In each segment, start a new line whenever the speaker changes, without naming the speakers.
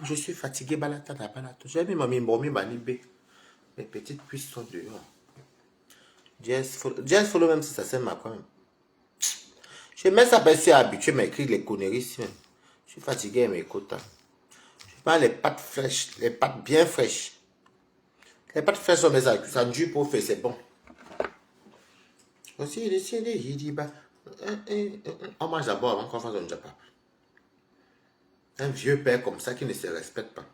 je suis fatigué, balata, balata. J'ai mis ma mimbomi, manibé. Mes petites cuisses sont dehors. Jazz follow même si ça sert à quand même. Je mets ça parce que c'est habitué, mais écrit les conneries ici même. Je suis fatigué, mes quotas. Je prends les pâtes fraîches, les pâtes bien fraîches. Les pâtes fraîches sont mes actus, ça dure pour faire, c'est bon. Aussi, il dit, bah, on mange d'abord avant qu'on fasse un Japon. Un vieux père comme ça qui ne se respecte pas.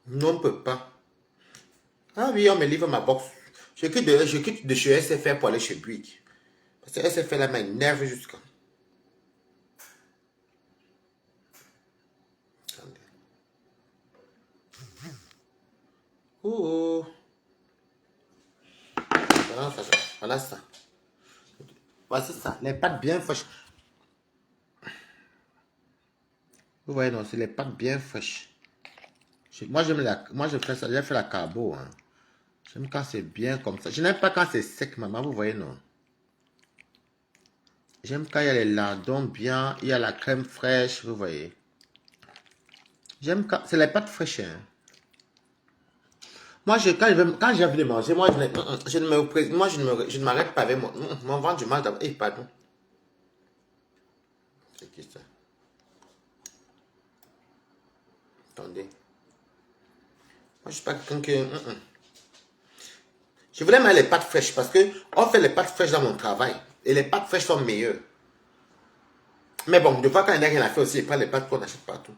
Non, on ne peut pas. Ah oui, on me livre ma box. Je quitte de chez SFR pour aller chez Bouygues. Parce que SFR là m'énerve jusqu'à. Attendez. Oh. Voilà ça. Voilà ça. Voici ça. Les pâtes bien fraîches. Vous voyez, non, c'est les pâtes bien fraîches. Moi, je fais ça. J'ai fait la carbo. Hein. J'aime quand c'est bien comme ça. Je n'aime pas quand c'est sec, maman. Vous voyez, non. J'aime quand il y a les lardons bien. Il y a la crème fraîche. Vous voyez. J'aime quand. C'est les pâtes fraîches. Hein. Moi, quand j'ai envie de manger, moi, je ne m'arrête pas avec mon ventre du mal d'abord. Eh, pardon. C'est qui ça? Attendez. Moi, je ne suis pas quelqu'un que. Je voulais mettre les pâtes fraîches parce que on fait les pâtes fraîches dans mon travail. Et les pâtes fraîches sont meilleures. Mais bon, de fois quand il n'y a rien à faire aussi, il prend les pâtes qu'on achète partout.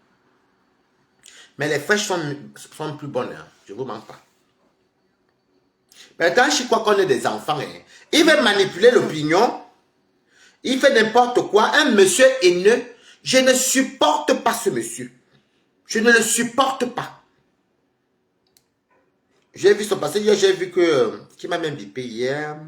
Mais les fraîches sont plus bonnes. Hein. Je ne vous manque pas. Mais quand je crois qu'on est des enfants, hein, il veut manipuler l'opinion. Il fait n'importe quoi. Un monsieur haineux. Je ne supporte pas ce monsieur. Je ne le supporte pas. J'ai vu son passé. Hier, j'ai vu que... qui m'a même bipé hier.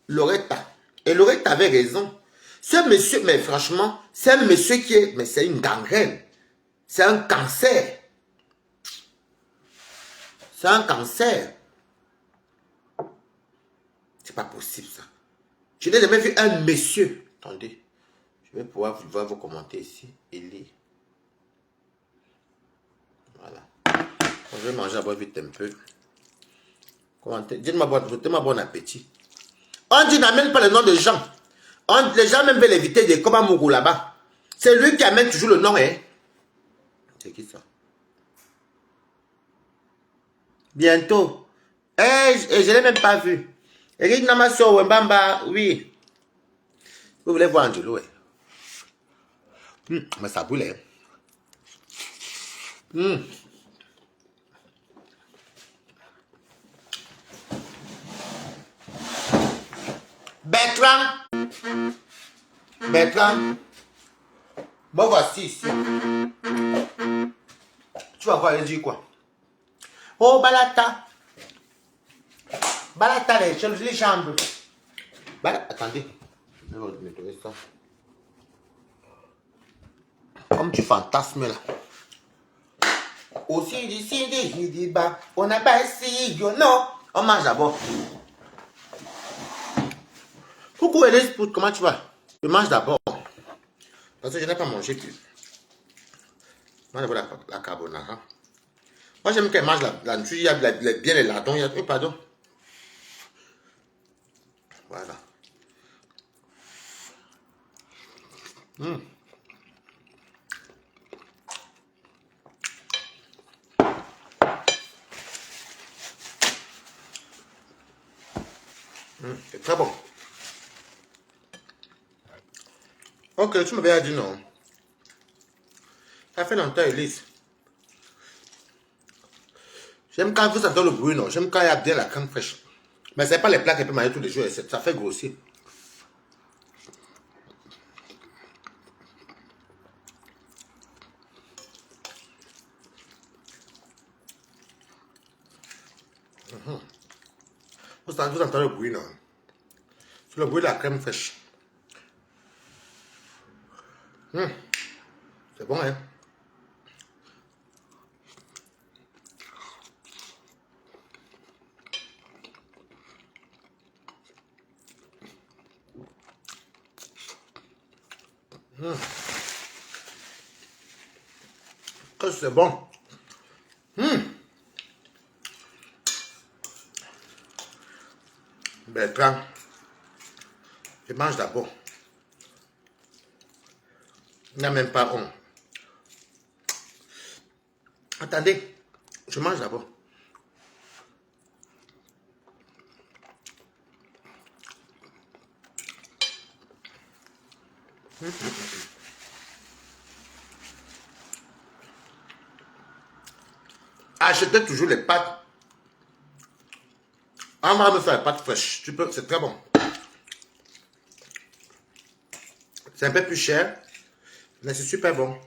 Loretta. Et Loretta avait raison. Ce monsieur, mais franchement, c'est un monsieur qui est... Mais c'est une gangrène. C'est un cancer. C'est un cancer. C'est pas possible ça. Je n'ai jamais vu un monsieur. Attendez. Je vais pouvoir voir vos commentaires ici et lire. Voilà. Je vais manger à boire vite un peu. Dites-moi bon appétit. On dit n'amène pas le nom de Jean. Les gens même veulent éviter de comme à Mougou là-bas. C'est lui qui amène toujours le nom. Hein? C'est qui ça? Bientôt. Je ne l'ai même pas vu. Eric Namaso Wembamba, oui. Vous voulez voir Angelo? Mais ça boule. Bertrand. Bon, voici ici. Tu vas voir, elle dit quoi? Oh, Balata. Balata, les jambes. Attendez. Je vais me trouver ça. Comme tu fantasmes là. Aussi, d'ici, il dit, bah, on n'a pas essayé, non. On mange d'abord. Coucou, Elise, comment tu vas? Je mange d'abord. Parce que je n'ai pas mangé plus. Moi, d'abord la carbonara. Moi, j'aime qu'elle mange la nourriture, il y a bien les lardons, il y a... pardon. Voilà. C'est très bon. Ok, tu m'avais dit non. Ça fait longtemps, Elise. J'aime quand vous entendez le bruit, non. J'aime quand il y a bien la crème fraîche. Mais ce n'est pas les plats qu'elle peut manger tous les jours. Ça fait grossir. Vous entendez le bruit, non. C'est le bruit de la crème fraîche. C'est bon, hein. Que c'est bon. Bertrand, je mange d'abord. Il n'y a même pas honte. Attendez, je mange d'abord. Achetez toujours les pâtes. On va me faire les pâtes fraîches. Tu peux, c'est très bon. C'est un peu plus cher, mais c'est super bon.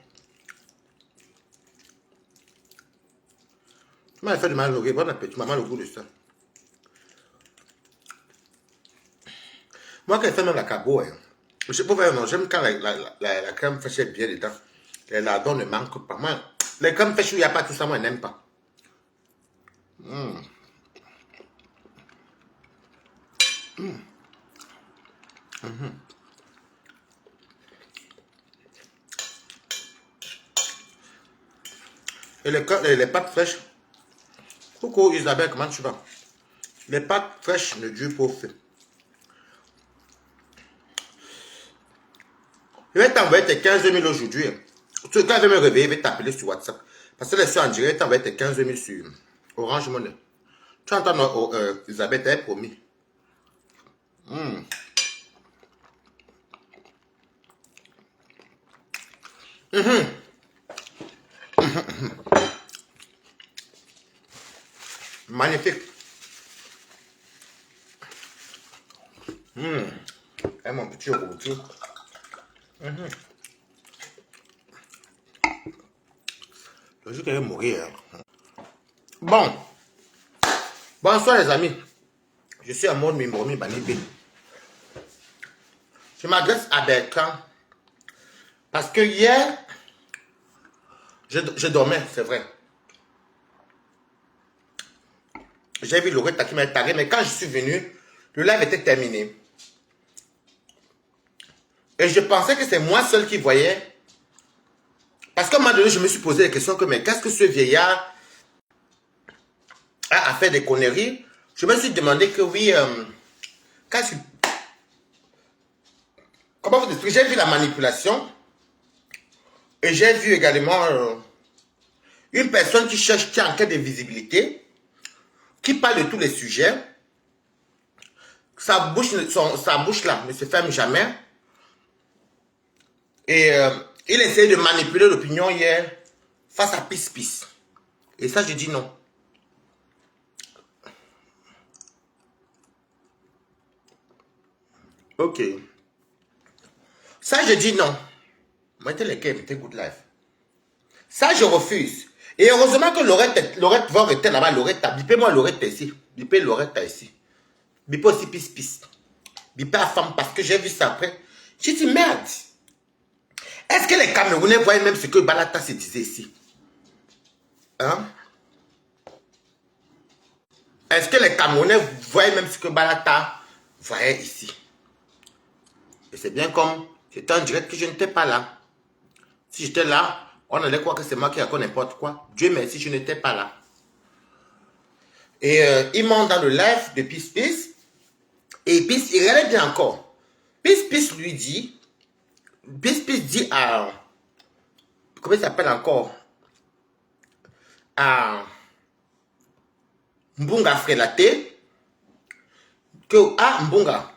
Tu m'as fait de mal au bon appétit. Maman, le goût de ça. Moi, quand elle fait même la cabot, hein, je sais pas, non, j'aime quand la crème fraîche est bien dedans. Les lardons ne manquent pas. Moi, les crèmes fraîches où il n'y a pas tout ça, moi, je n'aime pas. Et les pâtes fraîches. Coucou Isabelle, comment tu vas? Les pâtes fraîches ne durent pas au feu. Je vais t'envoyer tes 15 000 aujourd'hui. Quand je vais me réveiller, je vais t'appeler sur WhatsApp. Parce que les soeurs en direct, je vais t'envoyer tes 15 000 sur Orange Money. Tu entends, Isabelle, t'avais promis. Magnifique. Et mon petit rôti. Je dis qu'elle va mourir. Bon. Bonsoir les amis. Je suis en mode Mimromi Banibé. Je m'adresse à Bertrand. Parce que hier, je dormais, c'est vrai. J'ai vu Loretta qui m'a taré, mais quand je suis venu, le live était terminé. Et je pensais que c'est moi seul qui voyais. Parce qu'à un moment donné, je me suis posé la question que, mais qu'est-ce que ce vieillard a fait des conneries? Je me suis demandé que oui, comment vous expliquer? J'ai vu la manipulation. Et j'ai vu également une personne qui cherche, qui est en quête de visibilité, qui parle de tous les sujets. Sa bouche là ne se ferme jamais. Et il essayait de manipuler l'opinion hier face à Pis. Et ça, je dis non. Ok. Ça, je dis non. Mettez les cœurs, mettez good life. Ça, je refuse. Et heureusement que Lorette va rester là-bas. Lorette, bipez-moi Lorette ici. Bipez Lorette ici. Bipez aussi Pis. Bipez la femme parce que j'ai vu ça après. J'ai dit merde. Est-ce que les Camerounais voient même ce que Balata se disait ici? Hein? Est-ce que les Camerounais voient même ce que Balata voyait ici? Et c'est bien comme c'était en direct que je n'étais pas là. Si j'étais là, on allait croire que c'est moi qui raconte n'importe quoi. Dieu merci, je n'étais pas là. Et ils montent dans le live de Pis. Et Pis, il regardait bien encore. Pis lui dit, Pis dit à, comment il s'appelle encore? À Mbunga Frelaté, que, ah Mbunga,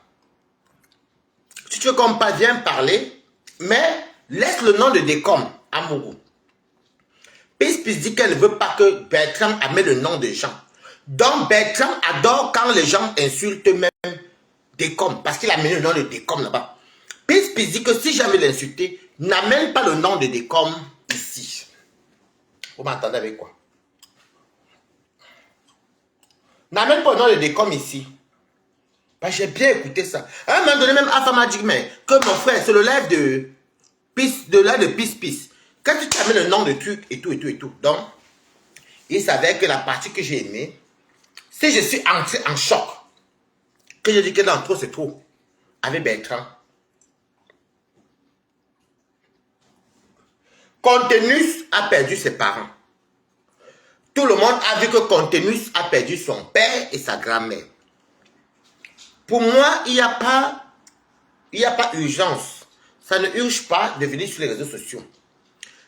si tu veux qu'on pas bien parler, mais laisse le nom de Décom à Mougou. Pis dit qu'elle ne veut pas que Bertrand amène le nom des gens. Donc Bertrand adore quand les gens insultent même Décom, parce qu'il a mis le nom de Décom là-bas. Pis dit que si jamais l'insulter, n'amène pas le nom de Décom ici. Vous m'entendez avec quoi? N'amène pas le nom de Décom ici. Ben, j'ai bien écouté ça. À un moment donné, même Afa m'a dit, mais que mon frère, c'est le live de Pis. Quand tu amènes le nom de truc et tout. Donc, il savait que la partie que j'ai aimée, si je suis entré en choc, que je dis que dans trop, c'est trop, avec Bertrand. Contenus a perdu ses parents. Tout le monde a vu que Contenus a perdu son père et sa grand-mère. Pour moi, il n'y a pas urgence. Ça ne urge pas de venir sur les réseaux sociaux.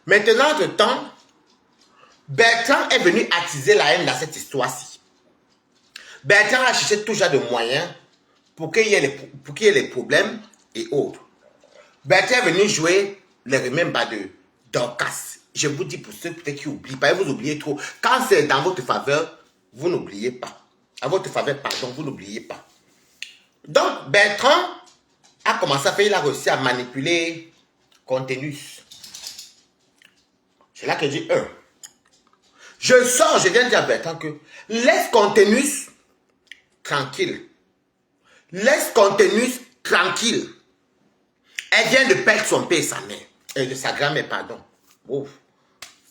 Maintenant, de temps, Bertrand est venu attiser la haine dans cette histoire-ci. Bertrand a cherché tout genre de moyens pour qu'il y ait les problèmes et autres. Bertrand est venu jouer les remembers de Dorcas. Je vous dis pour ceux peut-être qui oublient pas, vous oubliez trop. Quand c'est dans votre faveur, vous n'oubliez pas. À votre faveur, pardon, vous n'oubliez pas. Donc, Bertrand a commencé à faire, il a réussi à manipuler Contenus. C'est là que je dis, je viens de dire à Bertrand que laisse Contenus tranquille. Laisse Contenus tranquille. Elle vient de perdre son père et sa mère. De sa grand-mère, pardon. Ouf,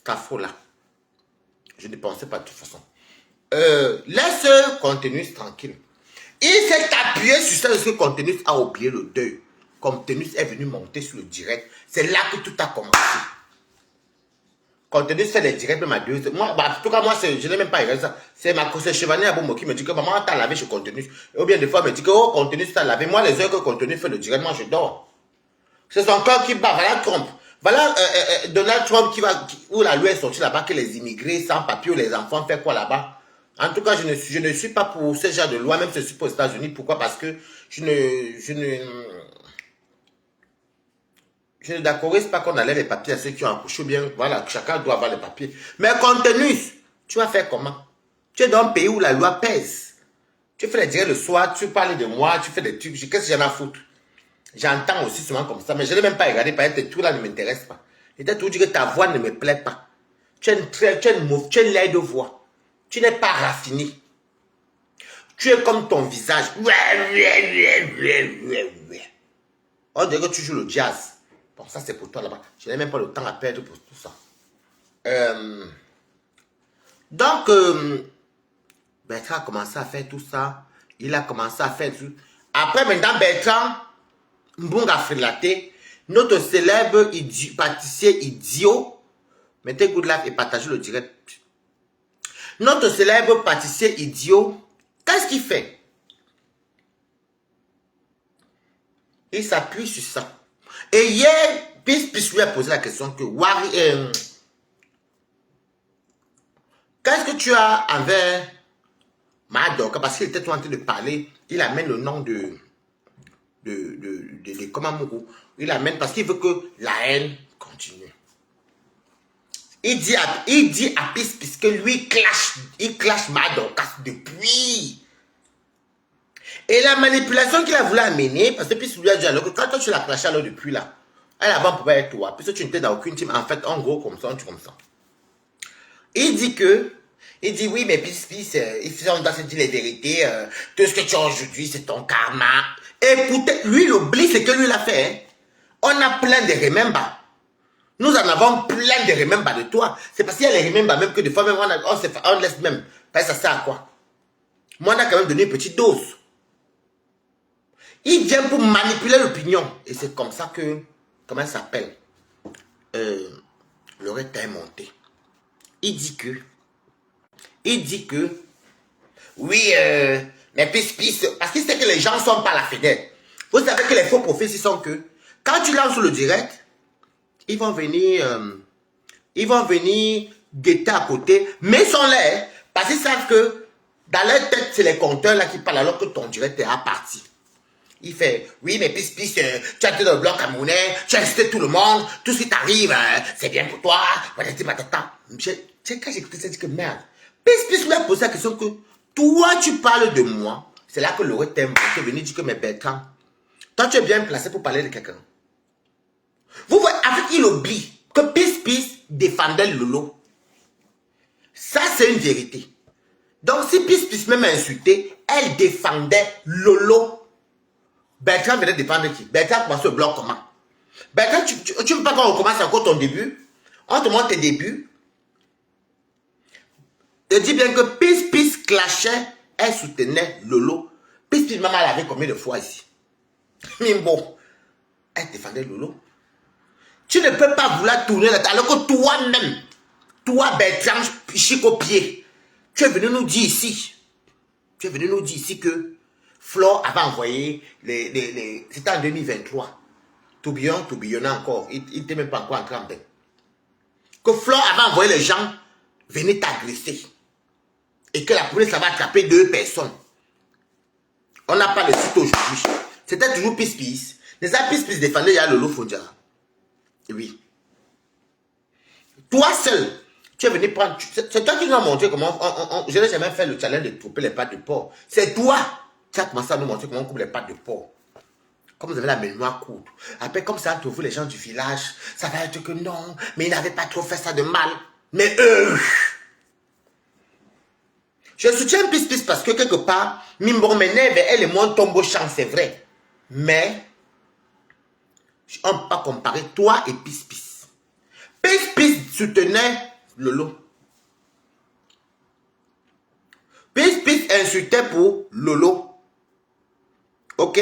c'est faux là. Je ne pensais pas de toute façon. Laisse Contenus tranquille. Il s'est appuyé sur ce que Contenus a oublié le deuil. Contenus est venu monter sur le direct. C'est là que tout a commencé. Contenus fait les directs même à 2 heures. Moi, en tout cas, moi, je n'ai même pas regardé ça. C'est ma conseillère Chevanier Abomo qui me dit que maman t'a lavé chez Contenus. Ou bien des fois, elle me dit que oh, Contenus t'a lavé. Moi, les heures que Contenus fait le direct, moi, je dors. C'est son cœur qui bat. Voilà Trump. Voilà Donald Trump où la loi est sortie là-bas, que les immigrés sans papier ou les enfants font quoi là-bas. En tout cas, je ne suis pas pour ce genre de loi, même si je suis pour les États-Unis. Pourquoi? Parce que je ne d'accorderai pas qu'on enlève les papiers à ceux qui ont accouché bien. Voilà, chacun doit avoir les papiers. Mais Contenus, tu vas faire comment? Tu es dans un pays où la loi pèse. Tu fais les directs le soir, tu parles de moi, tu fais des trucs. Qu'est-ce que j'en ai à foutre? J'entends aussi souvent comme ça, mais je ne l'ai même pas regardé parce que tes trucs là ne m'intéressent pas. Et t'as tout dit que ta voix ne me plaît pas. Tu as une laide de voix. Tu n'es pas raffiné. Tu es comme ton visage. On dirait que tu joues le jazz. Bon, ça c'est pour toi là-bas. Je n'ai même pas le temps à perdre pour tout ça. Donc, Bertrand a commencé à faire tout ça. Il a commencé à faire tout. Après, maintenant, Bertrand, Mbunga Frilaté, notre célèbre pâtissier idiot, mettez good life et partagez le direct. Notre célèbre pâtissier idiot, qu'est-ce qu'il fait? Il s'appuie sur ça. Et hier, Peace lui a posé la question que qu'est-ce que tu as envers Madoka? Parce qu'il était tout en train de parler, il amène le nom de Komamougou. Il amène parce qu'il veut que la haine continue. Il dit à Peace que lui il clash Madoka depuis. Et la manipulation qu'il a voulu amener, parce que Peace lui a dit alors que quand toi tu l'as clashé alors depuis là, elle avant pouvait être toi, puisque tu n'étais dans aucune team, en fait, en gros, comme ça, comme ça. Il dit oui, mais Peace, on doit se dire les vérités, tout ce que tu as aujourd'hui, c'est ton karma. Écoutez, lui, il oublie ce que lui l'a fait. Hein. On a plein de remembers. Nous en avons plein de remembers de toi. C'est parce qu'il y a les remembers, même que des fois, même on laisse même. Parce que ça sert à quoi? Moi, on a quand même donné une petite dose. Il vient pour manipuler l'opinion. Et c'est comme ça que, comment ça s'appelle? L'oreille est monté. Il dit que, oui, mais Peace, parce qu'il sait que les gens sont pas à la fenêtre. Vous savez que les faux prophéties sont que, quand tu lances le direct, ils vont venir guetter à côté, mais ils sont là, parce qu'ils savent que, dans leur tête, c'est les compteurs là qui parlent alors que ton direct est à partir. Il fait, oui, mais Peace, tu as été dans le bloc camerounais, tu as incité tout le monde, tout ce qui t'arrive, c'est bien pour toi, quand j'ai écouté ça, j'ai dit que merde. Peace lui a posé la question que, toi, tu parles de moi, c'est là que l'aurait t'aime, qui est venu dire que, mais Bertrand, toi, tu es bien placé pour parler de quelqu'un. Vous voyez, avec il oublie que Peace défendait Lolo. Ça, c'est une vérité. Donc, si Peace même a insulté, elle défendait Lolo. Bertrand venait défendre qui? Bertrand commence le bloc comment? Bertrand, tu veux pas qu'on recommence encore ton début? On te montre tes débuts. Je dis bien que Peace clashait, elle soutenait Lolo. Peace maman l'avait combien de fois ici? Mimbo. Elle défendait Lolo. Tu ne peux pas vouloir tourner la tête alors que toi-même, toi Bertrand Chicopier, tu es venu nous dire ici, que Flore avait envoyé c'était en 2023. Tourbillonnait encore. Il n'était même pas encore entré en bain. Que Flore avait envoyé les gens venir t'agresser. Et que la police avait attrapé 2 personnes. On n'a pas le site aujourd'hui. C'était toujours Pis. Les Pis défendaient, il y a Lolo Fondjara. Oui. Toi seul, tu es venu prendre. C'est toi qui nous as montré comment. Je n'ai jamais fait le challenge de couper les pattes de porc. C'est toi qui as commencé à nous montrer comment on coupe les pattes de porc. Comme vous avez la mémoire courte. Après, comme ça, entre vous, les gens du village, ça va être que non, mais ils n'avaient pas trop fait ça de mal. Mais eux. Je soutiens Pis parce que quelque part, Mimbon Meneve, elle et moi, on tombe au champ, c'est vrai. Mais, on ne peut pas comparer toi et Pis. Pis soutenait Lolo. Pis insultait pour Lolo. Ok?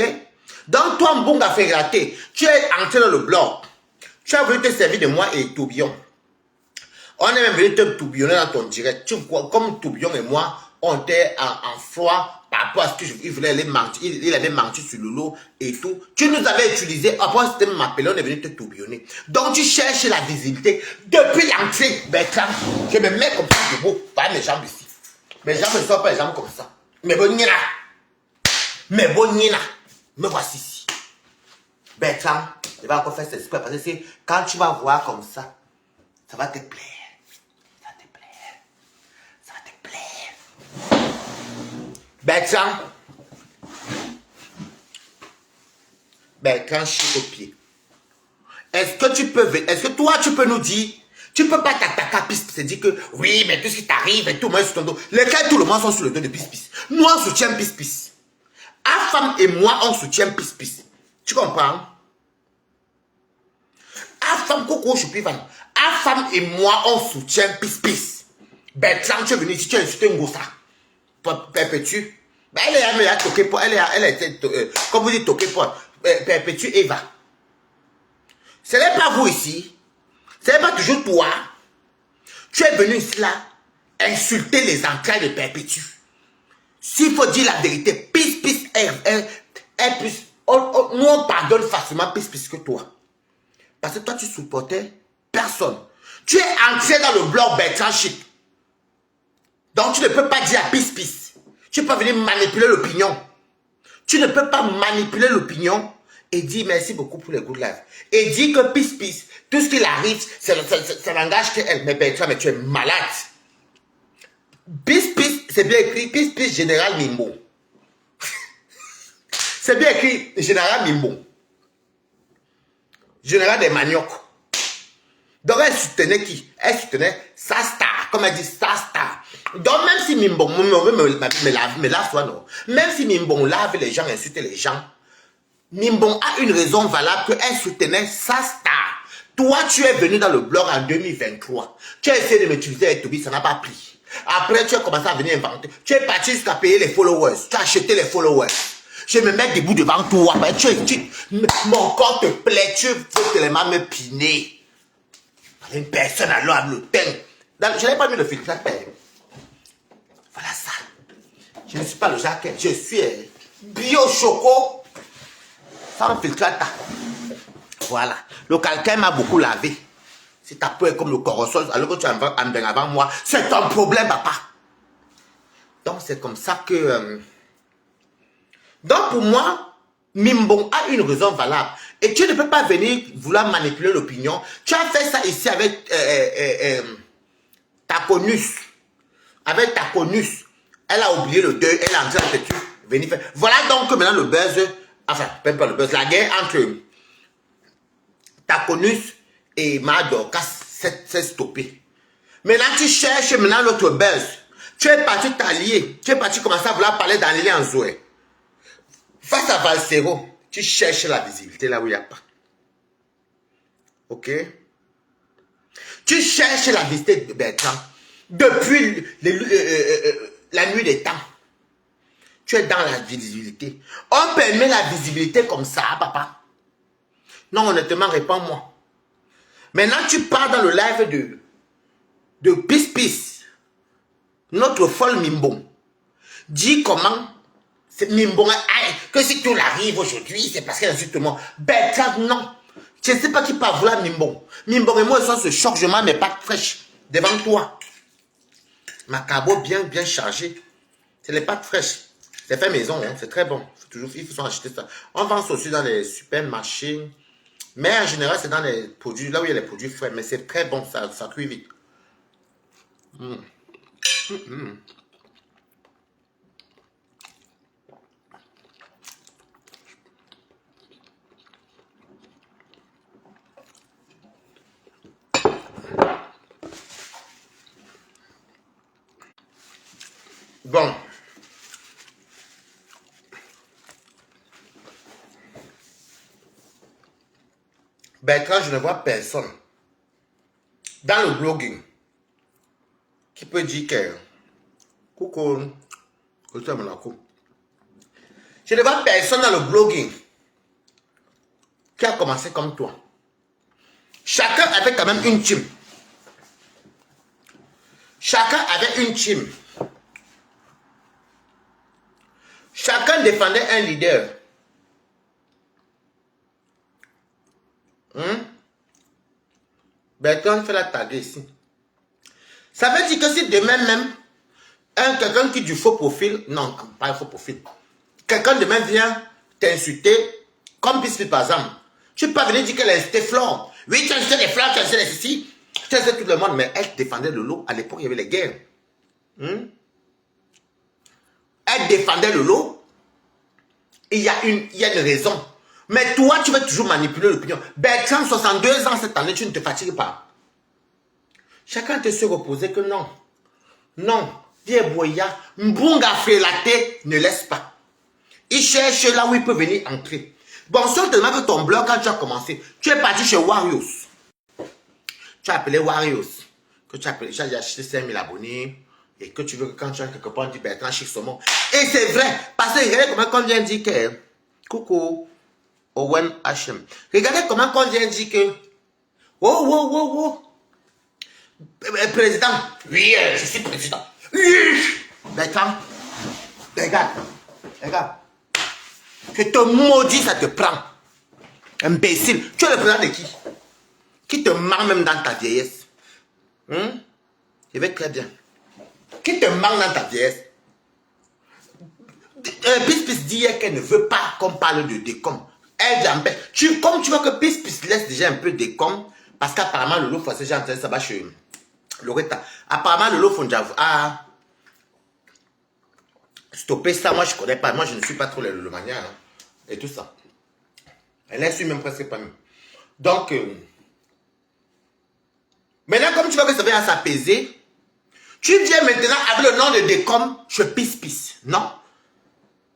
Donc, toi, Mbonga fait rater. Tu es entré dans le blog. Tu as voulu te servir de moi et Tourbillon. On est même venu te tourbillonner dans ton direct. Tu vois, comme Tourbillon et moi, on était en froid par rapport à ce qu'il voulait aller mentir. Il avait menti sur Lolo et tout. Tu nous avais utilisé. Après, c'était m'appeler, on est venu te tourbillonner. Donc, tu cherches la visibilité. Depuis l'entrée, Bertrand, je me mets comme ça debout. Pas mes jambes ici. Mes jambes ne sont pas les jambes comme ça. Mais bon, Nina. Me voici ici. Bertrand, je vais encore faire cet esprit parce que quand tu vas voir comme ça va te plaire. Ça va te plaire. Bertrand Chicopier. Est-ce que toi tu peux nous dire, tu peux pas t'attaquer à Pis, c'est dire que oui, mais tout ce qui t'arrive et tout, moi sur ton dos. Lesquels tout le monde sont sur le dos de Pis. Nous on soutient Pis. Afam et moi on soutient Pis. Tu comprends? Afam Coco Choupivan. Afam et moi on soutient Pis. Bertrand, tu es venu ici, tu as insulté Ngosa. Perpétue. Ben, elle a toqué pour. Elle a été, comme vous dites, toqué pour. Perpétue Eva. Ce n'est pas vous ici. Ce n'est pas toujours toi. Tu es venu ici là insulter les entrailles de Perpétue. S'il faut dire la vérité, Pis, nous on pardonne facilement Pis que toi. Parce que toi tu supportais personne. Tu es entré dans le blog Bertrand Chic. Donc tu ne peux pas dire à Pis. Tu ne peux pas venir manipuler l'opinion. Tu ne peux pas manipuler l'opinion et dire merci beaucoup pour le good life. Et dire que Pis, tout ce qui arrive, ça n'engage qu'elle. Mais Bertrand, mais tu es malade. Pis, c'est bien écrit, Pis, Général Mimbo. C'est bien écrit, Général Mimbo. Général des maniocs. Donc elle soutenait qui? Elle soutenait sa star, comme elle dit, sa star. Donc même si Mimbon me lave toi non. Même si Mimbon lave les gens, insulte les gens, Mimbon a une raison valable qu'elle soutenait sa star. Toi, tu es venu dans le blog en 2023. Tu as essayé de m'utiliser avec Toby, ça n'a pas pris. Après, tu as commencé à venir inventer. Tu es parti jusqu'à payer les followers. Tu as acheté les followers. Je me mets debout devant toi. Mon corps te plaît. Tu veux tellement me piner. Une personne à l'hôtel. Je n'ai pas mis le filtrateur. Voilà ça. Je ne suis pas le Jacques. Je suis bio choco. Sans filtrateur. Voilà. Le calcaire m'a beaucoup lavé. Si ta peau est comme le corosol, alors que tu en avant moi, c'est ton problème, papa. Donc c'est comme ça que... Donc pour moi, Mimbon a une raison valable. Et tu ne peux pas venir vouloir manipuler l'opinion. Tu as fait ça ici avec Taconus. Avec Taconus. Elle a oublié le deuil. Elle a entré en tête. Venir faire. Voilà donc que maintenant le buzz. Enfin, même pas le buzz. La guerre entre Taconus et Madorcas s'est stoppée. Maintenant tu cherches maintenant l'autre buzz. Tu es parti t'allier. Tu es parti commencer à vouloir parler d'Anneli en Zoé. Face à Valsero, tu cherches la visibilité là où il n'y a pas. Ok? Tu cherches la visibilité de Bertrand depuis la nuit des temps. Tu es dans la visibilité. On permet la visibilité comme ça, papa. Non, honnêtement, réponds-moi. Maintenant, tu pars dans le live de Pis, notre folle Mimbon. Dis comment Mimbon, que si tout arrive aujourd'hui, c'est parce qu'elle insulte tout le monde. Bertrand, non. Je ne sais pas qui parle vouloir Mimbon. Mimbon et moi, ils sont ce choc, je mets mes pâtes fraîches devant toi. Ma carbo bien chargée. C'est les pâtes fraîches. C'est fait maison, hein. C'est très bon. Il faut acheter ça. On vend ça aussi dans les supermarchés. Mais en général, c'est dans les produits, là où il y a les produits frais. Mais c'est très bon, ça cuit vite. Bon. Bertrand, je ne vois personne dans le blogging qui peut dire que coucou, je ne vois personne dans le blogging qui a commencé comme toi. Chacun avait quand même une team. Chacun avait une team. Chacun défendait un leader. Bertrand fait la taguer ici. Ça veut dire que si demain même, quelqu'un qui du faux profil, non, pas un faux profil, quelqu'un demain vient t'insulter, comme Biscuit par exemple, tu peux pas venir dire qu'elle a insulté Flore. Oui, tu as insulté les fleurs, tu as insulté les ceci, tu as insulté tout le monde, mais elle défendait le lot. À l'époque, il y avait les guerres. Elle défendait le lot. Il y a une raison. Mais toi, tu veux toujours manipuler l'opinion. Bertrand, 62 ans cette année, tu ne te fatigues pas. Chacun te se reposer que non. Non. Viens Boya, Mbunga Felaté ne laisse pas. Il cherche là où il peut venir entrer. Bon, seulement que ton blog, quand tu as commencé, tu es parti chez Warriors. Tu as appelé Warriors. Que tu as appelé, tu as acheté 5000 abonnés. Et que tu veux que quand tu as quelque part, on dit Bertrand Chic Saumon. Et c'est vrai. Parce que regardez comment on vient dire que coucou, Owen H.M. Regardez comment on vient dire que oh. Président. Oui, je suis président. Oui. Bertrand. Regarde. Je te maudis, ça te prend. Imbécile. Tu es le président de qui? Qui te marre même dans ta vieillesse? Je vais très bien. Qui te marre dans ta vieillesse? Pis dit qu'elle ne veut pas qu'on parle de décom. Elle dit, comme tu vois que Pis laisse déjà un peu décom, parce qu'apparemment le lot français, j'ai entendu ça va chez Loretta. Apparemment le lot français a stoppé ça. Moi je connais pas, moi je ne suis pas trop le mania et tout ça. Elle est même presque pas même. Donc, maintenant comme tu vois que ça vient à s'apaiser, tu viens maintenant avec le nom de décom chez Pis. Non?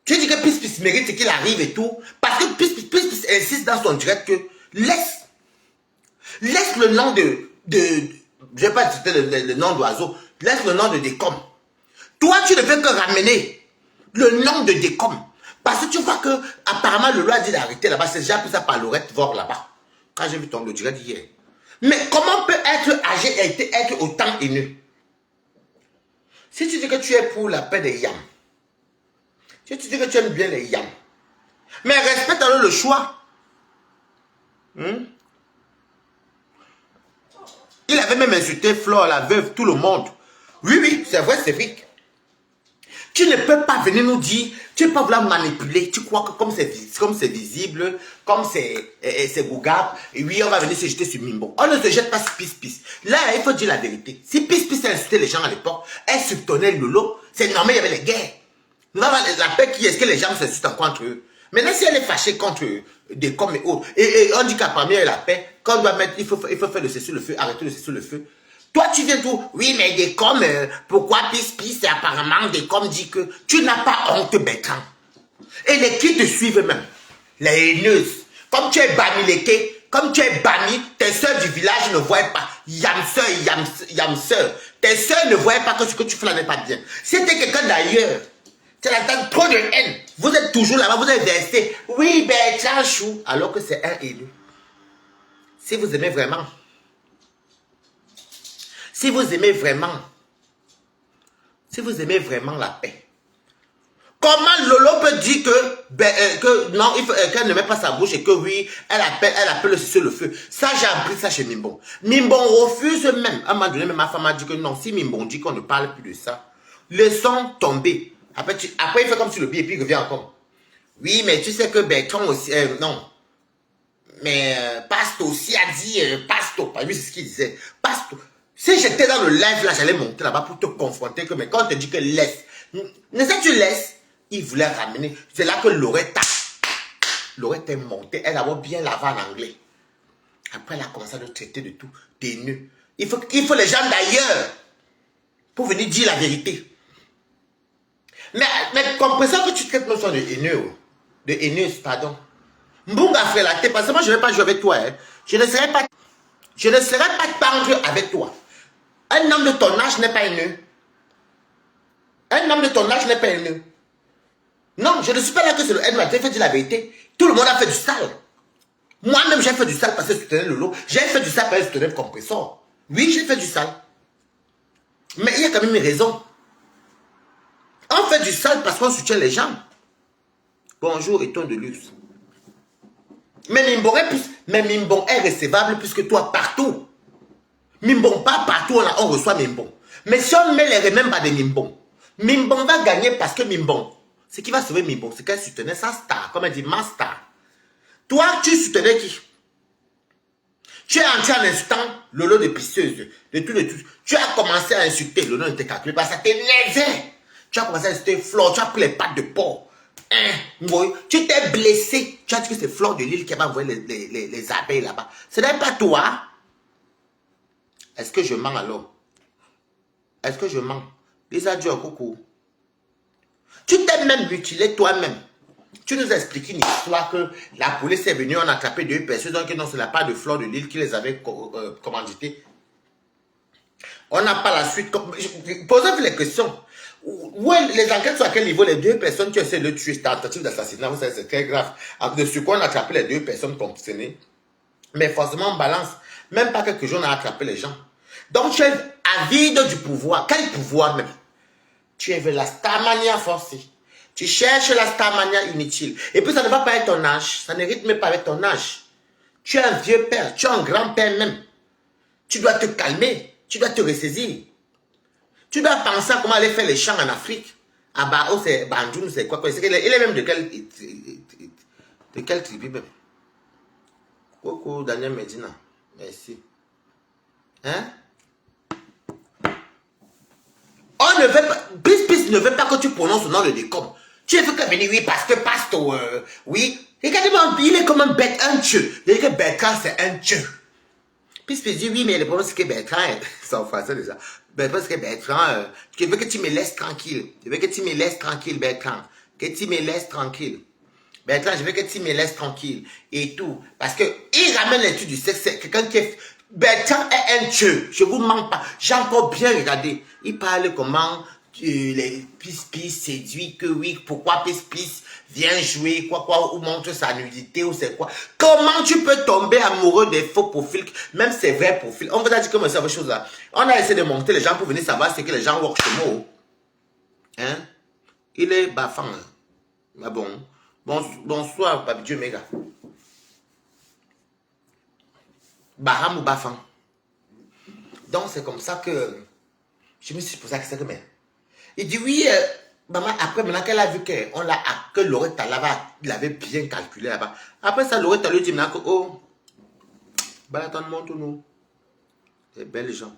Tu dis que Pis mérite qu'il arrive et tout. Parce que Pis insiste dans son direct que laisse le nom de je vais pas citer le nom d'oiseau. Laisse le nom de décom. Toi, tu ne fais que ramener le nom de décom. Parce que tu vois que apparemment le loi dit d'arrêter là-bas. C'est déjà appris ça par Lorette voir là-bas. Quand j'ai vu ton le direct hier. Mais comment peut être âgé et être autant haineux? Si tu dis que tu es pour la paix des yams, si tu dis que tu aimes bien les yams, mais respecte alors le choix. Il avait même insulté Flore, la veuve, tout le monde. Oui, c'est vrai, c'est vrai. Tu ne peux pas venir nous dire, tu ne peux pas vouloir manipuler. Tu crois que comme c'est visible, comme c'est gougable, et oui, on va venir se jeter sur Mimbo. On ne se jette pas sur Pis. Là, il faut dire la vérité. Si Pis a insulté les gens à l'époque, elle subtonnait le lot, c'est normal, il y avait les guerres. La paix qui est-ce que les gens s'insultent encore entre eux. Maintenant, si elle est fâchée contre des comme et autres, et on dit qu'apparemment il y a la paix, qu'on doit mettre, il faut faire le cessez le feu, arrêter le cessez le feu. Toi, tu viens tout, oui, mais des comme, pourquoi Pis, c'est apparemment des comme dit que tu n'as pas honte, Bertrand. Et les qui te suivent même, les haineuses, comme tu es banni l'été, comme tu es banni, tes soeurs du village ne voient pas, yam soeur, tes soeurs ne voient pas que ce que tu fais là n'est pas bien. C'était quelqu'un d'ailleurs. Tu entends trop de haine. Vous êtes toujours là-bas, vous êtes versé. Oui, Bertrand Chou. Alors que c'est un élu. Si vous aimez vraiment, si vous aimez vraiment la paix, comment Lolo peut dire que non, qu'elle ne met pas sa bouche et que oui, elle appelle sur le feu. Ça, j'ai appris ça chez Mimbon. Mimbon refuse même. À un moment donné, ma femme a dit que non, si Mimbon dit qu'on ne parle plus de ça, laissons tomber. Après, il fait comme sur le pied et puis il revient encore. Oui, mais tu sais que Bertrand aussi, non. Mais Pasto aussi a dit, Pasto, pas lui c'est ce qu'il disait. Pasto. Si j'étais dans le live là, j'allais monter là-bas pour te confronter. Mais quand on te dit que laisse, ne sais tu laisses, il voulait ramener. C'est là que Loretta est montée. Elle a bien lavé en anglais. Après, elle a commencé à nous traiter de tout, des nœuds. Il faut les gens d'ailleurs pour venir dire la vérité. Mais comprenez que tu traites même ça de haineux. De haineuse, pardon. Mbunga fait la tête, parce que moi je ne vais pas jouer avec toi. Hein. Je ne serai pas tendre avec toi. Un homme de ton âge n'est pas haineux. Un homme de ton âge n'est pas haineux. Non, je ne suis pas là que c'est le haine, j'ai fait dire la vérité. Tout le monde a fait du sale. Moi-même j'ai fait du sale parce que je soutenais Lolo. J'ai fait du sale parce que je soutenais le compresseur. Oui, j'ai fait du sale. Mais il y a quand même une raison. On fait du sale parce qu'on soutient les gens. Bonjour et ton de luxe. Mais Mimbon est recevable plus que toi partout. Mimbon, pas partout, on reçoit Mimbon. Mais si on met les remembres de Mimbon, Mimbon va gagner parce que Mimbon, ce qui va sauver Mimbon, c'est qu'elle soutenait sa star, comme elle dit, ma star. Toi, tu soutenais qui? Tu es entré en insultant Lolo de pisseuse, de tout. Tu as commencé à insulter, Lolo ne t'est calculé pas, ça t'énervait. Tu as commencé à insulter Flore, tu as pris les pattes de porc. Tu t'es blessé. Tu as dit que c'est Flore de Lille qui va envoyer les abeilles là-bas. Ce n'est pas toi. Est-ce que je mens alors? Est-ce que je mens? Lisa Dior, coucou. Tu t'es même mutilé toi-même. Tu nous as expliqué une histoire que la police est venue, on a attrapé 2 personnes, donc non, c'est la part de Flore de Lille qui les avait commanditées. On n'a pas la suite. Posez-vous les questions. Où les enquêtes sont à quel niveau? Les 2 personnes qui essaient de tuer, tentative d'assassinat, vous savez, c'est très grave. De ce qu'on a attrapé les 2 personnes concernées. Mais forcément, on balance. Même pas quelques jours, on a attrapé les gens. Donc, tu es avide du pouvoir. Quel pouvoir même? Tu veux la starmania forcée. Tu cherches la starmania inutile. Et puis, ça ne va pas être ton âge. Ça ne rythme pas avec ton âge. Tu es un vieux père. Tu es un grand-père même. Tu dois te calmer. Tu dois te ressaisir. Tu dois penser à comment aller faire les champs en Afrique. À Bao, c'est Banjoun, c'est quoi? Il est même de quel tribu même? Coucou, Daniel Medina. Merci. Hein? On ne veut pas, Bis ne veut pas que tu prononces le nom de décom. Tu veux que venir, oui, parce que Pasto, oui. Regardez-moi, il est comme un bête, un dieu. Il dit que Bertrand, c'est un dieu. Bis dit, oui, mais le problème, c'est que Bertrand, c'est en français déjà. Parce que Bertrand, je veux que tu me laisses tranquille. Je veux que tu me laisses tranquille, Bertrand. Que tu me laisses tranquille. Bertrand, je veux que tu me laisses tranquille. Et tout. Parce que, il ramène l'étude du sexe. C'est quelqu'un qui est... Bertrand est un dieu. Je vous mens pas. J'ai encore bien regardé. Il parle comment les Pis séduit, que oui, pourquoi Pis vient jouer, quoi, ou montre sa nudité, ou c'est quoi. Comment tu peux tomber amoureux des faux profils, même ces vrais profils. On vous a dit comment c'est ces choses là. On a essayé de monter les gens pour venir savoir ce que les gens work chez moi. Hein? Il est bafant. Mais bon. Bonsoir, Papi Dieu Méga. Baham ou bafan. Donc c'est comme ça que je me suis posé la question. Il dit oui, maman, après maintenant qu'elle a vu que Loretta l'avait bien calculé là-bas. Après ça, Loretta lui dit maintenant que oh, Balaton tout nous. Les belles gens.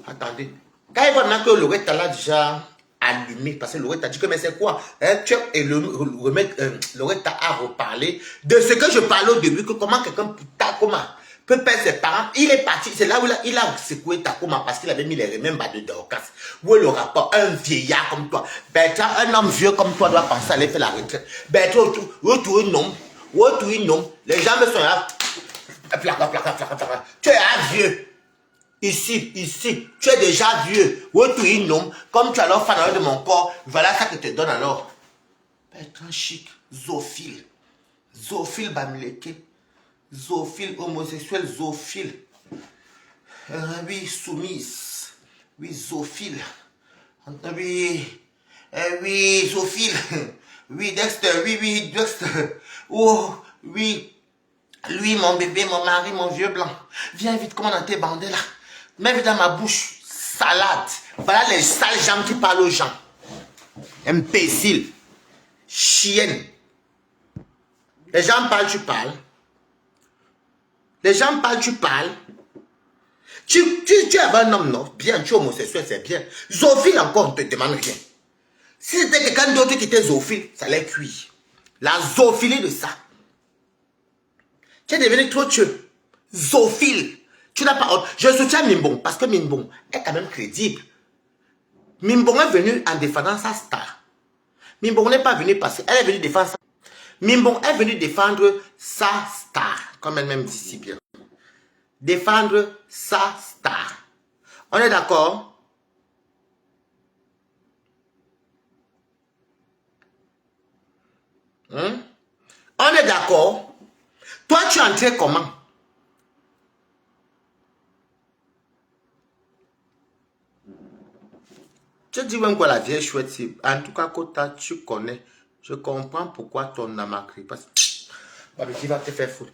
Attendez. Quand il voit maintenant que Loretta l'a déjà allumé, parce que Loretta dit que mais c'est quoi? Et Loretta a reparlé de ce que je parlais au début, que comment quelqu'un peut perdre ses parents. Il est parti, c'est là où il a secoué Takoma parce qu'il avait mis les remembres de Dorcas. Où est le rapport? Un vieillard comme toi. Bertrand, un homme vieux comme toi doit penser à aller faire la retraite. Bertrand, retourne non. Les gens me sont là. Tu es un vieux. Ici, tu es déjà vieux. Retourne non. Comme tu as alors fait de mon corps, voilà ça que je te donne alors. Bertrand chic, zoophile. Zoophile Bamileke. Zoophile, homosexuel, zoophile. Oui, soumise. Oui, zoophile. Oui, oui, zoophile. Oui, Dexter, oui, Dexter. Oh, oui. Lui, mon bébé, mon mari, mon vieux blanc. Viens vite, comment on tes bandés là. Mets vite dans ma bouche. Salade. Voilà les sales gens qui parlent aux gens. Imbécile. Chienne. Les gens parlent, tu parles. Les gens parlent, tu parles. Tu es un homme, non? Bien, tu es homosexuel, c'est bien. Zoophile encore, on ne te demande rien. Si c'était quelqu'un d'autre qui était zoophile, ça allait cuire. La zoophilie de ça. Tu es devenu trop tueux. Zoophile. Tu n'as pas honte. Je soutiens Mimbong parce que Mimbong est quand même crédible. Mimbong est venu en défendant sa star. Mimbong n'est pas venu parce qu'elle est venue défendre sa... Mimbong est venu défendre sa star, comme elle-même dit si bien. Défendre sa star. On est d'accord? On est d'accord? Toi, tu es entré comment? Tu dis même quoi la vieille chouette, en tout cas, Kota, tu connais. Je comprends pourquoi ton amakri passe. Qui va te faire foutre.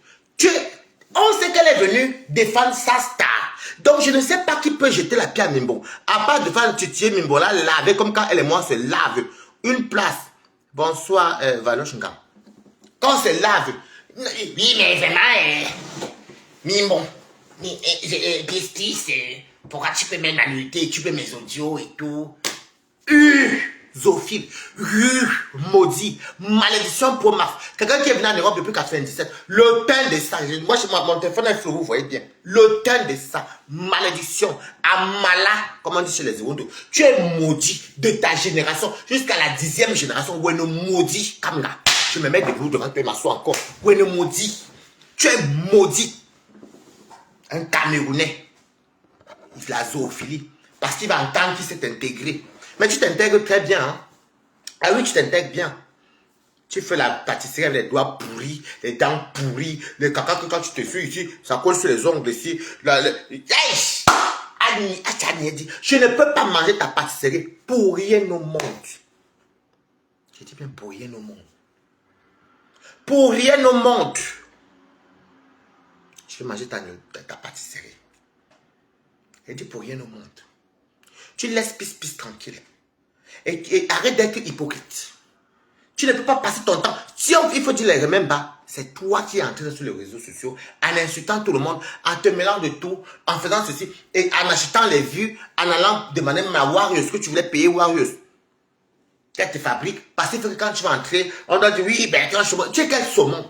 On sait qu'elle est venue défendre sa star. Donc, je ne sais pas qui peut jeter la pierre à Mimbo. À part de faire tuer Mimbo là, laver comme quand elle et moi se lavent. Une place. Bonsoir, Valochanga. Quand on se lave. Oui, mais vraiment, Mimbo. Pistis, pourquoi tu peux mettre ma nuitée, tu peux mes audios et tout. Zoophile, maudit, malédiction pour ma... Quelqu'un qui est venu en Europe depuis 97, le teint de ça, moi mon téléphone est flou, vous voyez bien, le teint de ça, malédiction, amala, comme on dit chez les Iwondo, tu es maudit de ta génération jusqu'à la 10e génération, ou est maudit, comme là, je me mets debout devant toi et m'assois encore, ou est maudit, tu es maudit, un Camerounais, la zoophilie, parce qu'il va entendre qu'il s'est intégré. Mais tu t'intègres très bien. Hein? Ah oui, tu t'intègres bien. Tu fais la pâtisserie avec les doigts pourris, les dents pourries, le caca que quand tu te fais ici, ça colle sur les ongles ici. Je ne peux pas manger ta pâtisserie pour rien au monde. Je dis bien pour rien au monde. Pour rien au monde. Je vais manger ta pâtisserie. Je dis pour rien au monde. Tu laisses Pis tranquille. Et arrête d'être hypocrite. Tu ne peux pas passer ton temps. Si il faut dire les remèdes bas, c'est toi qui es entré sur les réseaux sociaux en insultant tout le monde, en te mêlant de tout, en faisant ceci, et en achetant les vues, en allant demander à Warriors que tu voulais payer Warriors. Qu'elle te fabrique. Parce que quand tu vas entrer, on doit dire oui, Bertrand Chaumont. Tu es quel saumon?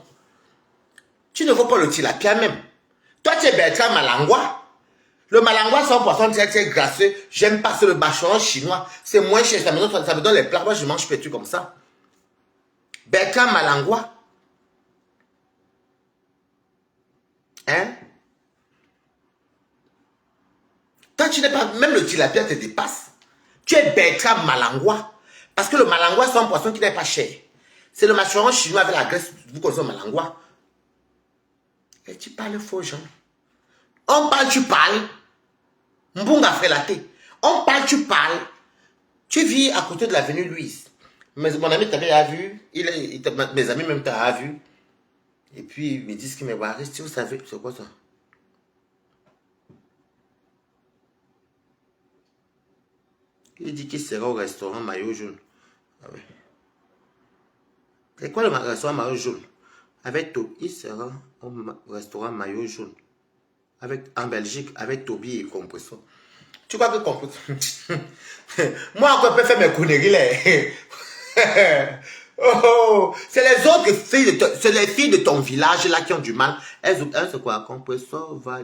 Tu ne veux pas le tilapia même. Toi, tu es Bertrand Malangwa. Le malangwa, c'est un poisson très très grasseux. J'aime pas, c'est le bachon chinois. C'est moins cher, ça me donne les plats. Moi, je mange pétu comme ça. Bertrand Malangwa. Hein? Toi, tu n'es pas... Même le tilapia te dépasse. Tu es Bertrand Malangwa. Parce que le malangwa, c'est un poisson qui n'est pas cher. C'est le macharon chinois avec la graisse. Vous connaissez le malangwa. Et tu parles faux, Jean. On parle, tu parles. Mbunga frelaté. On parle, tu parles. Tu vis à côté de l'avenue Louise. Mais mon ami t'avait vu. Mes amis même t'avaient vu. Et puis ils me disent qu'ils me voient. Si vous savez, c'est quoi ça? Il dit qu'il sera au restaurant Maillot Jaune. Ah ouais. C'est quoi le restaurant Maillot Jaune? Avec Toby, il sera au restaurant Maillot Jaune. En Belgique, avec Toby et Compressor. Tu crois que Compressor... Moi, encore, je peux faire mes conneries là. Oh, c'est les autres filles, c'est les filles de ton village là qui ont du mal. Elles c'est quoi? Compressor va...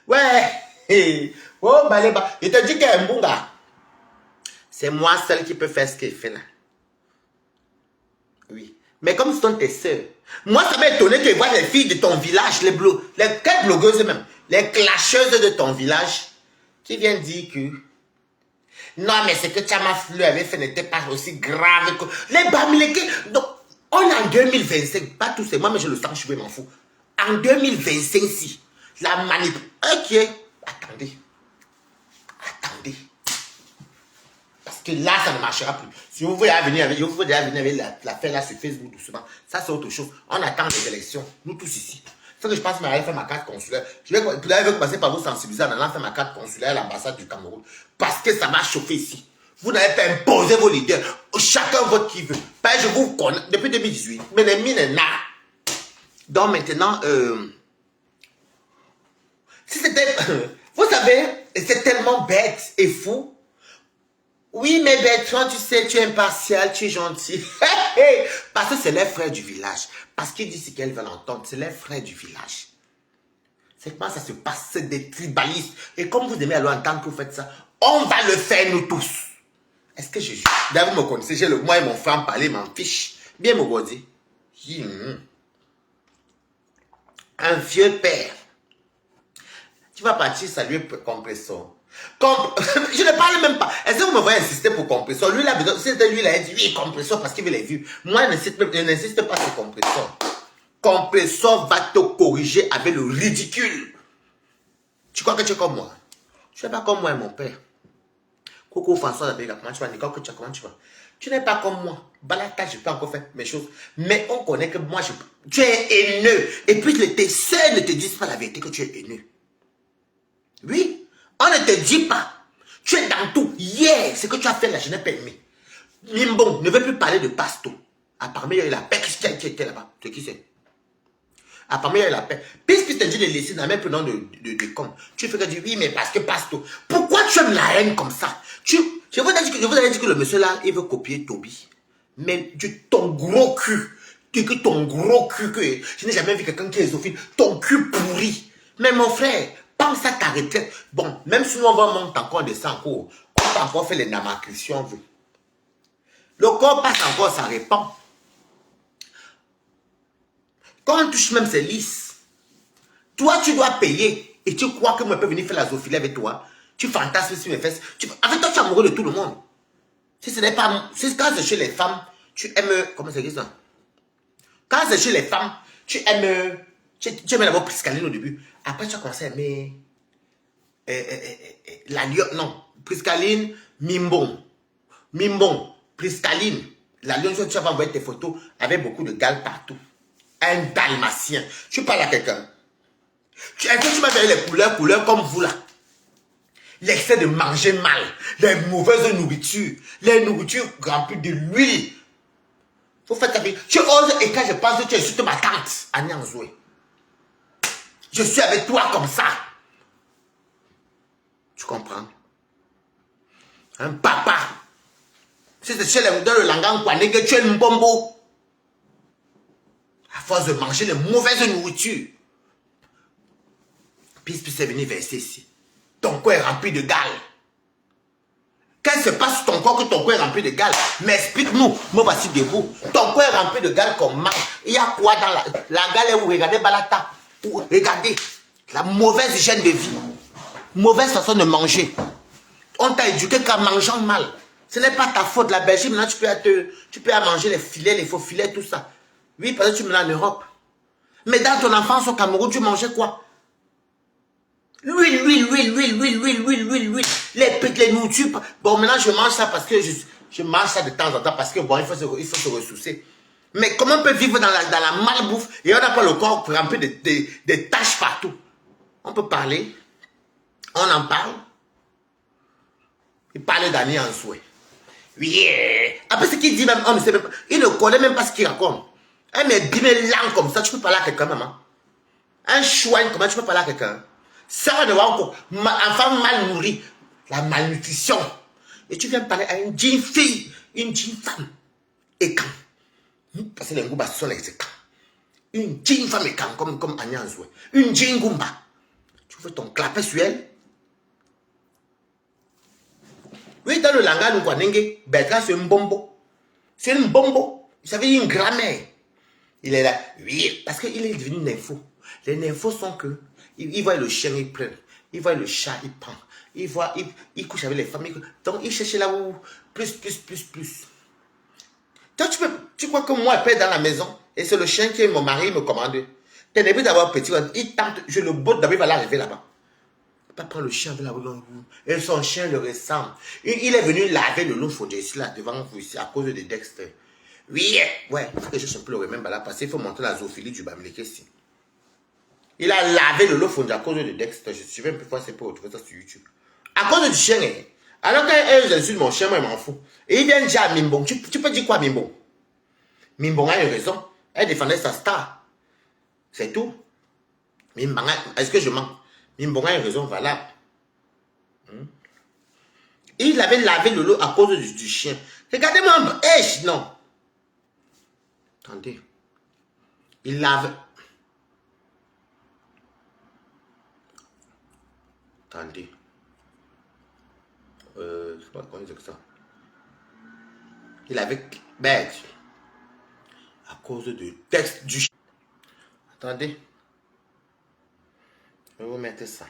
Ouais. Oh, bah, il te dit qu'elle est mbunga. C'est moi seule qui peut faire ce qu'elle fait là. Oui. Mais comme ce sont tes soeurs, moi ça m'a étonné que voir les filles de ton village, quelles blogueuses même, les clasheuses de ton village, qui viennent dire que non mais ce que Tchama Fleu avait fait n'était pas aussi grave que les Bamileke. Donc on est en 2025, pas tous c'est moi mais je le sens, je m'en fous. En 2025 si, la manip, ok, Attendez. Attendez. Parce que là, ça ne marchera plus. Si vous voulez venir avec, la faire là sur Facebook doucement, ça c'est autre chose. On attend les élections, nous tous ici. C'est que je pense que je vais faire ma carte consulaire. Je vais passer par vous sensibiliser en allant faire ma carte consulaire à l'ambassade du Cameroun. Parce que ça va chauffer ici. Vous n'avez pas imposé vos leaders. Chacun vote qui veut. Ben, je vous connais depuis 2018. Mais les mines n'a. Donc maintenant, si c'était... Vous savez, c'est tellement bête et fou. Oui, mais Bertrand, tu sais, tu es impartial, tu es gentil. Parce que c'est les frères du village. Parce qu'ils disent ce qu'elles veulent entendre. C'est les frères du village. C'est comment ça se passe, c'est des tribalistes. Et comme vous aimez alors entendre que vous faites ça, on va le faire nous tous. Est-ce que je... D'ailleurs, vous me connaissez, j'ai moi et mon frère parler, m'en fiche. Bien, mon body. Un vieux père. Tu vas partir saluer compresseur. Je ne parle même pas. Est-ce que vous me voyez insister pour compresseur? Lui, là, c'était lui, il a dit oui, compresseur parce qu'il veut les vues. Moi, je n'insiste pas sur compresseur. Compresseur va te corriger avec le ridicule. Tu crois que tu es comme moi? Je ne suis pas comme moi et mon père. Coucou François, comment tu vas? Nicole, comment tu vas? Tu n'es pas comme moi. Balata, je peux encore faire mes choses. Mais on connaît que moi, tu es haineux. Et puis, tes sœurs ne te disent pas la vérité que tu es haineux. Oui. On ne te dit pas. Tu es dans tout. Hier, ce que tu as fait là, je n'ai pas aimé. Mimbon ne veut plus parler de Pasto. Apparemment, il y a eu la paix qui était là-bas. C'est qui c'est? Apparemment, il y a eu la paix. Puisque tu te dis de laisser dans le même prénom de com. Tu fais que dire oui, mais parce que Pasto. Pourquoi tu aimes la haine comme ça? Je vous avais dit que le monsieur là, il veut copier Toby. Mais ton gros cul. Ton gros cul. Je n'ai jamais vu quelqu'un qui est zoophile. Ton cul pourri. Mais mon frère, pense à ta retraite. Bon, même si nous on va monter encore de 100 cours, on peut encore faire les namakris si on veut. Le corps passe encore, ça répand. Quand on touche même, c'est lisse. Toi, tu dois payer. Et tu crois que moi, je peux venir faire la zoophilie avec toi. Tu fantasmes sur mes fesses. Avec toi, tu es amoureux de tout le monde. Si ce n'est pas... Quand c'est chez les femmes, tu aimes... Comment c'est ça? Quand c'est chez les femmes, tu aimes... Tu aimes d'abord Priscaline au début. Après, tu as commencé à aimer... la lionne... Non. Priscaline, Mimbon. Mimbon, Priscaline. La lionne, tu vas envoyer tes photos avec beaucoup de gales partout. Un dalmatien. Tu parles à quelqu'un. Est-ce que tu m'as donné les couleurs comme vous là? L'excès de manger mal. Les mauvaises nourritures. Les nourritures remplies de l'huile. Faut faire ta vie. Tu oses et quand je pense que tu insultes ma tante, Annie Anzoué. Je suis avec toi comme ça. Tu comprends? Un papa. Si c'est chez les dans le langan kwané que tu es un bombo. À force de manger les mauvaises nourritures. Puis c'est venu verser ici. Ton corps est rempli de gales. Qu'est-ce qui se passe sur ton corps que ton corps est rempli de gales? Mais explique-nous. Me voici debout. Ton corps est rempli de gales comme mal. Il y a quoi dans la gale où regardez Balata? Regardez. La mauvaise hygiène de vie. Mauvaise façon de manger. On t'a éduqué qu'en mangeant mal. Ce n'est pas ta faute. La Belgique, maintenant, tu peux manger les filets, les faux filets, tout ça. Oui, parce que tu me l'as en Europe. Mais dans ton enfance au Cameroun, tu mangeais quoi? L'huile. Les nourritures. Bon, maintenant, je mange ça parce que je mange ça de temps en temps parce que, bon, il faut se ressourcer. Mais comment on peut vivre dans la malbouffe et on n'a pas le corps rempli de taches partout? On peut parler. On en parle. Il parle d'Annie en souhait. Oui. Après, ce qu'il dit même, on ne sait même pas. Il ne connaît même pas ce qu'il raconte. Un bimé langue comme ça, tu peux parler à quelqu'un, maman. Un chouin, comment tu peux parler à quelqu'un? Ça ne va encore. Enfant mal nourri. La malnutrition. Et tu viens parler à une jeune fille, une jeune femme. Et quand? Parce que les Ngouba sont les écans. Une jeune femme et quand, comme Agnès Zoué. Une jeune Ngumba. Tu veux ton clapet sur elle? Oui, dans le langage, nous connaissons Bertrand, c'est un bombo. C'est un bombo. Vous savez, une grammaire. Il est là. Oui, parce qu'il est devenu nympho. Les nymphos sont que, il voit le chien, il pleure. Il voit le chat, il prend. Il couche avec les familles. Donc, il cherche là où, plus. Toi, tu crois que moi, je peux être dans la maison, et c'est le chien qui est mon mari, il me commande. T'es n'es plus d'avoir petit, il tente, je le botte d'abord, il va l'arriver là-bas. pas prendre le chien avec la rue. Et son chien le ressemble. Il est venu laver le loup fondé ici, là, devant vous, ici, à cause de Dexter. Oui, ouais, il faut que je cherche un peu le remember là, parce qu'il faut montrer la zoophilie du Bamileke ici. Il a lavé le loup fondé à cause de Dexter. Je suivais un peu fois, c'est pour retrouver ça sur YouTube. À cause du chien, hein. Alors qu'elle insulte mon chien, moi, je m'en fous. Et il vient dire à Mimbong, tu peux dire quoi, Mimbong? Mimbong a eu raison. Elle défendait sa star. C'est tout. Mimbong, est-ce que je mens? Mimbong a une raison valable. Il avait lavé le lot à cause du chien. Regardez-moi, non. Attendez. Il lave. Attendez. Je sais pas comment dire ça. Il avait bête. À cause du texte du chien. Attendez. Je vais vous mettre ça.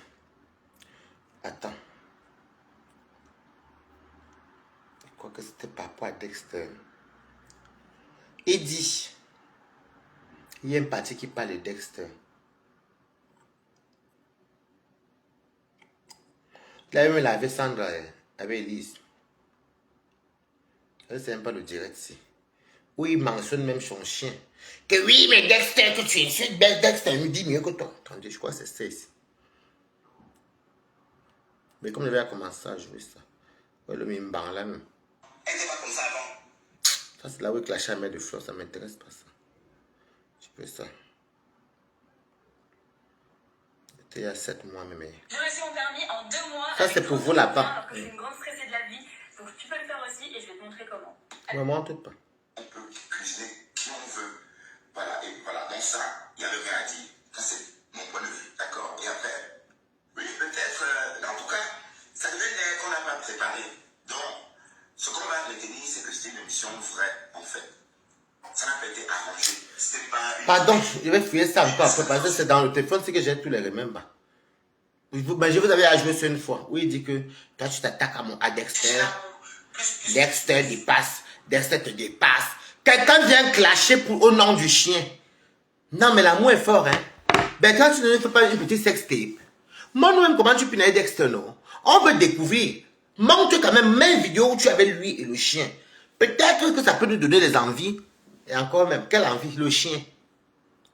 Attends. Je crois que c'était par rapport à Dexter. Il dit. Il y a une partie qui parle de Dexter. Il avait même lavé Sandra avec Elise. C'est même pas le direct ici. Où il mentionne même son chien. Que oui, mais Dexter, que tu insultes, Dexter me dit mieux que toi. Attendez, je crois que c'est ça ici. Mais comme je vais commencer à jouer ça. Ouais, le mimban là même. Elle n'était pas comme ça avant. Ça, c'est là où la chambre de fleurs, ça m'intéresse pas ça. Je fais ça. C'était il y a 7 mois même.
J'ai reçu mon permis en 2 mois.
Ça, c'est pour vous là-bas.
Alors que je suis une grande stressée de la vie. Donc tu peux le faire aussi et je vais te montrer comment.
Ouais, moi, on ne pas.
On peut cuisiner qui on veut. Voilà, et voilà. Donc ça, il y a le rien à dire. Ça, c'est mon point de vue. D'accord. Et après, oui, peut-être, en tout cas, ça devait être qu'on n'a pas préparé. Donc, ce qu'on va retenir, c'est que c'était une émission vraie, en fait. Ça n'a pas été arrangé. C'était pas une...
Pardon, je vais fouiller ça encore après parce que c'est dans le téléphone, c'est que j'ai tous les remembers. Mais je vous avais ajouté ça une fois. Où il dit que quand tu t'attaques à Dexter, Dexter dépasse, Dexter te dépasse. Quelqu'un vient clasher au nom du chien. Non, mais l'amour est fort, hein. Ben, quand tu ne fais pas une petite sextape, montre-moi comment tu punais Dexter, non? On peut découvrir. Montre quand même une vidéo où tu avais lui et le chien. Peut-être que ça peut nous donner des envies. Et encore même, quelle envie? Le chien.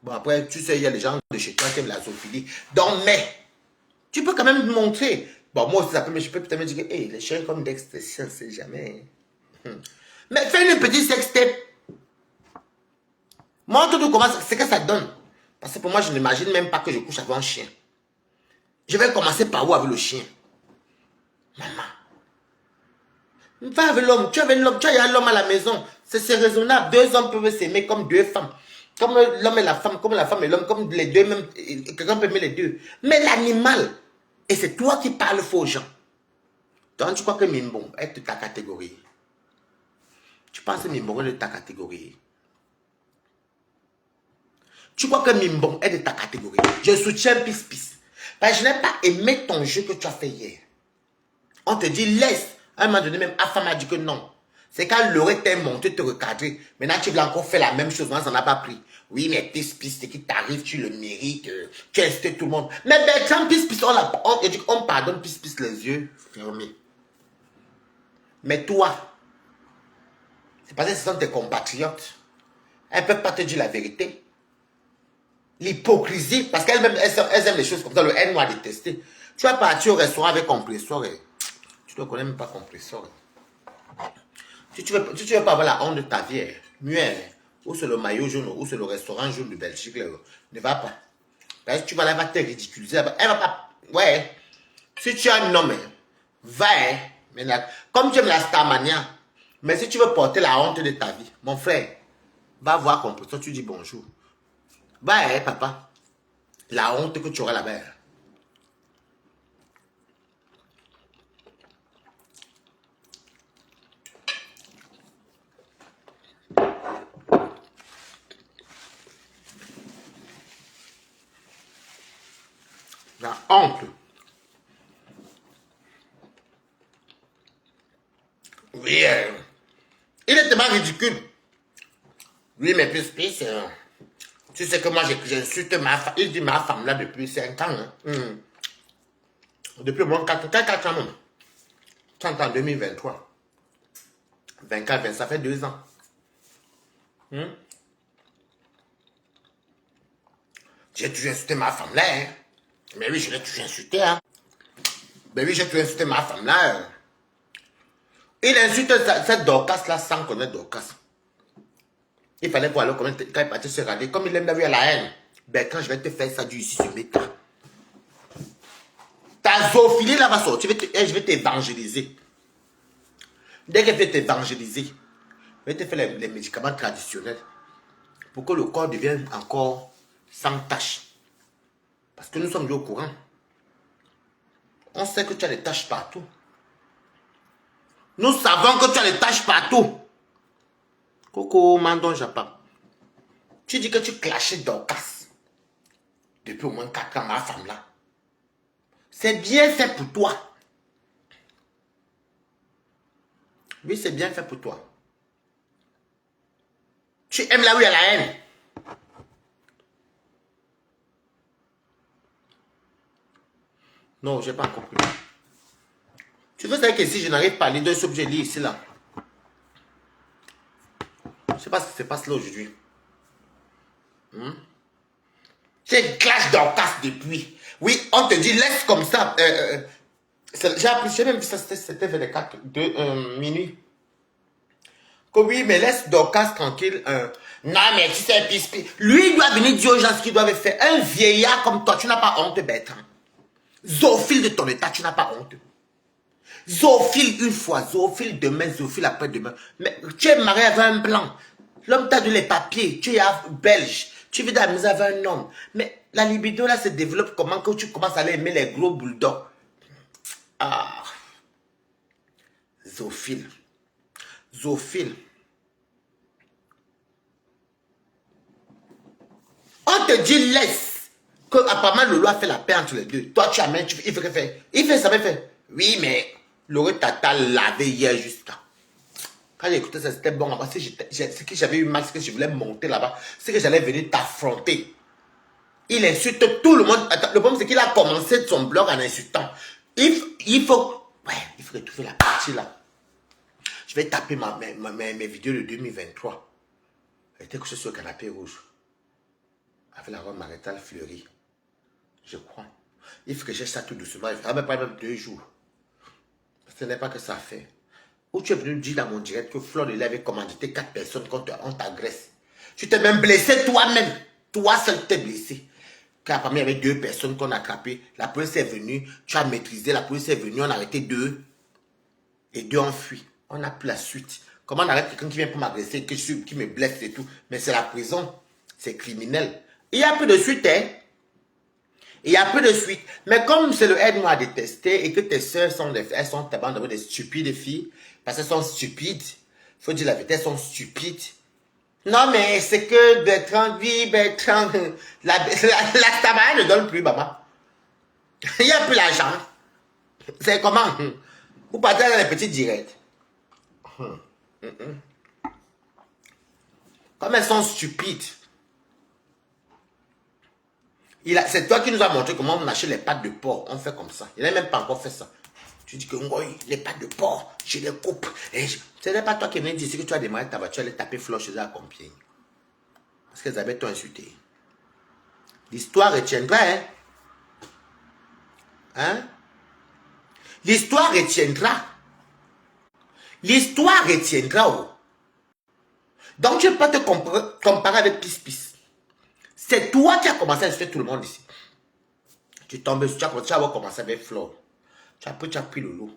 Bon, après, tu sais, il y a les gens de chez toi qui aiment la zoophilie. Donc, mais, tu peux quand même montrer. Bon, moi aussi, ça peut, mais je peux peut-être me dire que, hey, les chiens comme Dexter, ça ne sait jamais. Mais fais une petite sextape. Montre-nous comment, c'est que ça donne. Parce que pour moi, je n'imagine même pas que je couche avec un chien. Je vais commencer par où avec le chien? Maman. Va avec l'homme. Tu as l'homme à la maison. C'est raisonnable. 2 hommes peuvent s'aimer comme 2 femmes. Comme l'homme et la femme, comme la femme et l'homme, comme les deux même. Quelqu'un peut aimer les deux. Mais l'animal, et c'est toi qui parles faux gens. Donc tu crois que Mimbong est de ta catégorie? Tu penses que Mimbong est de ta catégorie? Tu crois que Mimbong est de ta catégorie? Je soutiens Peace. Parce que je n'ai pas aimé ton jeu que tu as fait hier. On te dit laisse. À un moment donné, même Afam a dit que non. C'est quand l'aurait t'est monté te recadrer. Maintenant, tu veux encore faire la même chose. Moi, ça n'a pas pris. Oui, mais Peace, ce qui t'arrive, tu le mérites. Tu as incité tout le monde. Mais Bertrand, Peace, on pardonne Peace les yeux fermés. Mais toi, c'est parce que ce sont tes compatriotes. Elles ne peuvent pas te dire la vérité. L'hypocrisie, parce qu'elles aiment les choses comme ça. Le N m'a détesté. Tu vas partir au restaurant avec compresseur. Tu ne connais même pas compresseur. Si tu veux pas avoir la honte de ta vie, muelle, ou c'est le maillot jaune, ou c'est le restaurant jaune de Belgique, ne va pas. Parce que tu vas là, elle va te ridiculiser. Elle va pas. Ouais. Si tu as un homme, va. Maintenant, comme tu aimes la Starmania, mais si tu veux porter la honte de ta vie, mon frère, va voir compresseur, tu dis bonjour. Va, papa. La honte que tu auras là-bas. La honte. Oui, il est tellement ridicule. Oui, mais plus, tu sais que moi, j'insulte ma femme. Il dit ma femme là depuis 5 ans. Hein. Depuis au moins 4 ans même. 30 ans en 2023. 24, 20, ça fait 2 ans. J'ai toujours insulté ma femme là. Hein. Mais oui, je l'ai toujours insulté. Hein. Mais oui, j'ai toujours insulté ma femme là. Hein. Il insulte cette Dorcas là sans connaître Dorcas. Il fallait voir le comment quand il partait se regarder. Comme il aime la vie à la haine. Ben quand je vais te faire ça du ici sur mes cas. Ta zoophilie là va sortir. Je vais t'évangéliser. Dès que je vais t'évangéliser, je vais te faire les médicaments traditionnels. Pour que le corps devienne encore sans tache. Parce que nous sommes au courant. On sait que tu as des taches partout. Nous savons que tu as des taches partout. Coco, Mandon Japa. Tu dis que tu clashais Dorcas. Depuis au moins 4 ans, ma femme là. C'est bien fait pour toi. Oui, c'est bien fait pour toi. Tu aimes là où il y a la haine. Non, je n'ai pas compris. Tu veux savoir que si je n'arrive pas à lire deux objets lire ici là. Je ne sais pas ce qui se passe là aujourd'hui. J'ai clash Dorcas depuis. Oui, on te dit laisse comme ça. J'ai même vu ça, c'était vers les 4 de minuit. Que oui, mais laisse Dorcas tranquille. Non, mais tu sais, lui, il doit venir dire aux gens ce qu'ils doivent faire. Un vieillard comme toi, tu n'as pas honte, Bertrand. Zoophile de ton état, tu n'as pas honte. Zoophile une fois, zoophile demain, zoophile après-demain. Mais tu es marié avec un blanc. L'homme t'a donné les papiers. Tu es belge. Tu vis dans la maison avec un homme. Mais la libido là se développe comment que tu commences à aller aimer les gros bulldogs. Ah. Zoophile. Zoophile. On te dit laisse. Que apparemment Lolo a fait la paix entre les deux. Toi tu amènes, il fait que faire. Il fait ça, il fait. Oui, mais Lolo t'a lavé hier jusqu'à. Quand j'ai écouté ça, c'était bon. Parce que ce que j'avais eu mal, c'est que je voulais monter là-bas. C'est que j'allais venir t'affronter. Il insulte tout le monde. Attends, le problème, c'est qu'il a commencé son blog en insultant. Il faut... Ouais, il faut retrouver la partie là. Je vais taper mes vidéos de 2023. J'étais couché sur le canapé rouge. Avec la robe maritale fleurie. Je crois. Il faut que j'aie ça tout doucement. Il faudra même pas même 2 jours. Ce n'est pas que ça fait. Où tu es venu dire dans mon direct que Flore de lait avait commandité 4 personnes quand on t'agresse. Tu t'es même blessé toi-même. Toi seul t'es blessé. Car parmi il y avait 2 personnes qu'on a attrapées. La police est venue. Tu as maîtrisé. La police est venue. On a arrêté 2. Et 2 ont fui. On n'a plus la suite. Comment on arrête quelqu'un qui vient pour m'agresser, qui me blesse et tout. Mais c'est la prison. C'est criminel. Il y a peu de suite, hein. Il y a peu de suite. Mais comme c'est le aide-moi à détester et que tes soeurs sont des stupides filles, parce qu'elles sont stupides, il faut dire la vérité, elles sont stupides. Non, mais c'est que Bertrand, oui, Bertrand, la tabac ne donne plus, maman. Il n'y a plus l'argent. C'est comment? Vous partez dans les petits directs. Comme elles sont stupides. C'est toi qui nous as montré comment on achète les pattes de porc. On fait comme ça. Il n'a même pas encore fait ça. Tu dis que oui, les pattes de porc, je les coupe. Ce n'est pas toi qui viens dire que tu as démarré ta voiture, aller taper Flore chez eux à Compiègne. Parce qu'elles avaient tout insulté. L'histoire retiendra, hein? Hein? L'histoire retiendra. L'histoire retiendra. Oh. Donc tu ne peux pas te comparer avec Pis. C'est toi qui as commencé à insulter tout le monde ici. Tu tombes, tu as commencé avec Flore. Tu as pris le lot.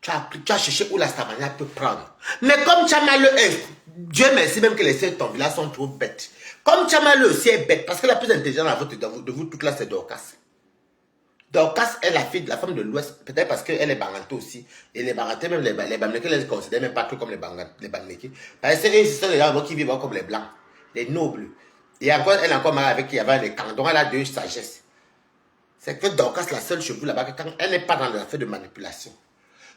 Tu as cherché où la Stamania peut prendre. Mais comme tu as mal, Dieu merci même que les sœurs de ton village sont trop bêtes. Comme tu as mal aussi est bête, parce que la plus intelligente de vous toutes là, c'est Dorcas. Dorcas est la femme de l'Ouest, peut-être parce qu'elle est Banganto aussi. Et les Bangantais, même les Bamlékés, les considèrent même pas trop comme les Bamlékés. Parce que ce sont des gens qui vivent comme les Blancs, les nobles. Et encore, elle est encore mariée avec qui il y avait des camps. Donc elle a 2 sagesses. C'est que Dorcas, la seule chez vous là-bas, elle n'est pas dans l'affaire de manipulation.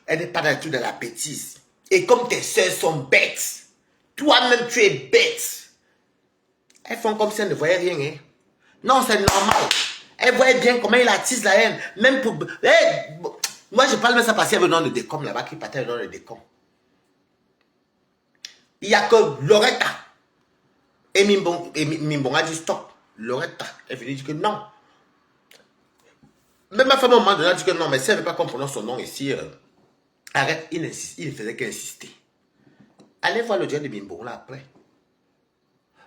Elle n'est pas dans tout de la bêtise. Et comme tes soeurs sont bêtes, toi-même tu es bête. Elles font comme si elles ne voyaient rien. Hein? Non, c'est normal. Elle voyait bien comment il attise la haine. Même pour... moi, je parle même ça parce qu'il y avait le nom de Décom là-bas qui partait le nom de Décom. Il n'y a que Loretta. Et Mimbon a dit stop. Loretta est venue dire que non. Même ma femme au moment donné a dit que non, mais si elle ne veut pas qu'on prononce son nom ici, arrête, il ne faisait qu'insister. Allez voir le dieu de Mimbon là après.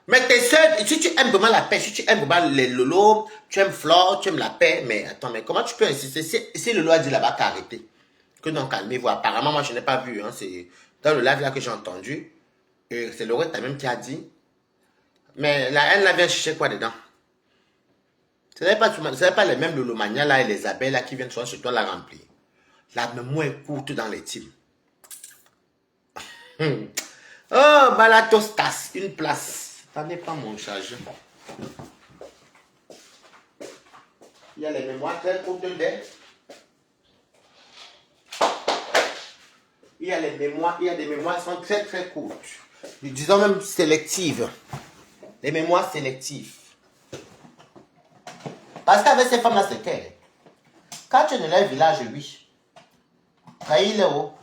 Mais t'es seul, si tu aimes vraiment la paix, si tu aimes vraiment les lolos, tu aimes Flore, tu aimes la paix, mais attends, mais comment tu peux insister si Lolo a dit là-bas qu'arrêter? Que non, calmez-vous. Apparemment, moi je n'ai pas vu, hein, c'est dans le live là que j'ai entendu. Et c'est Loretta même qui a dit. Mais la haine là vient chercher quoi dedans? Ce n'est pas les mêmes Lolomania là et les abeilles là qui viennent souvent chez toi la remplir. La mémoire est courte dans les teams. Oh, Balatostas, une place. Ça n'est pas mon charge. Il y a les mémoires très courtes d'air. Il y a des mémoires qui sont très très courtes. Disons même sélectives. Les mémoires sélectives. Parce qu'avec ces femmes-là, c'est qu'elles. Quand tu es dans leur village, oui. Quand il est haut,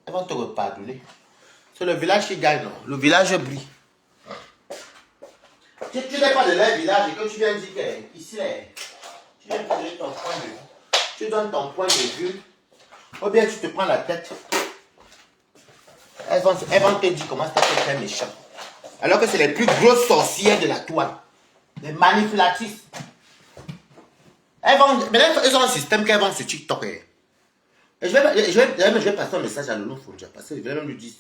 elles vont te repardonner. C'est le village qui gagne, non? Le village brille. Si tu n'es pas de leur village et que tu viens dire que ici, tu viens te donner ton point de vue. Tu donnes ton point de vue. Ou bien tu te prends la tête. Elles vont te dire comment c'est très méchant. Alors que c'est les plus grosses sorcières de la toile. Les manipulatrices. Elles ont un système qu'elles vont sur TikTok. Et je vais passer un message à Lolo Fonja. Parce que je vais même lui dire.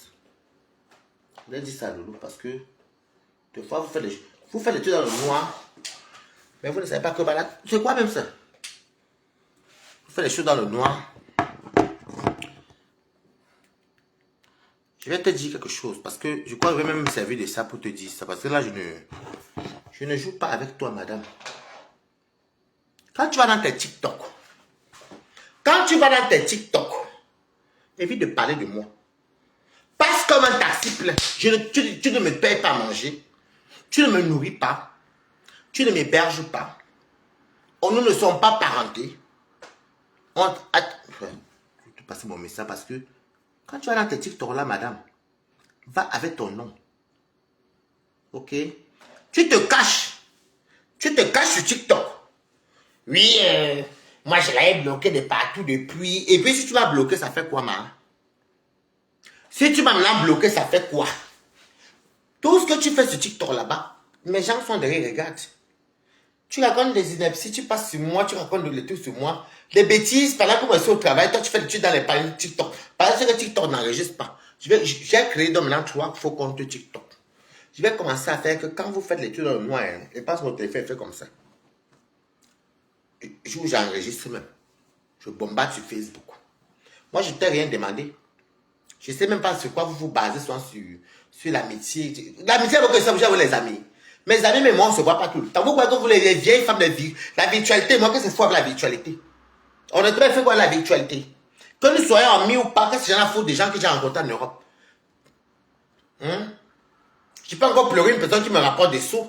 Je vais dire ça à Lolo parce que des fois vous faites les trucs dans le noir. Mais vous ne savez pas que voilà. C'est quoi même ça? Vous faites les choses dans le noir. Je vais te dire quelque chose parce que je crois que je vais même me servir de ça pour te dire ça. Parce que là, je ne joue pas avec toi, madame. Quand tu vas dans tes TikTok, évite de parler de moi. Parce comme un taxi plein, tu ne me payes pas à manger, tu ne me nourris pas, tu ne m'héberges pas, nous ne sommes pas parentés. Je vais te passer mon message parce que quand tu vas dans tes TikTok là, madame, va avec ton nom. Ok? Tu te caches sur TikTok. Oui, moi je l'avais bloqué de partout depuis. Et puis si tu m'as bloqué, ça fait quoi, ma? Si tu m'as maintenant bloqué, ça fait quoi? Tout ce que tu fais sur TikTok là-bas, mes gens sont derrière, regarde. Tu racontes des inepties, tu passes sur moi, tu racontes des trucs sur moi. Des bêtises, pendant que moi je suis au travail, toi tu fais des trucs dans les paniers TikTok. Parce que TikTok n'enregistre pas. J'ai créé donc maintenant 3 faux comptes TikTok. Je vais commencer à faire que quand vous faites les trucs dans le noir, et passe mon téléphone, fait comme ça. J'enregistre même. Je bombarde sur Facebook. Moi, je ne t'ai rien demandé. Je ne sais même pas sur quoi vous vous basez sur l'amitié. L'amitié, c'est que ça, vous avez les amis. Mes amis, mais moi, on ne se voit pas tout le temps. Vous voyez que vous les vieilles femmes de vie, la virtualité, moi, qu'est-ce que c'est fou avec la virtualité? On a très fait quoi la virtualité? Que nous soyons amis ou pas, qu'est-ce que j'en ai foutu des gens que j'ai rencontrés en Europe? Je ne peux pas encore pleurer une personne qui me rapporte des sous.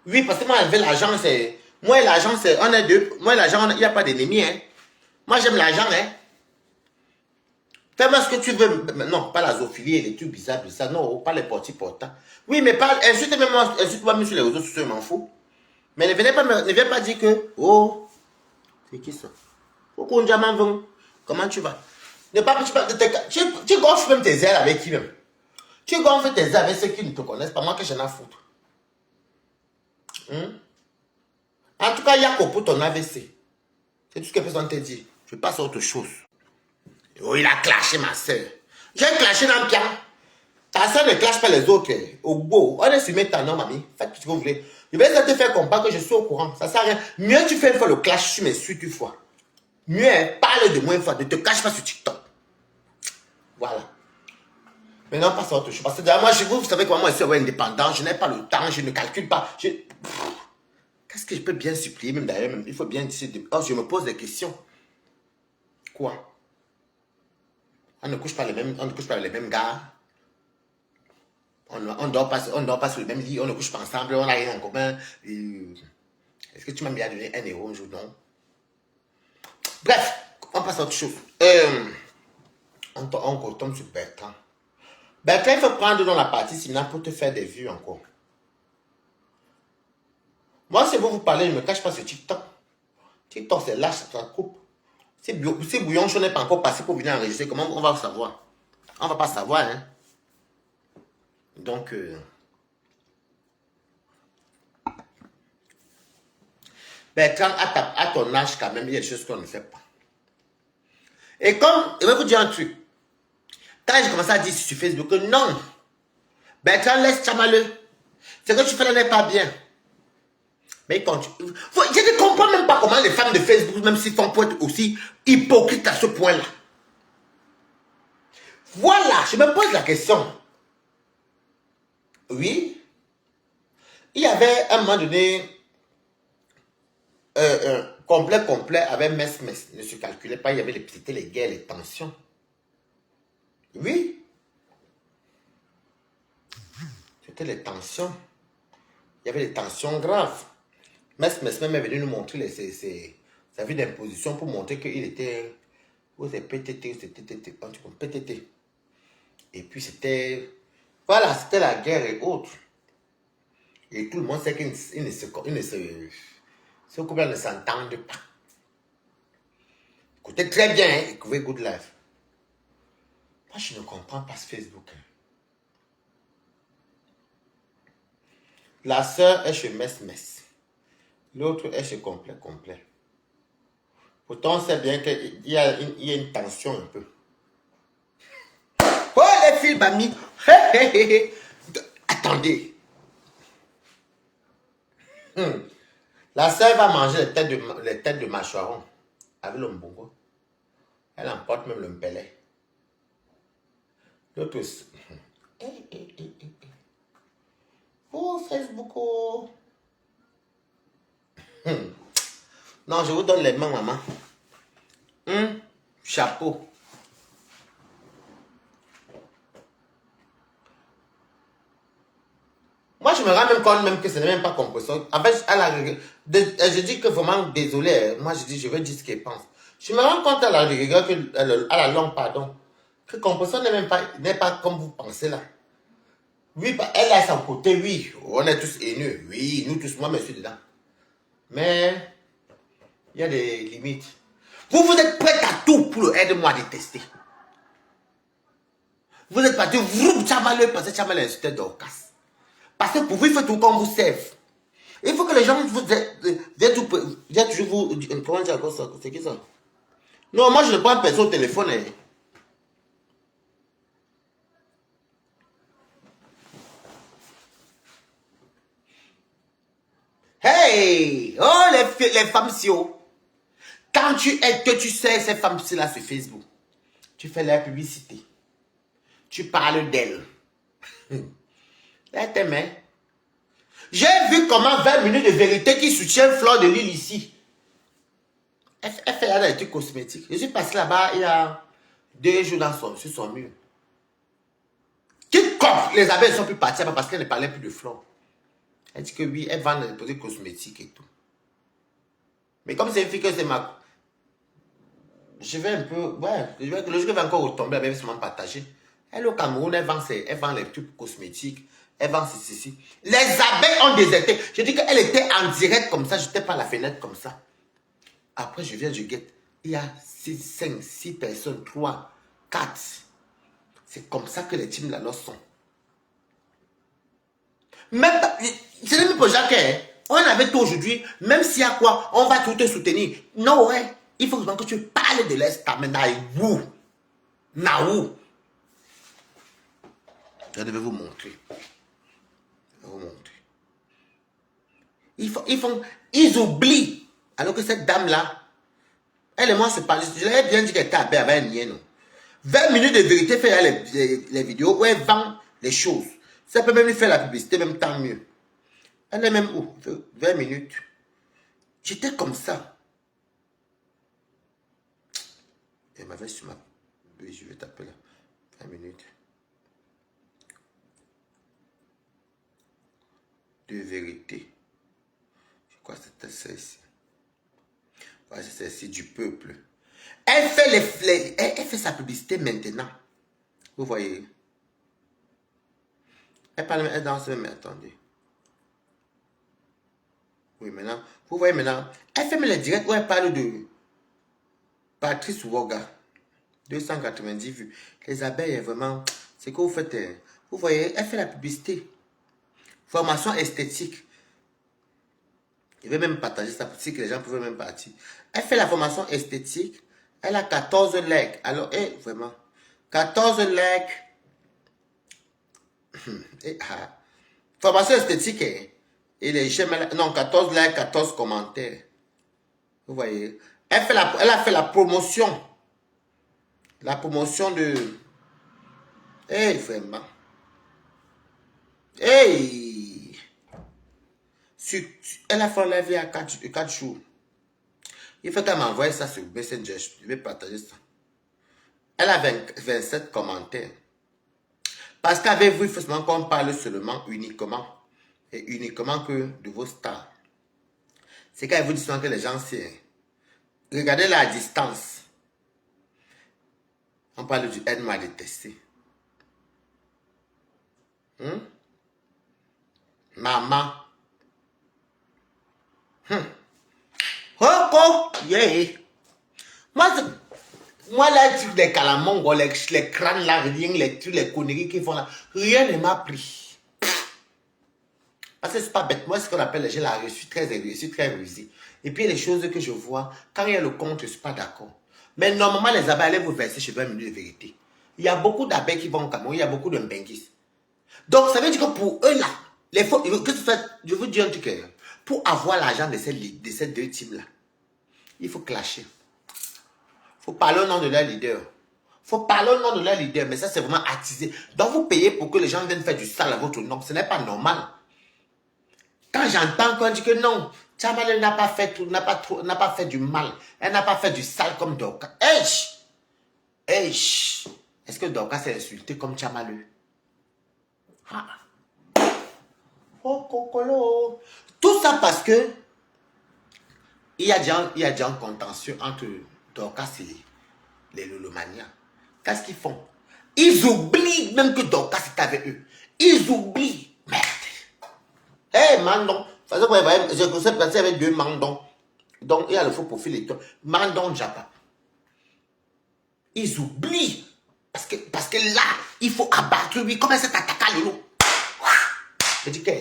Oui, parce que moi, avec l'argent, c'est... Moi et l'argent, c'est... On est deux. Moi et l'argent, il n'y a pas d'ennemis, hein. Moi, j'aime l'argent, hein. Fais-moi ce que tu veux. Non, pas la zoophilie et les trucs bizarres, non, pas les portis portants. Oui, mais pas... Insulte-moi même sur les réseaux sociaux, je m'en fous. Mais ne viens pas dire que... Oh, c'est qui ça? Faut qu'on dise à comment tu vas? Tu gonfles même tes ailes avec qui même? Tu gonfles tes ailes avec ceux qui ne te connaissent pas, moi que j'en ai à foutre. En tout cas, Yako pour ton AVC. C'est tout ce que personne te dit. Je passe à autre chose. Oh, il a clashé ma soeur. J'ai clashé dans le pied. Ta soeur ne clash pas les autres. Au beau, on est sur maintenant, mamie. Faites ce que vous voulez. Je vais essayer de te faire comprendre que je suis au courant. Ça sert à rien. Mieux tu fais une fois le clash, tu me suis une fois. Mieux, parle de moi une fois. Ne te cache pas sur TikTok. Voilà. Maintenant, passe à autre chose. Parce que moi, vous savez comment moi, je suis indépendant. Je n'ai pas le temps. Je ne calcule pas. Qu'est-ce que je peux bien supplier, même d'ailleurs, il faut bien dire. Oh, je me pose des questions. Quoi? On ne couche pas les mêmes gars. On dort pas sur le même lit, on ne couche pas ensemble, on n'a rien en commun. Est-ce que tu m'as bien donné 1 euro un jour? Non. Bref, on passe à autre chose. On retombe sur Bertrand. Bertrand, il faut prendre dans la partie sinon pour te faire des vues encore. Moi, si vous parlez, je ne me cache pas sur TikTok. TikTok, c'est lâche, ça coupe. Si Bouillon Show n'est pas encore passé pour venir enregistrer, comment on va savoir? On ne va pas savoir, hein. Donc, Bertrand, à ton âge, quand même, il y a des choses qu'on ne fait pas. Et comme, je vais vous dire un truc. Quand j'ai commencé à dire sur Facebook que non, Bertrand, laisse Chamaleux. Ce que tu fais là n'est pas bien. Mais il continue. Je ne comprends même pas comment les femmes de Facebook, même s'ils font pour être aussi hypocrites à ce point-là. Voilà, je me pose la question. Oui, il y avait à un moment donné complet avec Mes, ne se calculait pas, il y avait c'était les guerres, les tensions. Oui, c'était les tensions. Il y avait des tensions graves. Mes même est venu nous montrer sa vie d'imposition pour montrer qu'il était PTT, PTT. Et puis c'était, voilà, c'était la guerre et autres. Et tout le monde sait qu'ils ne s'entendent pas. Écoutez très bien, hein, écoutez Good Life. Moi, je ne comprends pas ce Facebook. Hein. La sœur est chez Mes. L'autre est chez Complet. Pourtant, on sait bien qu'il y a une tension un peu. Oh, les filles, Bami. Attendez. La sœur va manger les têtes de mâchoiron avec le mbongo. Elle emporte même le mpelé. L'autre aussi. Oh, Facebook. Oh. Non, je vous donne les mains, maman. Chapeau. Moi, je me rends même compte même que ce n'est même pas compresseur. En fait, je dis que vraiment désolé. Moi, je dis, je veux dire ce qu'elle pense. Je me rends compte à la rigueur, à la longue, pardon, que compresseur n'est pas comme vous pensez là. Oui, elle a son côté, oui. On est tous haineux. Oui, nous tous, moi, je suis dedans. Mais, il y a des limites. Vous êtes prêts à tout pour aider-moi à détester. Vous êtes parti, vous, Chamaleux, parce que Chamaleux est insulté d'Orcas. Parce que pour vous, il faut tout qu'on vous serve. Il faut que les gens vous viennent toujours vous... Comment dire ça? C'est qui ça? Non, moi, je ne prends personne au téléphone. Hein. Hey! Oh, les femmes si haut. Quand que tu sais ces femmes-ci là sur Facebook, tu fais leur publicité. Tu parles d'elles. Elle t'aime. J'ai vu comment 20 minutes de vérité qui soutient Fleur de Lille ici. Elle fait des trucs cosmétiques. Je suis passé là-bas il y a 2 jours sur son mur. Qui comme les abeilles ne sont plus parties parce qu'elle ne parlait plus de Fleur. Elle dit que oui, elle vend des produits cosmétiques et tout. Mais comme c'est une fille que c'est ma... Je vais un peu... Ouais, le jour va encore retomber, elle va seulement partager. Elle au Cameroun, elle vend les trucs cosmétiques. Elle vend ceci. Les abeilles ont déserté. Je dis qu'elle était en direct comme ça. J'étais par la fenêtre comme ça. Après, je viens, je guette. Il y a 5, 6 personnes, 3, 4. C'est comme ça que les teams là sont. Même, c'est le même pour Jacques. Hein. On avait tout aujourd'hui. Même s'il y a quoi, on va tout te soutenir. Non, ouais. Il faut que tu parles de l'Est. Mais naïou. Naou. Je devais vous montrer. Ils oublient. Alors que cette dame-là, elle et moi se parlent. Je l'avais bien dit qu'elle était avec un niais. 20 minutes de vérité, faire les vidéos où elle vend les choses. Ça peut même lui faire la publicité, même tant mieux. Elle est même où? 20 minutes. J'étais comme ça. Elle m'avait sur ma... Oui, je vais taper là. 20 minutes. De vérité. Je quoi c'était ça ici? Ouais, c'est celle-ci du peuple. Elle fait, elle fait sa publicité maintenant. Vous voyez? Elle parle, elle danse même, mais attendez. Oui, maintenant, vous voyez maintenant, elle fait même les directs où elle parle de Patrice Ouoga. 290 vues. Les abeilles, vraiment, c'est que vous faites. Vous voyez, elle fait la publicité. Formation esthétique. Je vais même partager ça pour que les gens peuvent même partir. Elle fait la formation esthétique. Elle a 14 likes. Alors, vraiment, 14 likes. Formation esthétique. Et les j'aime, non, 14 likes, 14 commentaires. Vous voyez. Elle a fait la promotion. La promotion de... vraiment. Elle a fait enlever à 4 jours. Il faut qu'elle m'envoie ça sur Messenger. Je vais partager ça. Elle a 27 commentaires. Parce qu'avec vous, il faut seulement qu'on parle seulement, uniquement. Et uniquement que de vos stars. C'est quand vous dites que les gens, c'est... Regardez la distance. On parle du N m'a détesté. Maman. Oh, yeah. Moi, là, les calamongos, les crânes là, rien, les conneries qu'ils font là, rien ne m'a pris. Parce que c'est pas bête. Moi, ce qu'on appelle les gens là, je suis très rusé. Et puis, les choses que je vois, quand il y a le compte, je ne suis pas d'accord. Mais normalement, les abeilles, allez vous verser chez 20 minutes de vérité. Il y a beaucoup d'abeilles qui vont au Cameroun, il y a beaucoup de mbenguis. Donc, ça veut dire que pour eux là, je vous dis un truc, pour avoir l'argent de ces deux teams-là, il faut clasher. Il faut parler au nom de leur leader. Il faut parler au nom de leur leader, mais ça c'est vraiment attisé. Donc vous payez pour que les gens viennent faire du sale à votre nom. Ce n'est pas normal. Quand j'entends qu'on dit que non, Tchamalu n'a pas fait du mal. Elle n'a pas fait du sale comme Dorcas. Est-ce que Dorcas s'est insulté comme Tchamalu? Oh, cocolo. Tout ça parce que il y a déjà un contentieux entre Dorcas et les Lolomania. Qu'est-ce qu'ils font? Ils oublient même que Dorcas est avec eux. Ils oublient. Merde. Mandon. Je conseille de passer avec 2 mandons. Donc, il y a le faux profil et tout. Mandon Japa. Ils oublient. Parce que là, il faut abattre lui. Comment c'est attaquer le loup? Je dis que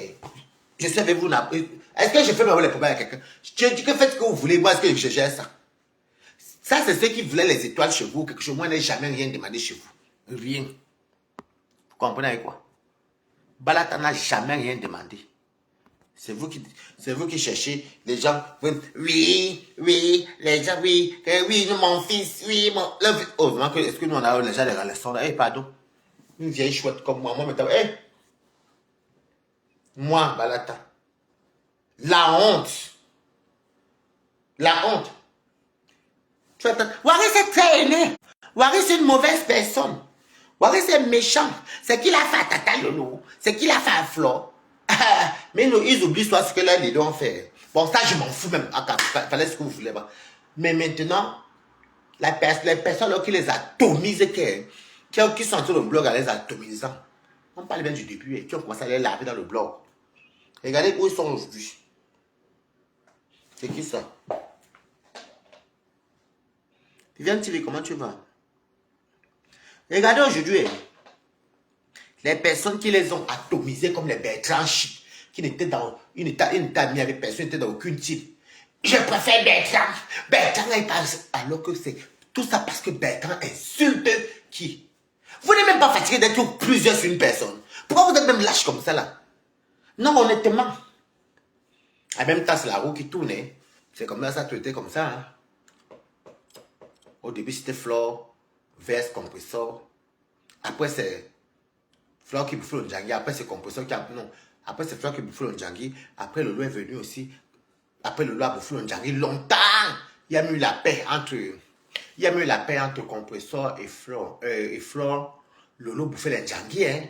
je suis avec vous. Est-ce que je fais les problèmes à quelqu'un? Je dis que faites ce que vous voulez. Moi, est-ce que je gère ça? Ça, c'est ceux qui voulaient les étoiles chez vous. Quelque chose. Moi, je n'ai jamais rien demandé chez vous. Rien. Vous comprenez avec quoi? Balata n'a jamais rien demandé. C'est vous qui cherchez. Les gens, oui, les gens, oui, mon fils, oui, mon... Oh, vraiment, est-ce que nous, on a les gens, les relations là? Pardon. Une vieille chouette comme moi, maintenant, moi, Balata. La honte. La honte. Wari, c'est très aimé. Wari, c'est une mauvaise personne. Wari, c'est méchant. C'est qu'il a fait à Tata Lolo. C'est qu'il a fait à Flo. Mais nous, ils oublient soit ce que là, les deux ont fait. Bon, ça, je m'en fous même. Fallait ce que vous voulez. Mais maintenant, les personnes là, qui les atomisent, qui sont sur le blog à les atomisant. On parle bien du début, qui ont commencé à les laver dans le blog. Regardez où ils sont aujourd'hui. C'est qui ça? Viviane TV, comment tu vas? Regardez aujourd'hui, les personnes qui les ont atomisées comme les Bertrand Chic, qui n'étaient mis avec personne, n'étaient dans aucune type. Je préfère Bertrand. Bertrand est pas... Alors que c'est tout ça parce que Bertrand insulte qui? Vous n'êtes même pas fatigué d'être plusieurs sur une personne. Pourquoi vous êtes même lâche comme ça là? Non, honnêtement. En même temps, c'est la roue qui tourne. C'est comme ça, ça traitait comme ça. Hein? Au début, c'était Flore, Vest, compresseur. Après, c'est Flore qui bouffait le Ndjangi. Après, c'est compresseur qui a... Non. Après, c'est Flore qui bouffait le Ndjangi. Après, le lot est venu aussi. Après, le lot a bouffé le Ndjangi longtemps. Il y a eu la paix entre... Il y a eu la paix entre compresseur et Flore. Lolo bouffait le Ndjangi, hein.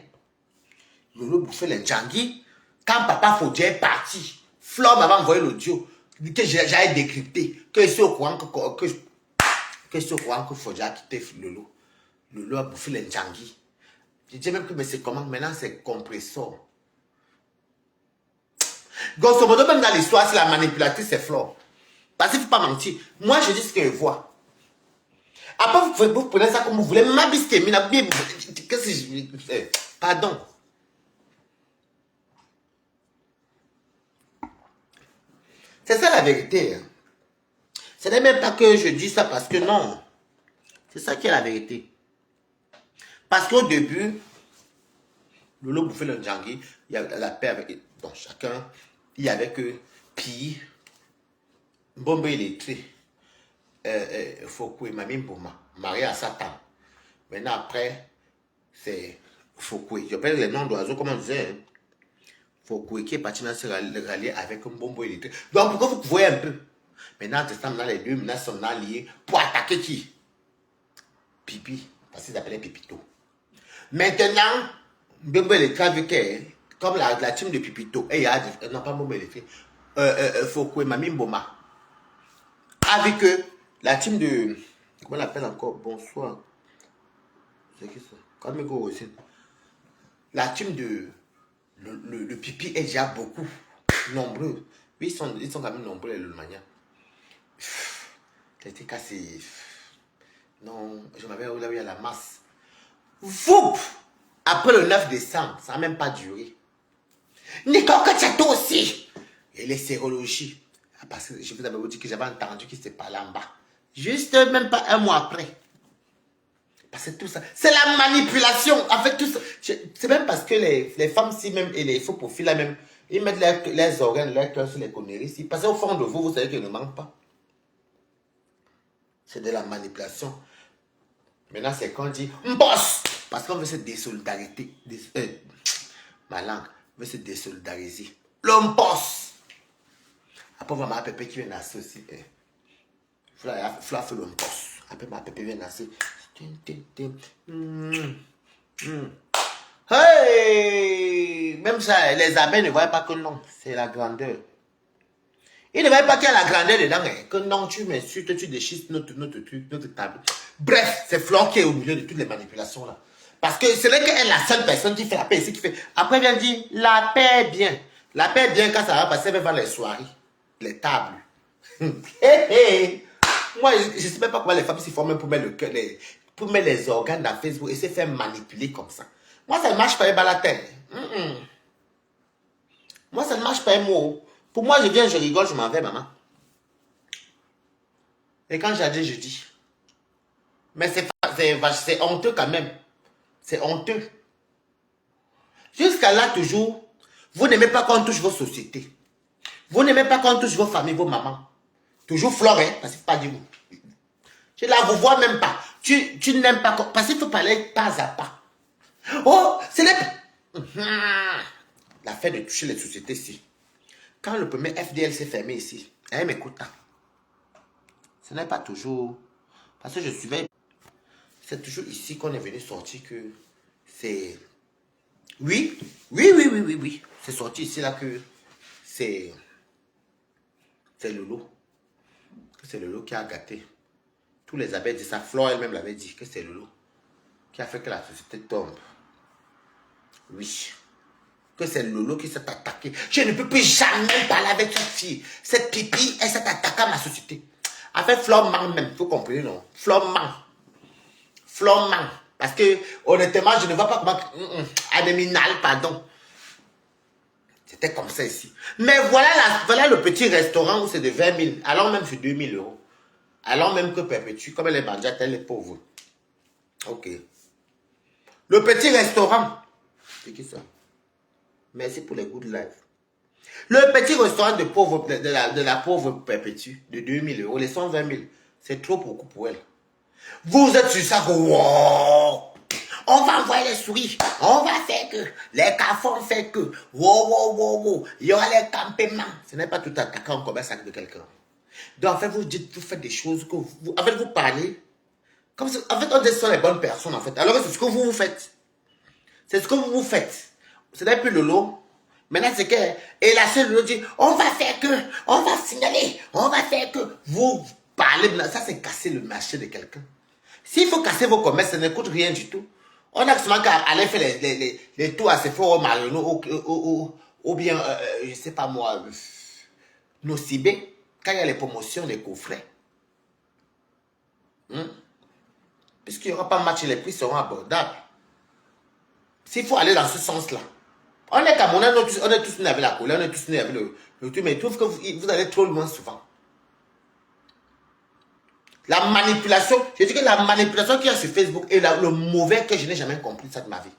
Lolo bouffait le Ndjangi. Quand Papa Fodja est parti, Flore m'avait envoyé l'audio. que j'aille décrypter, que je suis au courant que je suis au courant que Fodja a quitté Lolo. Lolo a bouffé les Ndjangi. Je dis même que mais c'est comment? Maintenant, c'est compressor. Grosso modo, même dans l'histoire, c'est la manipulatrice, c'est Flore. Parce qu'il ne faut pas mentir. Moi, je dis ce que je vois. Après, vous prenez ça comme vous voulez. Ma bisque, qu'est-ce que je... Pardon. C'est ça la vérité. Ce n'est même pas que je dis ça parce que non. C'est ça qui est la vérité. Parce qu'au début, Lolo bouffait le Ndjangi, il y avait la paix avec donc chacun, il y avait que Pi, Bombe électrique, Foucault et Mamie Bouma, marié à Satan. Maintenant après, c'est Foucault. Je rappelle les noms d'oiseaux, comme on disait. Foucault qui est parti dans ce rallier avec un Bombe électrique. Donc pourquoi vous voyez un peu? Maintenant, les deux maintenant sont alliés pour attaquer qui? Pipi, parce qu'ils appelaient Pipito. Maintenant, Bombe électrique a vu que, comme la team de Pipito, et il y a non pas Bombe électrique, Foucault et Mamie Bouma, a vu que la team de, comment on l'appelle encore? Bonsoir. C'est qui ça? Comme aussi. La team de le Pipi est déjà beaucoup nombreux. Oui, ils sont quand même nombreux, les Lulmania. C'était cassé. Non, je m'avais là où il y a la masse. Vous, après le 9 décembre, ça n'a même pas duré. Nicole Kachato aussi. Et les sérologies. Parce que je vous avais dit que j'avais entendu qu'il s'est parlé en bas. Juste même pas un mois après. Parce que tout ça, c'est la manipulation. En fait, tout ça, c'est même parce que les femmes, si même, et les faux profils là même, ils mettent les organes, leurs cœurs sur les conneries ici. Parce qu'au fond de vous, vous savez qu'ils ne mentent pas. C'est de la manipulation. Maintenant, c'est quand on dit boss, parce qu'on veut se désolidariser. Ma langue veut se désolidariser. L'homme boss. Après, on va ma pépé qui vient associer. Fla fait l'homme boss. Après, ma pépé vient associer. Hey! Même ça, les abeilles ne voient pas que non, c'est la grandeur. Ils ne voient pas qu'il y a la grandeur dedans. Hein. Que non, tu m'insultes, tu déchistes notre truc, notre table. Bref, c'est Flore qui est au milieu de toutes les manipulations là. Parce que c'est vrai qu'elle est la seule personne qui fait la paix ici, qui fait. Après, elle vient dire, la paix est bien. La paix est bien quand ça va passer, elle va voir les soirées, les tables. Moi, je ne sais même pas comment les femmes s'y forment pour mettre le cœur, pour mettre les organes dans Facebook et se faire manipuler comme ça. Moi, ça ne marche pas un balatin. Moi, ça ne marche pas un mot. Pour moi, je viens, je rigole, je m'en vais, maman. Et quand j'ai dit, je dis. Mais c'est honteux quand même. C'est honteux. Jusqu'à là, toujours, vous n'aimez pas qu'on touche vos sociétés. Vous n'aimez pas qu'on touche vos familles, vos mamans. Toujours Flore, hein, parce que pas du vous. Je la vous vois même pas. Tu n'aimes pas, parce qu'il faut parler pas à pas. Oh, c'est l'affaire de toucher les sociétés ici. Quand le premier FDL s'est fermé ici, elle m'écoute. Ce n'est pas toujours... Parce que je suivais... C'est toujours ici qu'on est venu sortir que c'est... Oui. C'est sorti ici là que c'est... C'est Lolo. C'est Lolo qui a gâté. Tous les abeilles disent ça. Flore elle-même l'avait dit que c'est Lolo qui a fait que la société tombe. Oui. Que c'est Lolo qui s'est attaqué. Je ne peux plus jamais parler avec cette fille. Cette pipi, elle s'est attaquée à ma société. En fait, Flore ment même. Vous comprenez, non? Flore ment. Flore ment. Parce que, honnêtement, je ne vois pas comment... Adéminal, pardon. C'était comme ça ici. Mais voilà le petit restaurant où c'est de 20 000. Allons même sur 2 000 euros. Allons même que Perpétue, comme elle est bandiate, elle est pauvre. Ok. Le petit restaurant. C'est qui ça? Merci pour les good life. Le petit restaurant de la pauvre Perpétue, de 2 000 euros, les 120 000, c'est trop beaucoup pour elle. Vous êtes sur ça que, wow, on va envoyer les souris, on va faire que, les cafards fait que, wow, il y aura les campements. Ce n'est pas tout attaquant, on commet ça de quelqu'un. Donc, en fait, vous faites des choses que vous, en fait, vous parlez, comme si, en fait, on dit que ce sont les bonnes personnes, en fait. Alors, c'est ce que vous faites. C'est ce que vous faites. Ce n'est plus Lolo Maintenant, c'est que... Et la seule l'autre dit, on va faire que, on va signaler, on va faire que. Vous parlez, ça c'est casser le marché de quelqu'un. S'il faut casser vos commerces, ça ne coûte rien du tout. On a seulement qu'à aller faire les tours à Sephora au Marino ou bien, je ne sais pas moi, Nocibé, quand il y a les promotions, les coffrets. Puisqu'il n'y aura pas de match, les prix seront abordables. S'il faut aller dans ce sens-là. On est Camerounais, on est tous nés avec la colère, on est tous nés avec le truc, mais il trouve que vous allez trop loin souvent. La manipulation, je dis que la manipulation qu'il y a sur Facebook est le mauvais que je n'ai jamais compris ça de ma vie.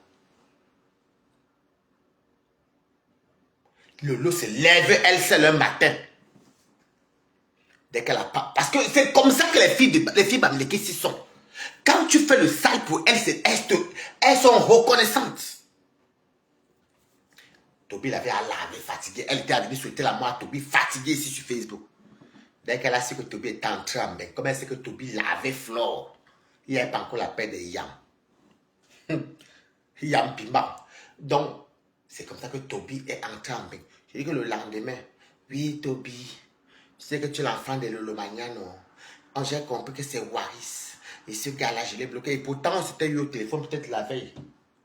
Lolo se lève, elle seule le matin. Dès qu'elle a pas. Parce que c'est comme ça que les filles bamileke s'y sont. Quand tu fais le sale pour elles, elles sont reconnaissantes. Toby l'avait à laver, fatiguée. Elle était venue souhaiter la mort à Toby, fatiguée ici sur Facebook. Dès qu'elle a su que Toby était en train, comme elle sait que Toby lavait Flore, il n'y avait pas encore la paix de Yam. Yam Pima. Donc, c'est comme ça que Toby est entré en bain. Je dis que le lendemain, oui, Toby, tu sais que tu es l'enfant de Lolomania, non? J'ai compris que c'est Waris. Et ce gars-là, je l'ai bloqué. Et pourtant, on s'était eu au téléphone peut-être la veille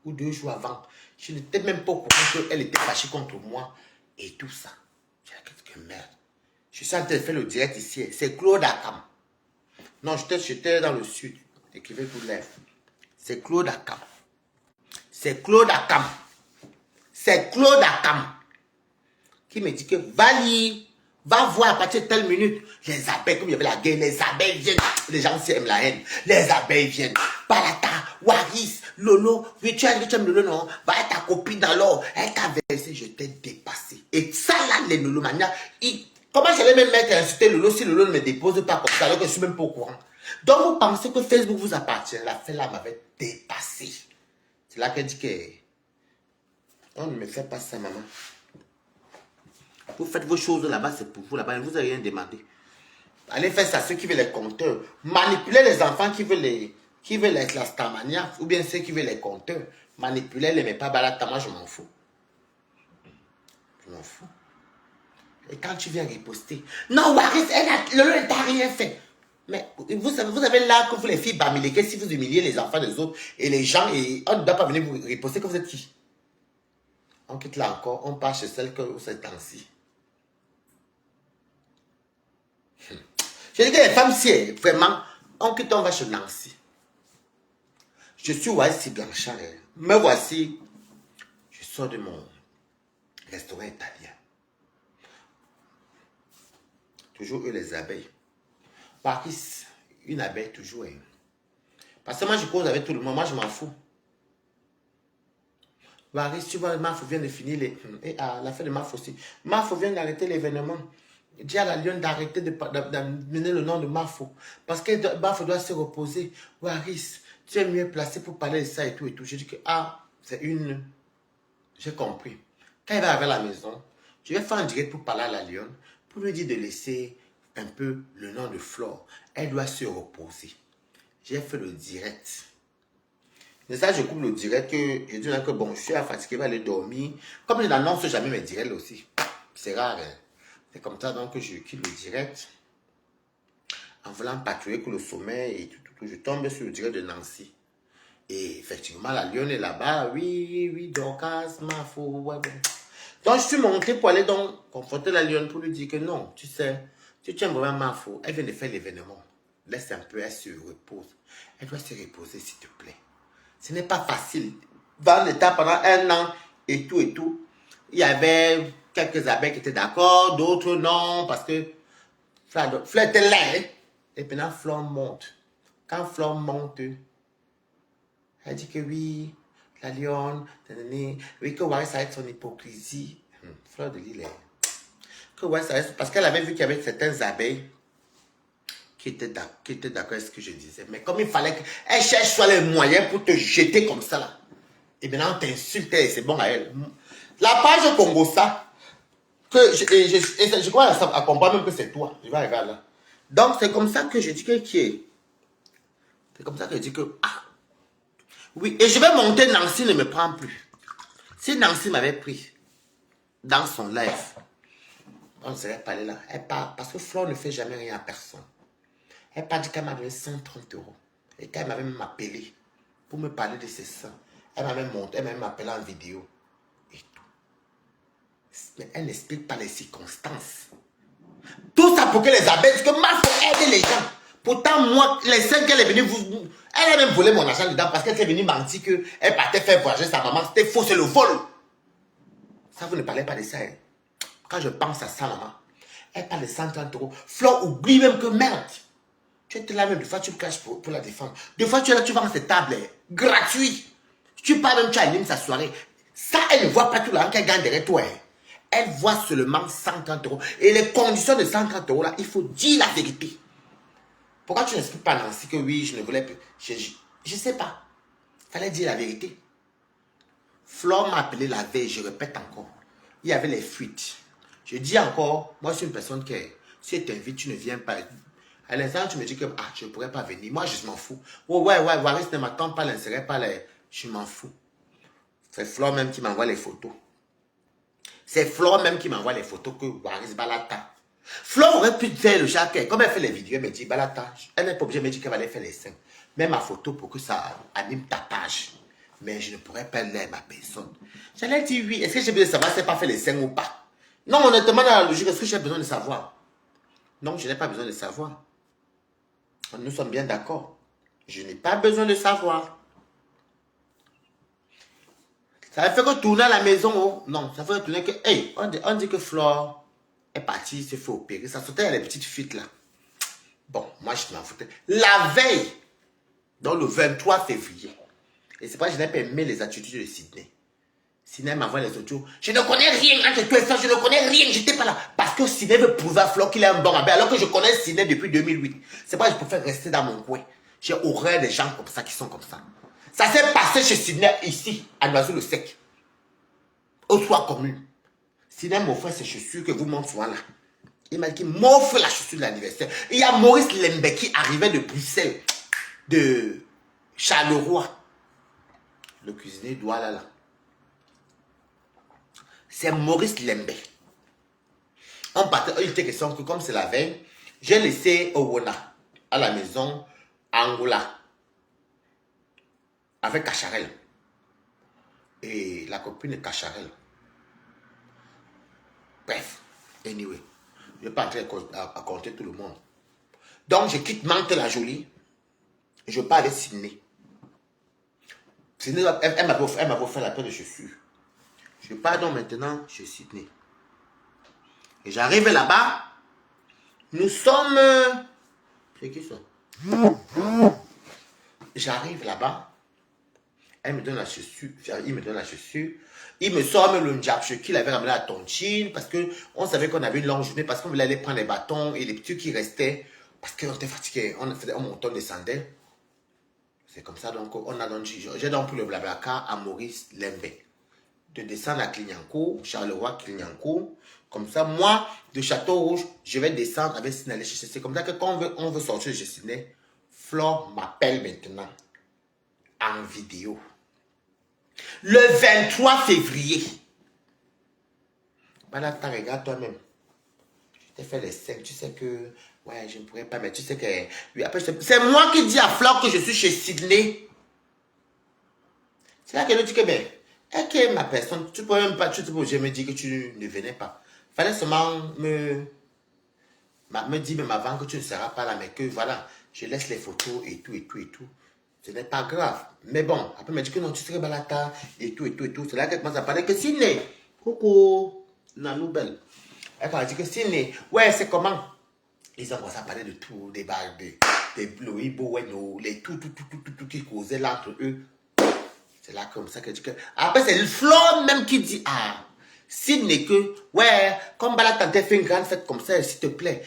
ou 2 jours avant. Je n'étais même pas au courant qu'elle était fâchée contre moi. Et tout ça. J'ai dit, qu'est-ce que merde. Je suis en train de faire le direct ici. C'est Claude Akam. Non, j'étais dans le sud. Écrivez tout l'air. C'est Claude Akam. C'est Claude Akam. C'est Claude Akam. Qui me dit que va voir à partir de telle minute. Les abeilles, comme il y avait la guerre, les abeilles viennent. Les gens s'aiment la haine. Les abeilles viennent. Palata, Waris, Lolo. Oui, tu aimes Lolo, non? Va être ta copine alors. Elle t'a versé, je t'ai dépassé. Et ça là, les Lolomania, comment j'allais même mettre à insulter Lolo si Lolo ne me dépose pas comme ça alors que je suis même pas au courant? Donc vous pensez que Facebook vous appartient? La fête là m'avait dépassé. C'est là qu'elle dit que on ne me fait pas ça, maman. Vous faites vos choses là-bas, c'est pour vous là-bas, ne vous avez rien demandé. Allez faire ça, ceux qui veulent les compteurs. Manipuler les enfants qui veulent être la Starmania, ou bien ceux qui veulent les compteurs. Manipuler les mais pas balata, moi je m'en fous. Je m'en fous. Et quand tu viens riposter, non, Waris, Lolo ne t'a rien fait. Mais vous avez là que vous les filles bamileke, si vous humiliez les enfants des autres et les gens, et on ne doit pas venir vous riposter que vous êtes qui? On quitte là encore, on part chez celle que vous êtes ainsi. Je dis que les femmes, si vraiment, on quitte, on va chez Nancy. Je suis Waris Blanchard. Me voici, je sors de mon restaurant italien. Toujours eux les abeilles. Paris, une abeille toujours. Parce que moi je cause avec tout le monde, moi je m'en fous. Paris, tu vois, Mafo vient de finir les... Et à la fin de Mafo aussi. Mafo vient d'arrêter l'événement. Dis à la Lyon d'arrêter de mener le nom de Mafo. Parce que Mafo doit se reposer. Waris, tu es mieux placé pour parler de ça et tout et tout. Je dis que, c'est une... J'ai compris. Quand il va arriver à la maison, je vais faire un direct pour parler à la Lyon, pour lui dire de laisser un peu le nom de Flore. Elle doit se reposer. J'ai fait le direct. Mais ça, je coupe le direct que je dis que bon, je suis fatigué, je vais aller dormir. Comme je n'annonce jamais mes directs aussi. C'est rare. Hein? C'est comme ça donc que je quitte le direct. En voulant patrouiller pour le sommeil et tout. Je tombe sur le direct de Nancy. Et effectivement, la Lyon est là-bas. Oui, Dorcas, Mafo, ouais. Donc, je suis monté pour aller donc confronter la Lyon pour lui dire que non, tu sais, tu tiens vraiment Mafo. Elle vient de faire l'événement. Laisse un peu, elle se repose. Elle doit se reposer, s'il te plaît. Ce n'est pas facile. Dans l'état pendant 1 an et tout, il y avait quelques abeilles qui étaient d'accord, d'autres non, parce que Fleur était là. Hein? Et maintenant, Fleur monte. Quand Fleur monte, elle dit que oui, la lionne, oui, que Waris arrête son hypocrisie. Fleur de l'île. Que Waris arrête, parce qu'elle avait vu qu'il y avait certaines abeilles qui était d'accord avec ce que je disais. Mais comme il fallait qu'elle cherche soit les moyens pour te jeter comme ça là. Et maintenant on t'insulte et c'est bon à elle. La page Congo ça, que je crois à comprendre même que c'est toi. Je vais arriver là. Donc c'est comme ça que je dis que qui est. C'est comme ça que je dis que oui, et je vais monter, Nancy ne me prend plus. Si Nancy m'avait pris, dans son live. On ne serait pas allé là. Elle part, parce que Flore ne fait jamais rien à personne. Elle part dit qu'elle m'a donné 130 €. Et qu'elle m'a même appelé pour me parler de ses seins. Elle m'a même montré, elle m'a même appelé en vidéo. Et tout. Mais elle n'explique pas les circonstances. Tout ça pour que les abeilles disent que ma faut aider les gens. Pourtant, moi, les seins qu'elle est venue vous... Elle a même volé mon argent dedans parce qu'elle est venue mentir qu'elle partait faire voyager sa maman. C'était faux, c'est le vol. Ça, vous ne parlez pas de ça. Hein. Quand je pense à ça, maman, elle parle de 130 €. Flore oublie même que merde. Tu es là même, des fois tu me clashes pour la défendre. Des fois tu es là, tu vends cette table gratuit. Tu parles même, tu animes sa soirée. Ça, elle ne voit pas tout l'argent qu'elle gagne derrière toi. Hein. Elle voit seulement 130 €. Et les conditions de 130 € là, il faut dire la vérité. Pourquoi tu n'expliques pas Nancy que oui, je ne voulais plus. Je ne sais pas. Il fallait dire la vérité. Flore m'a appelé la veille, je répète encore. Il y avait les fuites. Je dis encore, moi je suis une personne qui, si elle t'invite, tu ne viens pas. À l'instant, tu me dis que je ne pourrais pas venir. Moi, je m'en fous. Oh, ouais, Waris ne m'attend pas, l'insérer pas les... Je m'en fous. C'est Flore même qui m'envoie les photos. C'est Flore même qui m'envoie les photos que Waris Balata. Flore aurait pu faire le chacun. Comme elle fait les vidéos, elle me dit Balata. Elle n'est pas obligée de me dire qu'elle va aller faire les seins. Mets ma photo pour que ça anime ta page. Mais je ne pourrais pas l'air ma personne. J'allais dire oui. Est-ce que j'ai besoin de savoir si elle n'a pas fait les seins ou pas? Non, honnêtement, dans la logique, est-ce que j'ai besoin de savoir? Non, je n'ai pas besoin de savoir. Nous sommes bien d'accord. Je n'ai pas besoin de savoir. Ça fait que tourner à la maison. Oh. Non, ça fait tourner que... Hey, on dit que Flore est partie, se fait opérer. Ça sautait à les petites fuites là. Bon, moi je m'en foutais. La veille, donc le 23 février. Et c'est pas que je n'ai pas aimé les attitudes de Sydney. Sydney m'envoie les audios. Je ne connais rien entre toi et ça, je ne connais rien, j'étais pas là. Parce que Sydney veut prouver à Flore qu'il est un bon abbé, alors que je connais Sydney depuis 2008. C'est pas que je préfère rester dans mon coin. J'ai horreur des gens comme ça qui sont comme ça. Ça s'est passé chez Sydney ici, à Noisy-le-Sec. Au soir commune. Sydney m'offre ses chaussures que vous montrez souvent là. Il m'a dit qu'il m'offre la chaussure de l'anniversaire. Il y a Maurice Lembe qui arrivait de Bruxelles, de Charleroi. Le cuisinier Douala là. C'est Maurice Lembe. On partait, il était question que comme c'est la veille, j'ai laissé Owona à la maison Angola avec Cacharel. Et la copine de Cacharel. Bref, anyway, je ne vais pas entrer à compter tout le monde. Donc, je quitte Mantes-la-Jolie. Je pars avec Sydney. Sydney, elle m'a offert la paire de chaussures. Je pars donc maintenant chez Sydney. Et j'arrive là-bas. Nous sommes... C'est qui ça? J'arrive là-bas. Elle me donne la chaussure. Il me donne la chaussure. Il me sort même le njapche qu'il avait ramené à Tontine. Parce qu'on savait qu'on avait une longue journée. Parce qu'on voulait aller prendre les bâtons et les petits qui restaient. Parce qu'on était fatigués. On montait, on descendait. C'est comme ça. Donc, on a donc dit... J'ai donc pris le blablacar à Maurice Lembe. De descendre à Clignancourt, Charleroi, Clignancourt. Comme ça, moi, de Château-Rouge, je vais descendre avec Sydney. C'est comme ça que quand on veut sortir de chez Sydney, Flore m'appelle maintenant en vidéo. Le 23 février. Balata, regarde toi-même. Je t'ai fait les scènes. Tu sais que... Ouais, je ne pourrais pas, mais tu sais que... Oui, après, c'est moi qui dis à Flore que je suis chez Sydney. C'est là qu'elle me dit que... Ben, ok, ma personne, tu ne peux même pas... Tu peux me dire que tu ne venais pas. Fallait seulement me dire même avant que tu ne seras pas là, mais que voilà, je laisse les photos et tout, et tout, et tout. Ce n'est pas grave. Mais bon, après, elle m'a dit que non, tu serais balata, et tout, et tout, et tout. C'est là qu'elle commence à parler que Sydney. Coucou, la nouvelle. Elle m'a dit que Sydney, ouais, c'est comment? Ils ont commencé à parler de tout, des bagues, des Loïbo, les tout qui causaient là entre eux. C'est là comme ça qu'elle dit que... Après, c'est le Flore même qui dit, ah, Sydney que, ouais, comme Balata t'a fait une grande fête comme ça, s'il te plaît,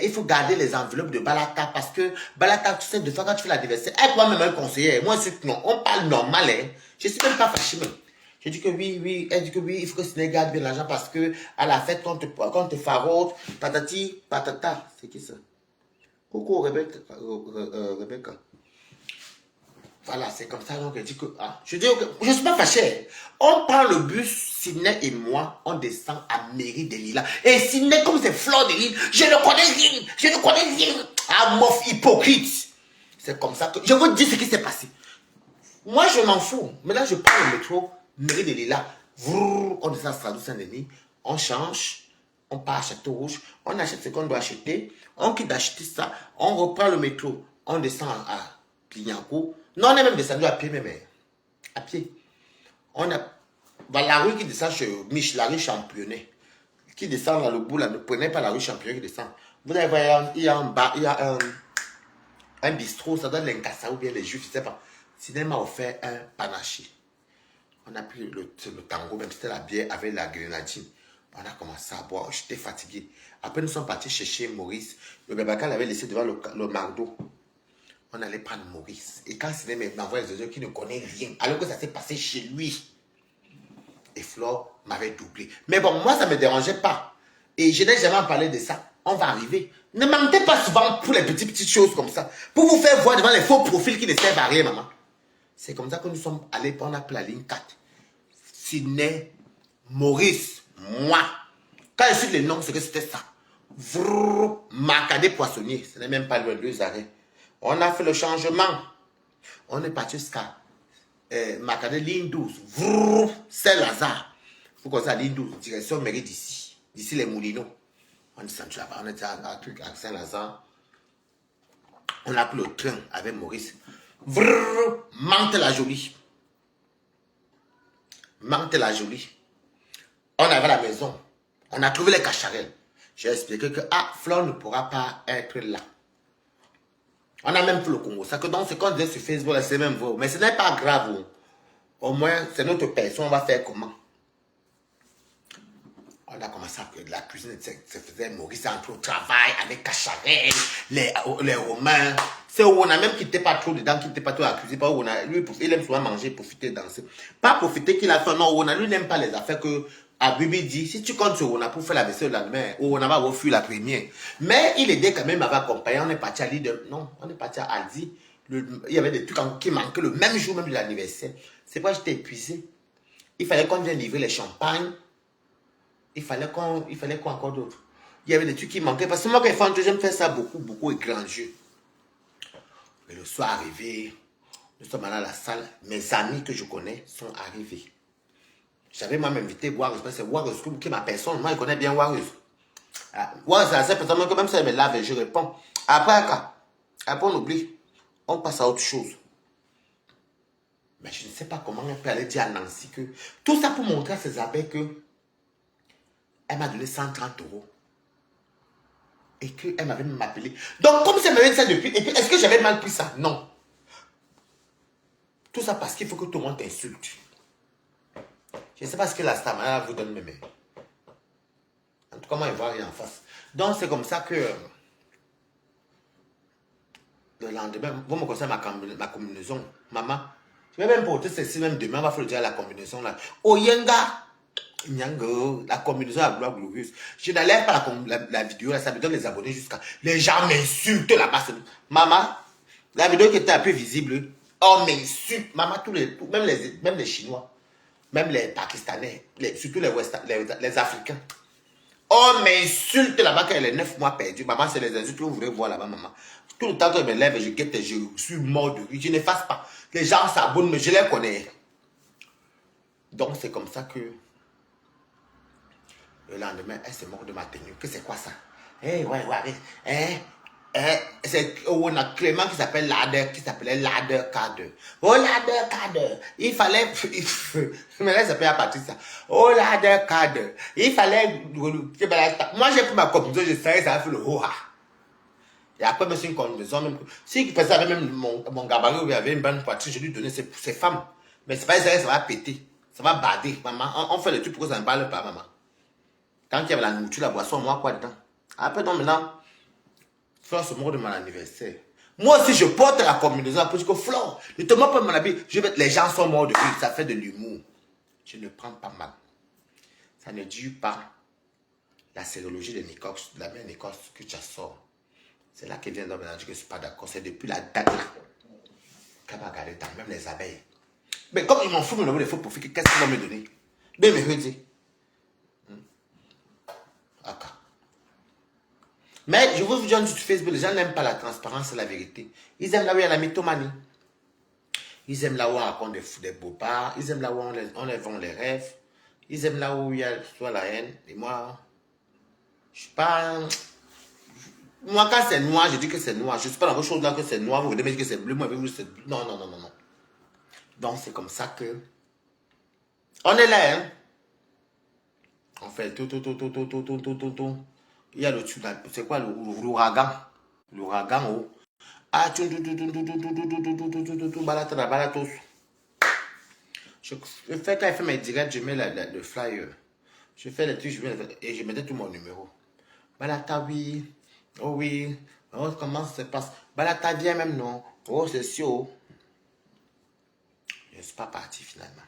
il faut garder les enveloppes de Balata parce que Balata, tu sais, de fois quand tu fais l'anniversaire, elle doit même un conseiller. Moi, non, on parle normal, hein. Je suis même pas fâché, même. Je dis que oui, elle dit que oui, il faut que Sydney garde bien l'argent parce que à la fête, quand on te farote, patati, patata. C'est qui ça? Coucou, Rebecca. Voilà, c'est comme ça. Donc, elle dit que... Ah, je dis, okay, je ne suis pas fâché. On prend le bus, Sidney et moi, on descend à Mairie des Lilas. Et Sidney, comme c'est Fleur de Lille, je ne connais rien. Je ne connais rien. Ah, mof hypocrite. C'est comme ça que... Je vous dis ce qui s'est passé. Moi, je m'en fous. Mais là, je prends le métro, Mairie des Lilas. On descend à Stradou-Saint-Denis. On change. On part à Château-Rouge. On achète ce qu'on doit acheter. On quitte d'acheter ça. On reprend le métro. On descend à Clignancourt. Non, on est même descendu à pied, même. À pied. On a... la rue qui descend chez Mich, la rue Championnet, qui descend dans le bout, là, ne prenez pas la rue Championnet qui descend. Vous allez voir, il y a en bas, il y a un bistrot, ça doit être l'Incassa ou bien les Juifs, je ne sais pas. Sidney m'a offert un panaché. On a pris le tango, même c'était la bière avec la grenadine. On a commencé à boire, j'étais fatigué. Après, nous sommes partis chercher Maurice. Le Babacar l'avait laissé devant le McDo. On allait prendre Maurice. Et quand Sidney m'envoie les autres qui ne connaissent rien, alors que ça s'est passé chez lui. Et Flore m'avait doublé. Mais bon, moi, ça ne me dérangeait pas. Et je n'ai jamais parlé de ça. On va arriver. Ne mentez pas souvent pour les petites choses comme ça. Pour vous faire voir devant les faux profils qui ne servent à rien, maman. C'est comme ça que nous sommes allés, on a pris la ligne 4. Sidney, Maurice, moi. Quand je suis les noms, c'est que c'était ça. Marcadé Poissonnier. Ce n'est même pas loin, 2 arrêts. On a fait le changement. On est parti jusqu'à Marcadé, ligne 12. Saint-Lazare. Il faut qu'on soit à ligne 12. Direction mairie d'ici. D'ici les Moulineaux. On est descendu là-bas. On était à Saint-Lazare. On a pris le train avec Maurice. Mantes-la-Jolie. Mantes-la-Jolie. On avait la maison. On a trouvé les cacharelles. J'ai expliqué que Flore ne pourra pas être là. On a même fait le Congo. Ça que donc, ce qu'on disait sur Facebook, c'est même vrai. Mais ce n'est pas grave. Au moins, c'est notre personne. On va faire comment? On a commencé à faire de la cuisine. Se faisait Maurice entre au travail avec Cacharel, les Romains. C'est où on a même quitté pas trop dedans, quitté pas trop à la cuisine. Pas où on a, lui, il aime souvent manger, profiter, danser. Pas profiter qu'il a fait. Non, on a, lui n'aime pas les affaires que Bibi dit. Si tu comptes sur Ona pour faire la vaisselle le lendemain, on va refuser la première. Mais il aidait quand même à accompagner. On est parti à Lidl. Non, on est parti à Aldi. Il y avait des trucs qui manquaient le même jour même de l'anniversaire. C'est pourquoi j'étais épuisé. Il fallait qu'on vienne livrer les champagnes. Il fallait quoi encore d'autre? Il y avait des trucs qui manquaient. Parce que moi, quand j'aime faire ça beaucoup et grand jeu. Mais le soir arrivé, nous sommes allés à la salle. Mes amis que je connais sont arrivés. J'avais moi invité Warus. C'est Warus qui est ma personne. Moi, je connais bien Warus. Warus, c'est la seule personne que même si elle me lave, je réponds. Après, on oublie. On passe à autre chose. Mais je ne sais pas comment elle peut aller dire à Nancy que... Tout ça pour montrer à ses abeilles que... Elle m'a donné 130 €. Et qu'elle m'avait même appelé. Donc, comme ça m'avait dit ça depuis... Et puis, est-ce que j'avais mal pris ça? Non. Tout ça parce qu'il faut que tout le monde t'insulte. Je ne sais pas ce que la star vous donne mes mains. En tout cas, moi, il ne voit rien en face. Donc, c'est comme ça que... le lendemain, vous me conseillez ma combinaison. Maman, je vais même porter ceci, même demain, on va faire le dire à la combinaison là. Oh, Yenga! Nyango, la combinaison à gloire glorieuse. Je n'enlève pas la vidéo là, ça me donne les abonnés jusqu'à... Les gens m'insultent là-bas. Maman, la vidéo qui était un peu visible, on m'insulte. Maman, même les Chinois, même les Pakistanais, surtout les Africains. On m'insulte là-bas quand elle est 9 mois perdue. Maman, c'est les insultes que vous voulez voir là-bas, maman. Tout le temps que je me lève et je guette, je suis mort de rire. Je ne fasse pas. Les gens s'abonnent, mais je les connais. Donc, c'est comme ça que... Le lendemain, elle se moque de ma tenue. Que c'est quoi ça? C'est on a Clément qui s'appelle Lader, qui s'appelait Lader Kader. Oh Lader Kader, il fallait... Mais là, ça s'appelle à partir de ça. Oh Lader Kader, il fallait... Moi, j'ai pris ma combinaison, je savais ça va faire le ho-ha. Et après, même si une combinaison, même... Si il faisait même mon gabarit où il y avait une bonne poitrine, je lui donnais ces femmes. Mais c'est pas ça va péter. Ça va bader, maman. On fait le truc pour que ça ne parle pas, maman. Quand il y avait la nourriture, la boisson, moi, quoi dedans? Après, donc maintenant, Flore se moque de mon anniversaire. Moi aussi, je porte la combinaison pour dire que Flore, ne te moque pas de mon habit. Les gens sont morts de rire, ça fait de l'humour. Je ne prends pas mal. Ça ne dure pas la sérologie de Nicox, de la même Nicox que tu as sort. C'est là qu'elle vient de me dire que je ne suis pas d'accord. C'est depuis la date là. Quand m'a regardé dans même les abeilles. Mais comme ils m'en foutent, me donner des faux profils, qu'est-ce qu'ils vont me donner? Ben, me redire. D'accord. Mais je vous dis sur Facebook, les gens n'aiment pas la transparence et la vérité. Ils aiment là où il y a la mythomanie. Ils aiment là où on raconte des beaux pas. Ils aiment là où on les vend les rêves. Ils aiment là où il y a soit la haine. Et moi, je suis pas... Moi, quand c'est noir, je dis que c'est noir. Je ne suis pas dans vos choses là que c'est noir. Vous venez me dire que c'est bleu. Moi, vous dites que c'est bleu. Non, non, non, non, non. Donc, c'est comme ça que... On est là, hein. On fait tout. Il y a le... C'est quoi l'ouragan? L'ouragan, oh. Ah, balatos. Je fais quand il fait mes directs, je mets le flyer. Je fais les trucs, et je mettais tout mon numéro. Balata, oui. Oh oui. Oh, comment ça se passe? Balata vient même, non? Oh, c'est sûr. Je ne suis pas parti finalement.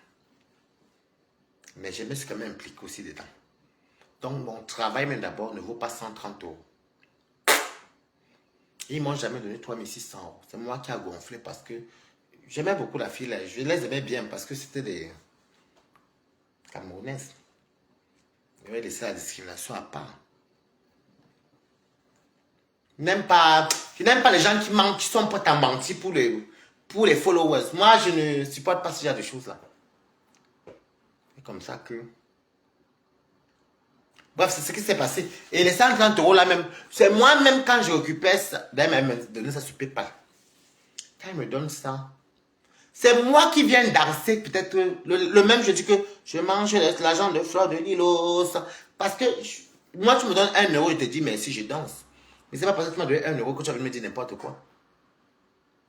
Mais je me suis quand même impliqué aussi dedans. Donc, mon travail, même d'abord, ne vaut pas 130 €. Ils ne m'ont jamais donné 3600 €. C'est moi qui a gonflé parce que j'aimais beaucoup la fille là. Je les aimais bien parce que c'était des Camerounaises. Je vais laisser la discrimination à part. Je n'aime pas les gens qui mentent, qui sont prêts à mentir pour les followers. Moi, je ne supporte pas ce genre de choses-là. C'est comme ça que... Bref, c'est ce qui s'est passé. Et les 130 € là même, c'est moi-même quand je occupais ça, d'ailleurs même donner ça sur PayPal. Quand ils me donnent ça, c'est moi qui viens danser, peut-être le même, je dis que je mange l'argent de Fleur de Lilo. Parce que moi, tu me donnes 1 €, je te dis merci, je danse. Mais c'est pas parce que tu m'as donné 1 € que tu vas me dire n'importe quoi.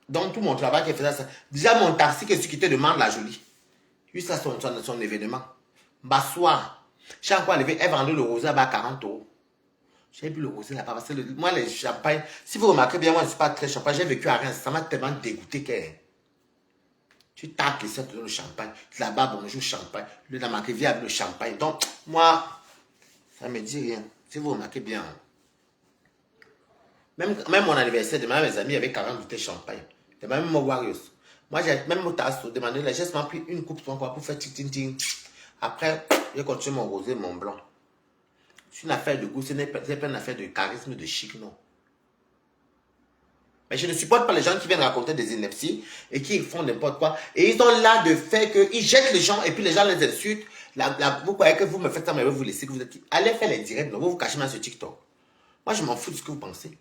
Donc, tout mon travail qui faisait ça. Déjà, mon taxi que tu te demande la jolie. Juste à son événement. Bassoir. Chaque fois, elle vendait le rosé à 40 €. J'ai bu le rosé là-bas. Parce que moi, les champagnes, si vous remarquez bien, moi, je ne suis pas très champagne. J'ai vécu à Reims. Ça m'a tellement dégoûté que tu tapes ici, tu donnes le champagne. Là-bas, bonjour, champagne. Le dans ma rivière avec le champagne. Donc, moi, ça ne me dit rien. Si vous remarquez bien. Même mon anniversaire, demain, mes amis avaient 40 bouteilles de champagne. Demain, même mon Warriors. Moi, j'ai même mon tasse demandé, j'ai seulement pris une coupe pour faire ting. Après, j'ai continué mon rosé, mon blanc. C'est une affaire de goût, ce n'est pas une affaire de charisme, de chic, non. Mais je ne supporte pas les gens qui viennent raconter des inepties et qui font n'importe quoi. Et ils ont là de fait qu'ils jettent les gens et puis les gens les insultent. Vous croyez que vous me faites ça, mais vous laissez que vous êtes... Allez faire les directs, non, vous vous cachez mal sur TikTok. Moi, je m'en fous de ce que vous pensez.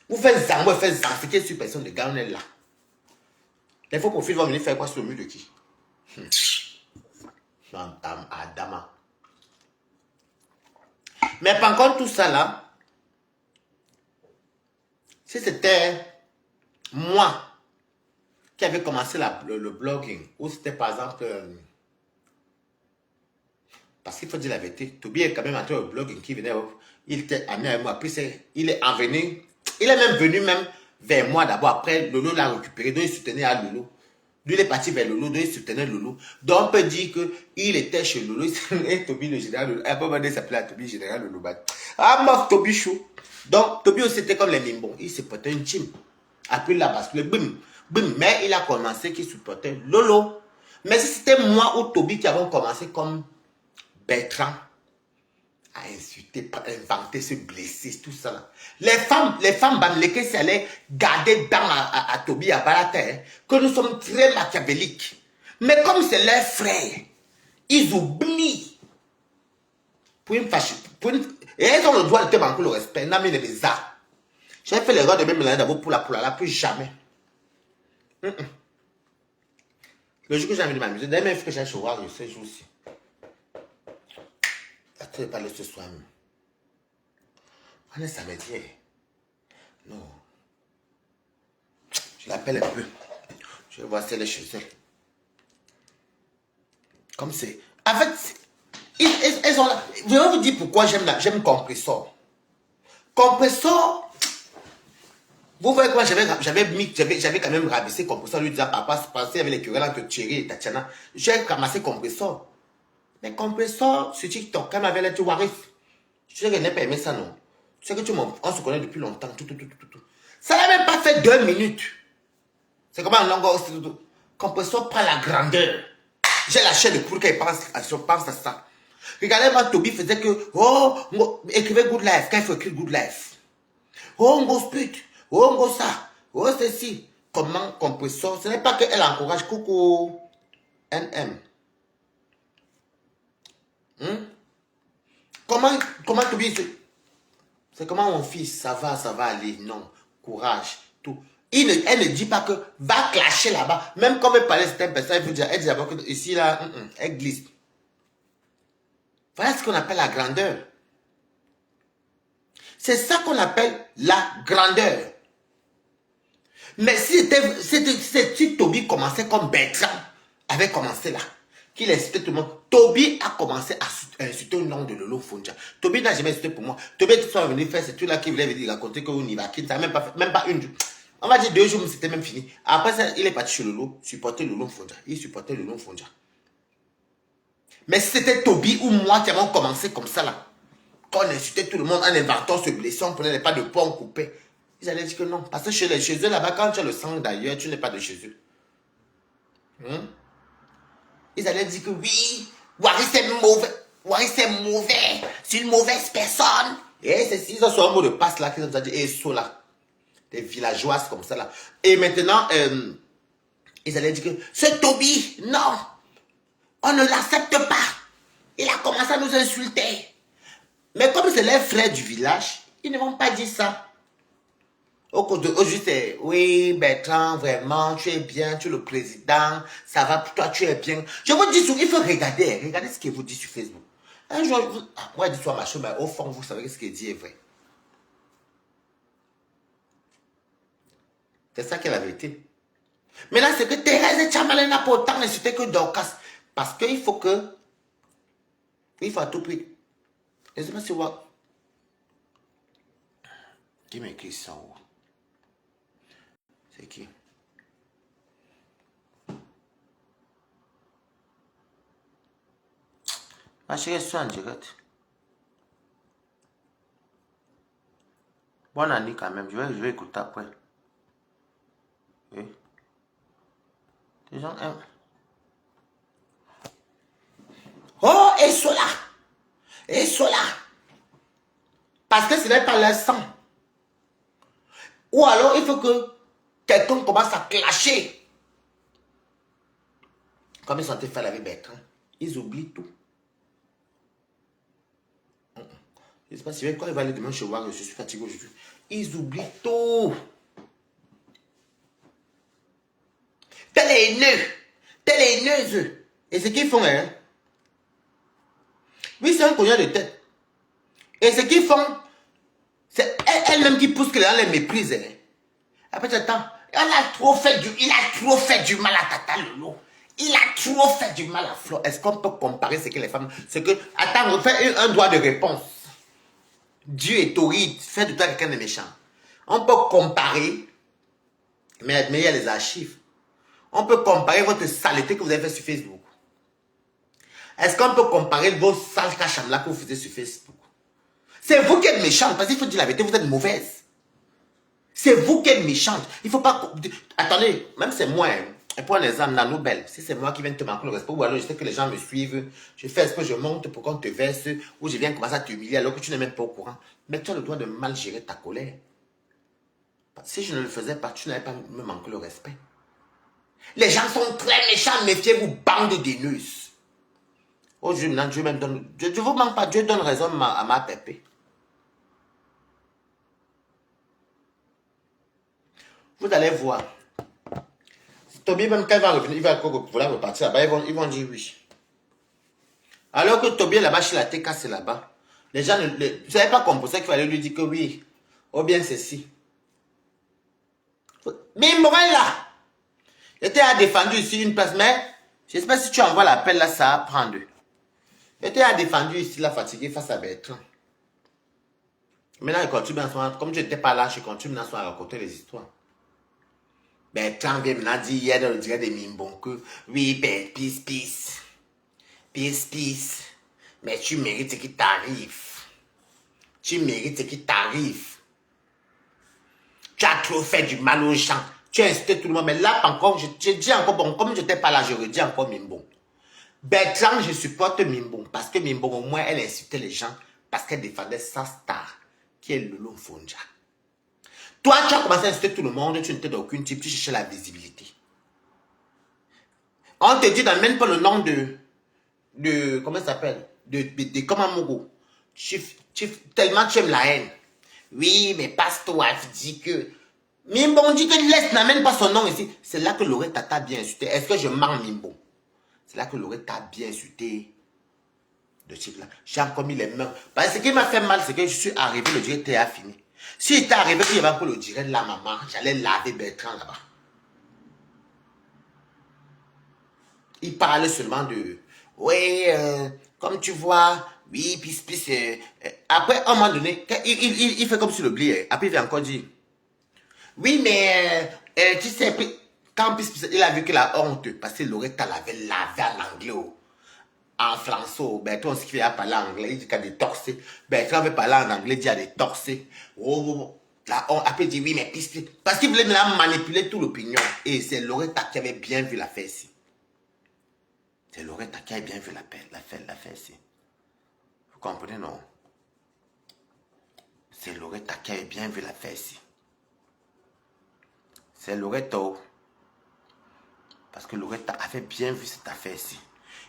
Vous faites zambo, vous faites zanfiter sur personne de gars, on est là. Les faux profils vont venir faire quoi sur le mur de qui? Adama. Mais par contre, tout ça là, si c'était moi qui avait commencé le blogging, ou c'était par exemple, parce qu'il faut dire la vérité, Toby est quand même entré au blogging qui venait, il était ami avec moi, puis il est même venu même vers moi d'abord, après Lolo l'a récupéré, donc il soutenait à Lolo. Lui, il est parti vers Lolo, donc il soutenait Lolo. Donc, on peut dire qu'il était chez Lolo, et Toby le général Lolo. Un peu il s'appelait Toby général Lolo. Ah, mof, Toby chou. Donc, Toby aussi, c'était comme les mimbons. Il se portait une team. Après, il a basculé, bim, bim. Mais il a commencé qu'il supportait Lolo. Mais si c'était moi ou Toby qui avons commencé comme Bertrand, à insulter, inventer, se blesser, tout ça. Là. Les femmes bamlékées, c'est aller garder dans à Toby, à Balater, que nous sommes très machiavéliques. Mais comme c'est leurs frères, ils oublient. Et elles ont le droit de te manquer le respect. Non, mais les bizarres. J'ai fait l'erreur de me mélanger d'abord pour la, plus jamais. Le jour que j'ai envie de m'amuser, d'ailleurs, même que j'ai choisi ce jour-ci. Tu ne pas ce soir. On est samedi. Non. Je l'appelle un peu. Je vais voir si elle est chez elle. Comme c'est. En fait, elles ont là. Je vais vous dire pourquoi j'aime Compressor. Compressor. Vous voyez comment j'avais quand même rabaissé Compressor, lui disant papa, c'est passé avec les querelles entre Thierry et Tatiana. J'ai ramassé Compressor. Mais Compressor, sur TikTok, quand elle m'avait dit Warif, tu sais qu'elle n'a pas aimé ça, non? Tu sais que on se connaît depuis longtemps, tout. Ça n'a même pas fait 2 minutes. C'est comme un longueur. Compresseur prend la grandeur. J'ai la chair de poule quand je pense à ça. Regardez-moi, Toby faisait que, oh, écrivez good life, quand il faut écrire good life. Oh, on go speed. Oh, on go ça. Oh, ceci. Comment compresseur, ce n'est pas qu'elle encourage. Coucou. NM. Comment Toby, c'est comment mon fils, ça va aller. Non, courage, tout. Elle ne dit pas que va clasher là-bas. Même quand elle parlait de certaines personnes, elle dit d'abord que ici, là, elle glisse. Voilà ce qu'on appelle la grandeur. C'est ça qu'on appelle la grandeur. Mais si Toby commençait comme Bertrand avait commencé là, qu'il insultait tout le monde, Toby a commencé à insulter le nom de Lolo Fonja. Toby n'a jamais insulté pour moi. Toby est venu faire ce truc-là qui voulait venir raconter qu'on y va, qu'il n'a même pas une. On va dire 2 jours, c'était même fini. Après ça, il est parti chez Lolo, supporter Lolo Fonja. Il supportait Lolo Fonja. Mais si c'était Toby ou moi qui avons commencé comme ça là, quand on insultait tout le monde en inventant, se blessant, on prenait les pas de poing, on coupait. Ils allaient dire que non. Parce que chez eux là-bas, quand tu as le sang d'ailleurs, tu n'es pas de chez eux. Ils allaient dire que oui, Wari c'est mauvais. Wari c'est mauvais. C'est une mauvaise personne. Et c'est ils ont sur un mot de passe là qu'ils ont dit, et so là. Des villageois comme ça là. Et maintenant, ils allaient dire que ce Toby, non. On ne l'accepte pas. Il a commencé à nous insulter. Mais comme c'est les frères du village, ils ne vont pas dire ça. Aujourd'hui, c'est oui, Bertrand, vraiment, tu es bien, tu es le président, ça va pour toi, tu es bien. Je vous dis, il faut regarder ce qu'il vous dit sur Facebook. Un jour, moi, je dis soit machin, mais au fond, vous savez que ce qu'il dit est vrai. C'est ça qui est la vérité. Maintenant, c'est que Thérèse et Tchamalé n'a pas autant insulté que Dorcas. Parce qu'il faut que. Il faut à tout prix. Je ne sais pas si vous. Qui m'écrit ça? C'est qui? Ma chérie, je suis en direct. Bonne année quand même. Je vais écouter après. Oui. Les gens aiment. Oh, et cela. Et cela. Parce que ce n'est pas leur sang. Ou alors, il faut que quelqu'un commence à clasher. Comme ils sont en train de faire avec Bertrand. Ils oublient tout. Je ne sais pas si quand il va aller demain chez moi, je suis fatigué aujourd'hui. Ils oublient tout. Tel est haineux. Tel est haineuse. Et ce qu'ils font, hein. Oui, c'est un cognac de tête. Et ce qu'ils font, c'est elle-même qui pousse que les gens les méprisent. Hein. Après, j'attends. Il a trop fait du mal à Tata Lolo. Il a trop fait du mal à Flo. Est-ce qu'on peut comparer ce que les femmes... Attends, on fait un droit de réponse. Dieu est horrible. Fais de toi quelqu'un de méchant. On peut comparer, mais il y a les archives. On peut comparer votre saleté que vous avez fait sur Facebook. Est-ce qu'on peut comparer vos sales cachams-là que vous faisiez sur Facebook? C'est vous qui êtes méchante, parce qu'il faut dire la vérité, vous êtes mauvaise. C'est vous qui êtes méchante. Il ne faut pas... Attendez, même c'est moi, hein. Et pour un exemple, Nanou Belle, si c'est moi qui viens te manquer le respect, ou alors je sais que les gens me suivent, je fais ce que je monte pour qu'on te verse, ou je viens commencer à t'humilier alors que tu n'es même pas au courant. Mais tu as le droit de mal gérer ta colère. Si je ne le faisais pas, tu n'allais pas me manquer le respect. Les gens sont très méchants, méfiez-vous, bande d'éneuses. Aujourd'hui, maintenant, Dieu même donne... Je ne vous manque pas, Dieu donne raison à ma pépé. Vous allez voir. Toby, même quand il va revenir, il va vouloir repartir là-bas, ils vont dire oui. Alors que Toby est là-bas chez la TK, c'est là-bas. Les gens ne savez pas comme pour ça qu'il fallait lui dire que oui. Ou bien ceci. Mais Morel là, j'étais à défendu ici une place, mais je ne sais pas si tu envoies l'appel là, ça va prendre. J'étais à défendu ici, là, fatigué face à Bertrand. Maintenant, il continue en soi. Comme je n'étais pas là, je continue en soi à raconter les histoires. Bertrand vient maintenant dire hier dans le direct de Mimbon que oui, peace. Mais tu mérites ce qui t'arrive. Tu mérites ce qui t'arrive. Tu as trop fait du mal aux gens. Tu as insulté tout le monde, mais là encore, je dis encore, bon, comme je n'étais pas là, je redis encore Mimbon. Bertrand, je supporte Mimbon, parce que Mimbon, au moins, elle insultait les gens, parce qu'elle défendait sa star, qui est Lolo Fonja. Toi, tu as commencé à insulter tout le monde, tu n'étais d'aucune type, tu cherchais la visibilité. On te dit, n'amène pas le nom de comment ça s'appelle, de Kamamogo. Tellement tu aimes la haine. Oui, mais Pasto a dit que... Mimbon dit que laisse, n'amène pas son nom ici. C'est là que Loretta t'a bien insulté. Est-ce que je mens Mimbon? C'est là que Loretta t'a bien insulté. De type là. J'ai encore mis les mains. Parce que ce qui m'a fait mal, c'est que je suis arrivé, le direct a fini. Si il était arrivé, il y avait encore le direct là, maman, j'allais laver Bertrand là-bas. Il parlait seulement de... Oui, comme tu vois, oui, puis... après, à un moment donné, il fait comme sur le blier. Après, il vient encore dire... Oui, mais... tu sais, quand il a vu que la honte, parce que Loretta l'avait lavé en anglais, en français, Bertrand, ce qu'il a parlé en anglais, il dit qu'il y a des torsés. Bertrand veut parler en anglais, il dit qu'il y a des torsés. La honte, après, il dit oui, mais... Parce qu'il voulait manipuler toute l'opinion. Et c'est Loretta qui avait bien vu l'affaire ici. C'est Loretta qui a bien vu l'affaire ici. Vous comprenez, non? C'est Loretta qui a bien vu l'affaire ici. C'est Loretta. Parce que Loretta avait bien vu cette affaire ici.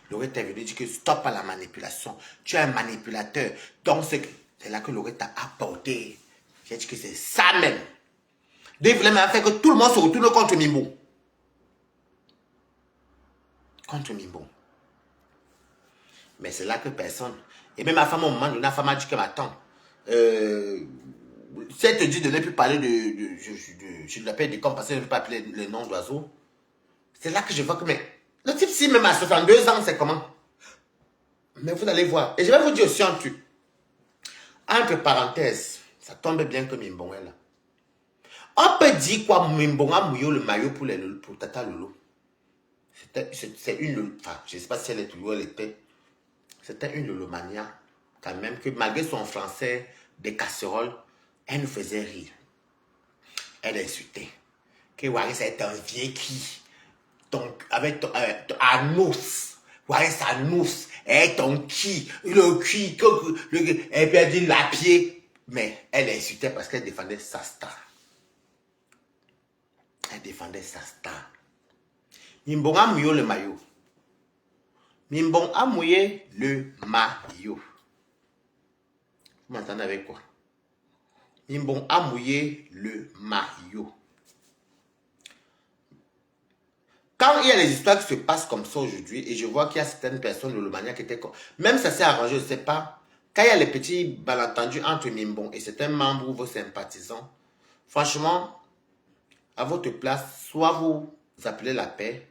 Loretta est venue dire que stop à la manipulation. Tu es un manipulateur. Donc, c'est là que Loretta a porté. J'ai dit que c'est ça même. Il voulait même faire que tout le monde se retourne contre Mimbo. Contre Mimbo. Mais c'est là que personne... Et même ma femme, au moment donné, la femme a dit que m'attend. Si elle te dit de ne plus parler je l'appelle des comptes parce qu'elle ne veut pas appeler le nom d'oiseau. C'est là que je vois que... Mais le type, si même à 62 ans, c'est comment? Mais vous allez voir. Et je vais vous dire aussi un truc. Entre parenthèses, ça tombe bien que Mimbon est là. On peut dire quoi, Mimbon a mouillé le maillot pour Tata Lolo. C'est une... Enfin, je ne sais pas si elle est toujours, elle était... C'était une lolomania, quand même, que malgré son français des casseroles, elle nous faisait rire. Elle insultait. Que Waris est un vieil qui, donc, avec un os. Waris un os. Et ton qui, le qui, et puis elle dit la pied. Mais elle insultait parce qu'elle défendait sa star. Elle défendait sa star. Mimbon a mouillé le maillot. Mimbon a mouillé le maillot. Vous m'entendez avec quoi? Mimbon a mouillé le maillot. Quand il y a des histoires qui se passent comme ça aujourd'hui, et je vois qu'il y a certaines personnes de l'Omania qui étaient comme... Même ça s'est arrangé, je ne sais pas. Quand il y a les petits malentendus entre Mimbon et certains membres ou vos sympathisants, franchement, à votre place, soit vous appelez la paix,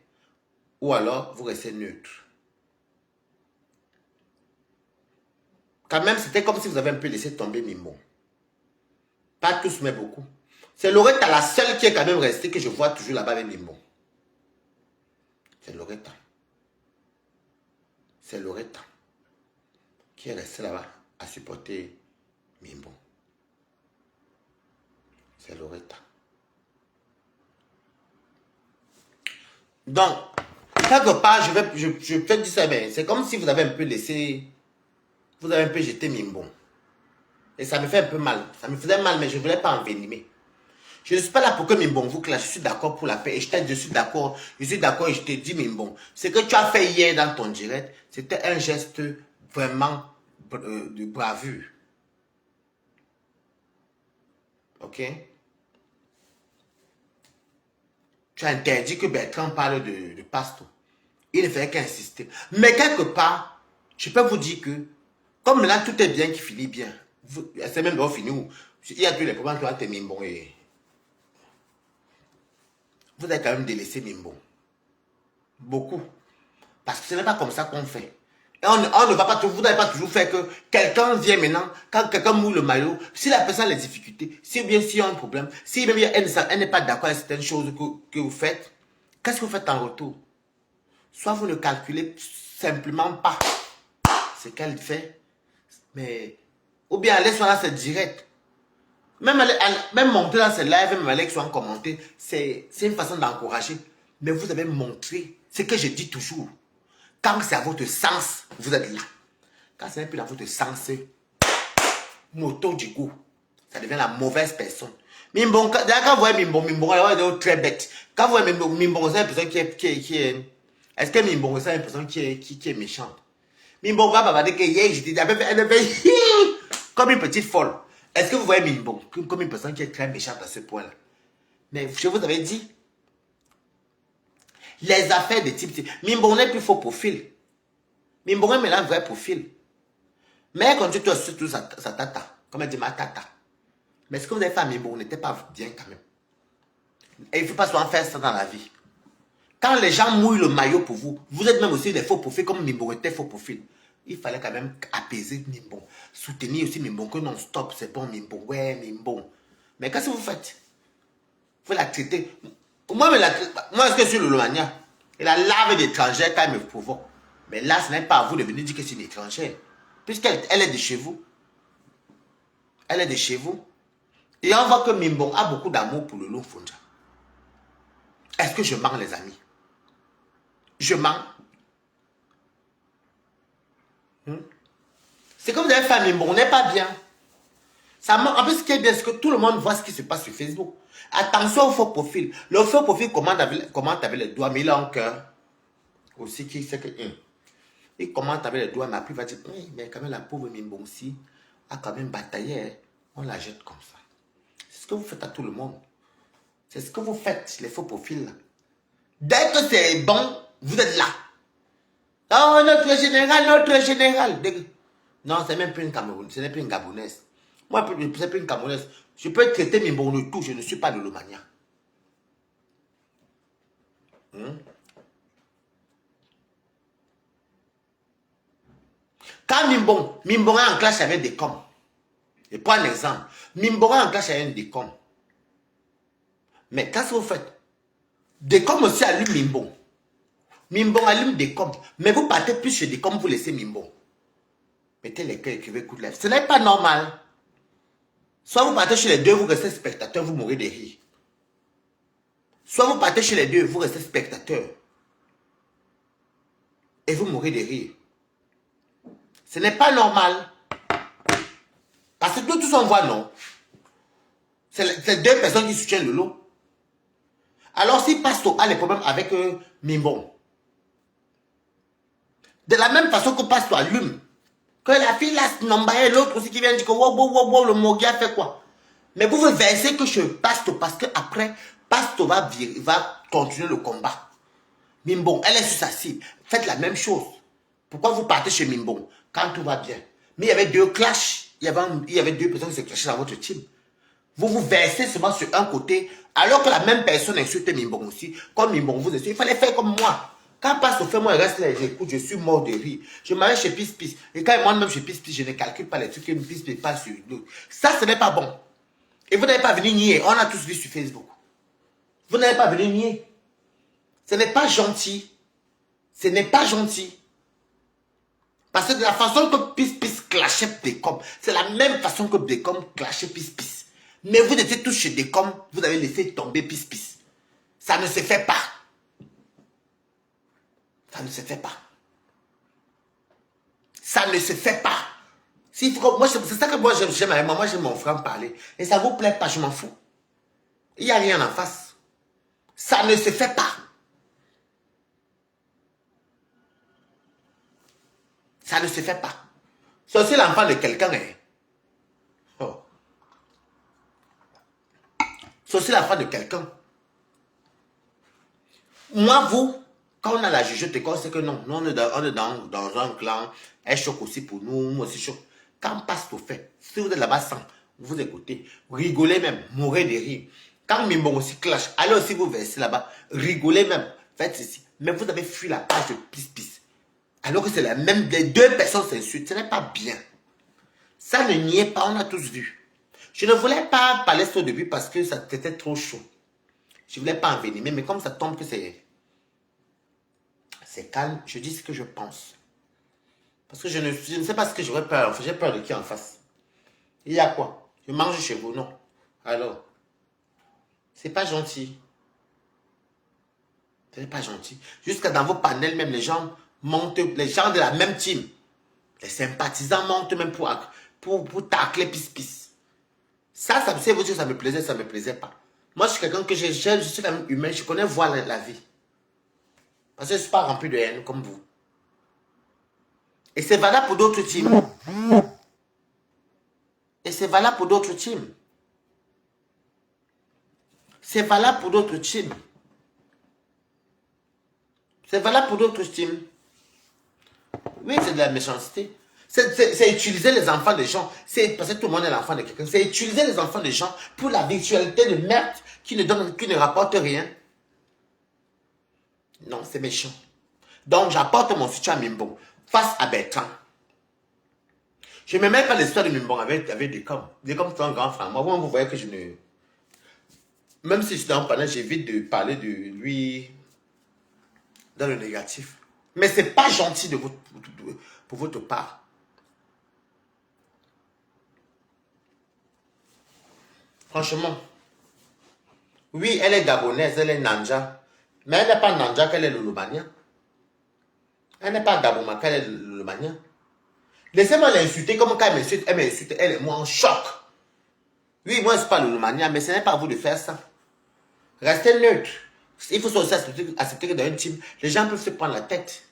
ou alors vous restez neutre. Quand même, c'était comme si vous avez un peu laissé tomber Mimbon. Pas tous, mais beaucoup. C'est Loretta la seule qui est quand même restée, que je vois toujours là-bas avec Mimbon. C'est Loretta. C'est Loretta qui est restée là-bas à supporter Mimbon. C'est Loretta. Donc, quelque part, je peux dire ça, mais c'est comme si vous avez un peu laissé... Vous avez un peu jeté Mimbon. Et ça me fait un peu mal. Ça me faisait mal, mais je ne voulais pas envenimer. Je ne suis pas là pour que Mimbon vous clash. Je suis d'accord pour la paix. Et je suis d'accord. Je suis d'accord et je te dis, Mimbon, ce que tu as fait hier dans ton direct, c'était un geste vraiment de bravure. Ok? Tu as interdit que Bertrand parle de Pasto. Il ne fait qu'insister. Mais quelque part, je peux vous dire que, comme là, tout est bien qui finit bien. C'est même bien fini où il y a tous les problèmes qui ont été Mimbon et... Vous avez quand même délaissé Mimbon. Beaucoup. Parce que ce n'est pas comme ça qu'on fait. Et on ne va pas, vous n'avez pas toujours fait que quelqu'un vient maintenant, quand quelqu'un mouille le maillot, si la personne a les difficultés, si bien s'il y a un problème, si même elle n'est pas d'accord avec certaines choses que vous faites, qu'est-ce que vous faites en retour? Soit vous ne calculez simplement pas ce qu'elle fait, mais ou bien laisse-moi là, c'est direct. Même monter dans ses lives, même avec son commenter, c'est une façon d'encourager. Mais vous avez montré ce que je dis toujours. Quand c'est à votre sens, vous êtes là. Quand ce n'est plus dans votre sens, moto du coup, ça devient la mauvaise personne. Mimbon, quand vous voyez Mimbon, il est très bête. Quand vous voyez Mimbon, c'est une personne qui est... Est-ce que Mimbon, c'est une personne qui est méchante? Mimbon va dire que hier, j'étais elle fait comme une petite folle. Est-ce que vous voyez Mimbon comme une personne qui est très méchante à ce point-là? Mais je vous avais dit, les affaires de type... Mimbon n'est plus faux profil. Mimbon est maintenant un vrai profil. Mais quand tu te surtout sa tata, comme elle dit ma tata. Mais ce que vous avez fait à Mimbon n'était pas bien quand même. Et il ne faut pas souvent faire ça dans la vie. Quand les gens mouillent le maillot pour vous, vous êtes même aussi des faux profils comme Mimbon était faux profil. Il fallait quand même apaiser Mimbon. Soutenir aussi Mimbon que non, stop, c'est bon Mimbon. Ouais, Mimbon. Mais qu'est-ce que vous faites? Vous la traitez. Moi, est-ce que je suis le Lomania? Il a lave d'étrangère quand il me provoque. Mais là, ce n'est pas à vous de venir dire que c'est une étrangère. Puisqu'elle est de chez vous. Elle est de chez vous. Et on voit que Mimbon a beaucoup d'amour pour le loup Fonja. Est-ce que je mens, les amis? Je mens. C'est comme vous avez fait à Mimbon, on n'est pas bien. Ça ment. En plus, ce qui est bien, c'est que tout le monde voit ce qui se passe sur Facebook. Attention au faux profil. Le faux profil commente avec les doigts, mais il a un cœur. Aussi, qui sait que... il commente avec les doigts, mais après il va dire, mais quand même la pauvre Mimbon aussi a quand même bataillé. On la jette comme ça. C'est ce que vous faites à tout le monde. C'est ce que vous faites, les faux profils là. Dès que c'est bon, vous êtes là. Oh, notre général, notre général. Non, c'est même plus une Camerounaise, ce n'est plus une Gabonaise. Moi, c'est plus une Camerounaise. Je peux traiter Mimbon de tout, je ne suis pas de l'Omania. Quand Mimbon est en clash avec des coms. Je prends un exemple. Mimbon est en clash avec des coms. Mais qu'est-ce que vous faites? Des coms aussi allument Mimbon. Mimbon allume des coms. Mais vous partez plus chez des coms, vous laissez Mimbon. Mettez les cœurs, écrivez coup de lèvres. Ce n'est pas normal. Soit vous partez chez les deux, vous restez spectateur, vous mourrez de rire. Soit vous partez chez les deux, vous restez spectateur. Et vous mourrez de rire. Ce n'est pas normal. Parce que nous tous on voit, non. C'est deux personnes qui soutiennent le lot. Alors si Pasto a les problèmes avec Mimbon, de la même façon que Pasto allume, que la fille là, et l'autre aussi qui vient dire que wow, le Mogia fait quoi? Mais vous vous versez que chez Pasto, parce que après, Pasto va continuer le combat. Mimbon, elle est sur sa cible. Faites la même chose. Pourquoi vous partez chez Mimbon quand tout va bien? Mais il y avait deux clashs. Il y avait deux personnes qui se clashaient dans votre team. Vous vous versez seulement sur un côté, alors que la même personne insulte Mimbon aussi. Comme Mimbon vous insulte, il fallait faire comme moi. Quand Pasto fait, moi, il reste là, j'écoute, je suis mort de rire. Je m'arrête chez Pis. Et quand il monte même chez Pis, je ne calcule pas les trucs que Pis passe sur l'autre. Ça, ce n'est pas bon. Et vous n'avez pas venu nier. On a tous vu sur Facebook. Vous n'avez pas venu nier. Ce n'est pas gentil. Ce n'est pas gentil. Parce que de la façon que Pis clashait Becom, c'est la même façon que Becom clashait Pis. Mais vous étiez tous chez Becom, vous avez laissé tomber Pis. Ça ne se fait pas. Ça ne se fait pas. Ça ne se fait pas. C'est ça que moi j'aime avec moi j'aime mon frère parler. Et ça vous plaît pas, je m'en fous. Il n'y a rien en face. Ça ne se fait pas. Ça ne se fait pas. C'est aussi l'enfant de quelqu'un. Hein. Oh. C'est aussi l'enfant de quelqu'un. Moi, vous, quand on a la jugeote, on sait que non. Nous, on est dans un clan. Elle choque aussi pour nous. Moi aussi choque. Quand passe au fait, si vous êtes là-bas sans, vous écoutez, rigolez même, mourrez de rire. Quand Mimbon aussi clash, allez aussi vous versez là-bas, rigolez même, faites ceci. Mais vous avez fui la page de Pis. Alors que c'est la même, les deux personnes s'insultent, ce n'est pas bien. Ça ne niait pas, on a tous vu. Je ne voulais pas parler au début parce que ça était trop chaud. Je ne voulais pas envenimer, mais comme ça tombe que c'est calme, je dis ce que je pense. Parce que je ne sais pas ce que j'aurais peur. J'ai peur de qui en face. Il y a quoi? Je mange chez vous, non. Alors, c'est pas gentil. C'est pas gentil. Jusqu'à dans vos panels, même les gens montent, les gens de la même team, les sympathisants montent même pour tacler pis. Ça c'est vous dire ça me plaisait pas. Moi, je suis quelqu'un que je suis quand même humain, je connais voir la vie. Parce que je ne suis pas rempli de haine comme vous. Et c'est valable pour d'autres teams. Et c'est valable pour d'autres teams. C'est valable pour d'autres teams. C'est valable pour d'autres teams. Oui, c'est de la méchanceté. C'est utiliser les enfants des gens. Parce que tout le monde est l'enfant de quelqu'un. C'est utiliser les enfants des gens pour la virtualité de merde qui ne rapporte rien. Non, c'est méchant. Donc, j'apporte mon soutien à Mimbo face à Bertrand. Je ne me mets pas l'histoire de Mimbo avec des comme. Des comme c'est un grand frère. Moi, vous voyez que je ne... Même si je suis dans un panel, j'évite de parler de lui dans le négatif. Mais ce n'est pas gentil pour votre part. Franchement. Oui, elle est gabonaise, elle est Nanja. Mais elle n'est pas Nanja qu'elle est Lulubania. Elle n'est pas Gaboma qu'elle est Lulubania. Laissez-moi l'insulter comme quand elle m'insulte, elle est moi en choc. Oui, moi je ne suis pas Lulubania, mais ce n'est pas à vous de faire ça. Restez neutre. Il faut aussi accepter que dans une team, les gens peuvent se prendre la tête.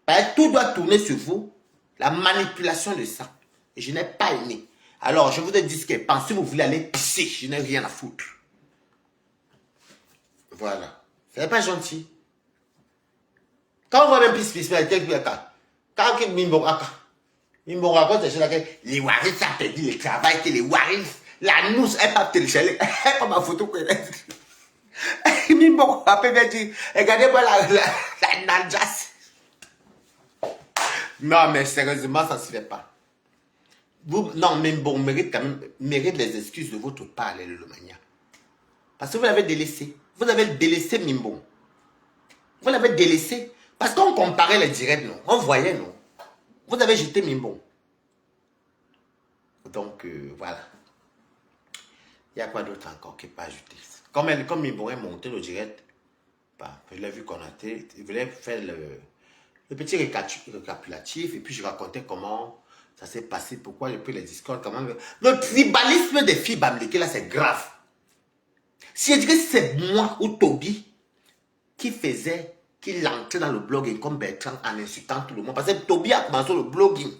Parce que tout doit tourner sur vous. La manipulation de ça. Et je n'ai pas aimé. Alors, je vous ai dit ce que pensez, vous voulez aller pisser. Je n'ai rien à foutre. Voilà. Ce n'est pas gentil. Quand on voit même pisse, quand Mimbo raconte des choses là, les Waris, ça te dit le travail, que les Waris, la nousse, elle pas télécharger, elle pas ma photo. Mimbo rappelle bien dit, regardez-moi la Nanjas. Non, mais sérieusement, ça ne se fait pas. Non, Mimbo mérite quand même, mérite les excuses de votre part, les Lulumania. Parce que vous l'avez délaissé. Vous avez délaissé Mimbo. Vous l'avez délaissé. Parce qu'on comparait les directs, non. On voyait, non. Vous avez jeté Mimbo. Donc, voilà. Il y a quoi d'autre encore qui n'est pas ajouté? Comme Mimbo est monté le direct, bah, je l'ai vu connecter. Il voulait faire le petit récapitulatif. Et puis, je racontais comment ça s'est passé, pourquoi j'ai pris les discords. Comment... Le tribalisme des filles Bamléké, là, c'est grave. Si je dis que c'est moi ou Toby qui entrait dans le blogging comme Bertrand en insultant tout le monde. Parce que Toby a commencé le blogging.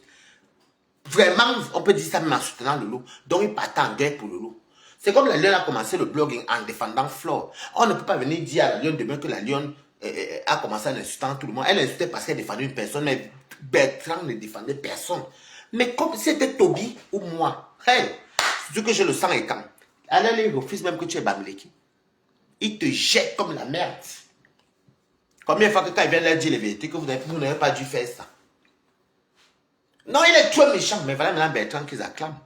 Vraiment, on peut dire ça même en soutenant le loup. Donc, il partait en guerre pour le loup. C'est comme la lionne a commencé le blogging en défendant Flore. On ne peut pas venir dire à la lionne demain que la lionne a commencé en insultant tout le monde. Elle insultait parce qu'elle défendait une personne, mais Bertrand ne défendait personne. Mais comme c'était Toby ou moi, hey, c'est que je le sens et quand. Alors, il refuse même que tu es Bamléké. Il te jette comme la merde. Combien de fois que quand il vient leur dire les vérités que vous n'avez pas dû faire ça? Non, il est trop méchant. Mais voilà maintenant Bertrand qu'ils acclament.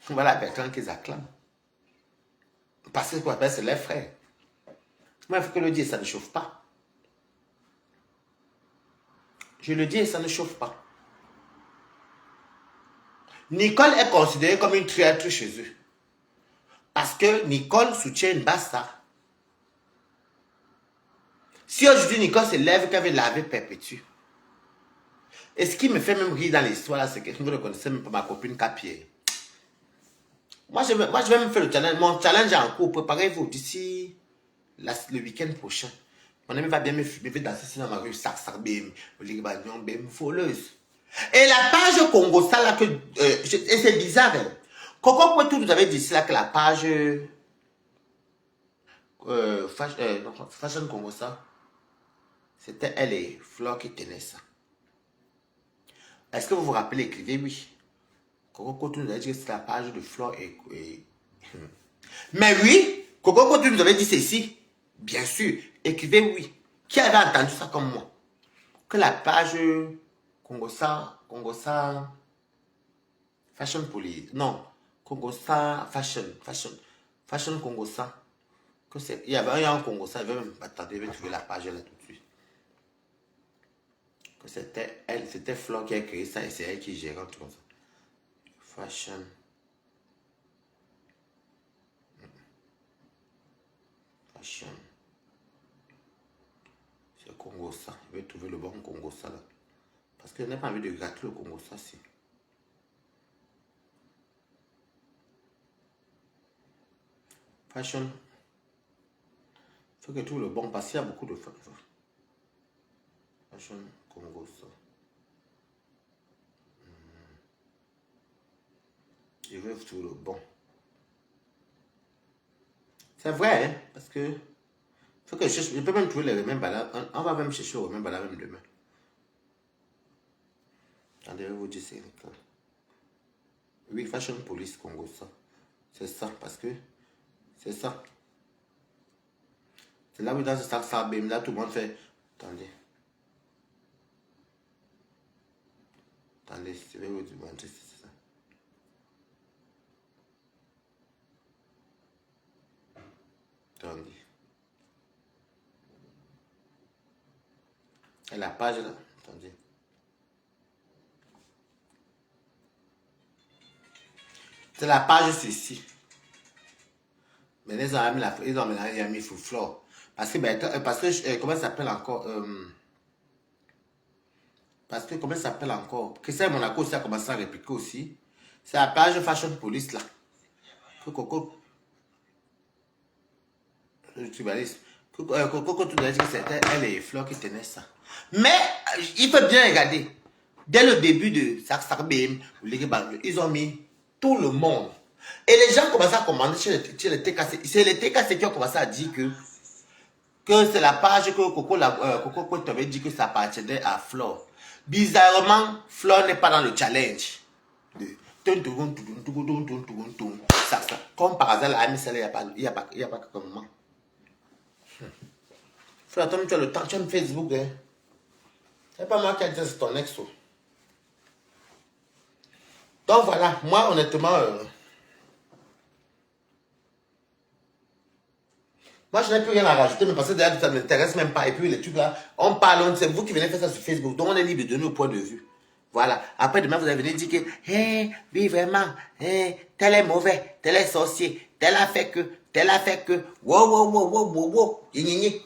Voilà Bertrand qu'ils acclament. Parce que quoi, c'est les frères. Moi, il faut que le dire, ça ne chauffe pas. Je le dis et ça ne chauffe pas. Nicole est considérée comme une traître chez eux. Parce que Nicole soutient une basta. Si aujourd'hui Nicole se lève qu'elle veut laver Perpétue. Et ce qui me fait même rire dans l'histoire, c'est que vous ne connaissez même pas ma copine Capier. Moi, je vais même faire le challenge. Mon challenge est en cours. Préparez-vous d'ici le week-end prochain. Mon ami va bien me filmer, danser dans ma rue, sac, bim, bim, voleuse. Et la page Congo, ça là, et c'est bizarre. Hein. Coco Poitou, vous avez dit là que la page Fashion Congo, ça, c'était elle et Flore qui tenaient ça. Est-ce que vous vous rappelez, écrivez oui. Coco Poitou nous a dit que c'était la page de Flore et... Mais oui, Coco Poitou nous avait dit ceci. Bien sûr, écrivez oui. Qui avait entendu ça comme moi? Que la page Congosa, Fashion Police, non, Congosa, Fashion Congosa. Que c'est, il y avait un Congosa, il avait même, attendez, je vais trouver la page là tout de suite. Que c'était elle, c'était Flore qui a créé ça et c'est elle qui gérait tout ça. Fashion. Fashion. C'est Congo ça. Je vais trouver le bon Congo ça là. Parce que je n'ai pas envie de gâter le Congo ça si. Fashion. Il faut que je trouve le bon parce qu'il y a beaucoup de facteurs. Fashion Congo ça. Je vais trouver le bon. C'est vrai, hein, parce que faut que je cherche. Je peux même trouver les mêmes balades. On va même chercher les mêmes balades même demain. Attendez, je vais vous dire c'est lequel. Oui, Fashion Police Congo ça. C'est ça, parce que c'est ça. C'est là où dans ce sac ça bim, là tout le monde fait. Attendez. Attendez, je vais vous montrer si c'est ça. Attendez. Et la page là. Attendez. C'est la page ceci. Mais ils ont mis la, ils ont mis Flore. Parce que, comment ça s'appelle encore parce que, comment ça s'appelle encore Christian Monaco aussi a commencé à répliquer aussi. C'est la page Fashion Police là. Que Coco. Tu vas dire. Coco, tu dois dire que c'était elle et Flore qui tenaient ça. Mais, il faut bien regarder. Dès le début de Saksarbim, ils ont mis tout le monde. Et les gens commencent à commander chez les TKC. C'est les TKC qui ont commencé à dire que c'est la page que Coco t'avait dit que ça appartenait à Flore. Bizarrement, Flore n'est pas dans le challenge. Comme par hasard, la il n'y a pas que moment. Flore, toi, tu as le temps, tu aimes Facebook. Hein? C'est pas moi qui ai dit c'est ton ex. Donc voilà, moi honnêtement, moi je n'ai plus rien à rajouter, mais parce que d'ailleurs ça ne m'intéresse même pas. Et puis les trucs là, on parle, c'est vous qui venez faire ça sur Facebook, donc on est libre de donner nos points de vue. Voilà. Après demain vous allez venir dire que, hey, oui vraiment, hey, tel est mauvais, tel est sorcier, tel a fait que, wow.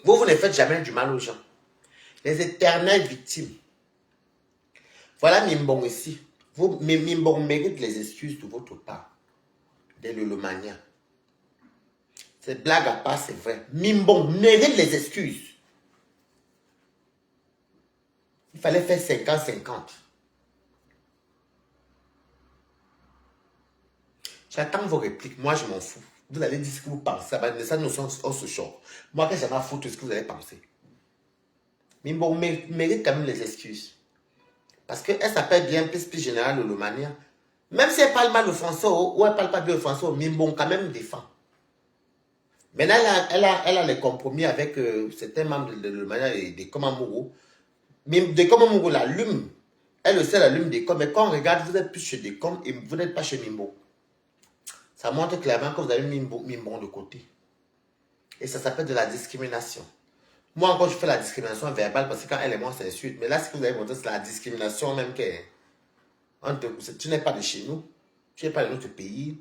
Vous ne faites jamais du mal aux gens. Les éternelles victimes. Voilà Mimbon ici. Mimbon mérite les excuses de votre part. Des Lolomania. C'est blague à part, c'est vrai. Mimbon mérite les excuses. Il fallait faire 50-50. J'attends vos répliques. Moi, je m'en fous. Vous allez dire ce que vous pensez. Ça nous on se choque. Moi, quand j'ai ma faute, ce que vous allez penser. Mimbon mérite quand même les excuses. Parce qu'elle s'appelle bien plus général Lolomania. Même si elle parle mal le français ou elle parle pas bien le français, Mimbon quand même défend. Maintenant, elle a les compromis avec certains membres de Lolomania et des Komamourou. Des Komamourou l'allume. Elle aussi l'allume des Com. Mais quand on regarde, vous êtes plus chez des Com et vous n'êtes pas chez Mimbon. Ça montre clairement que vous avez mis Mimbon de côté. Et ça s'appelle de la discrimination. Moi encore, je fais la discrimination verbale parce que quand elle et moi, c'est insulte. Mais là, ce que vous avez montré, c'est la discrimination même que tu n'es pas de chez nous. Tu n'es pas de notre pays.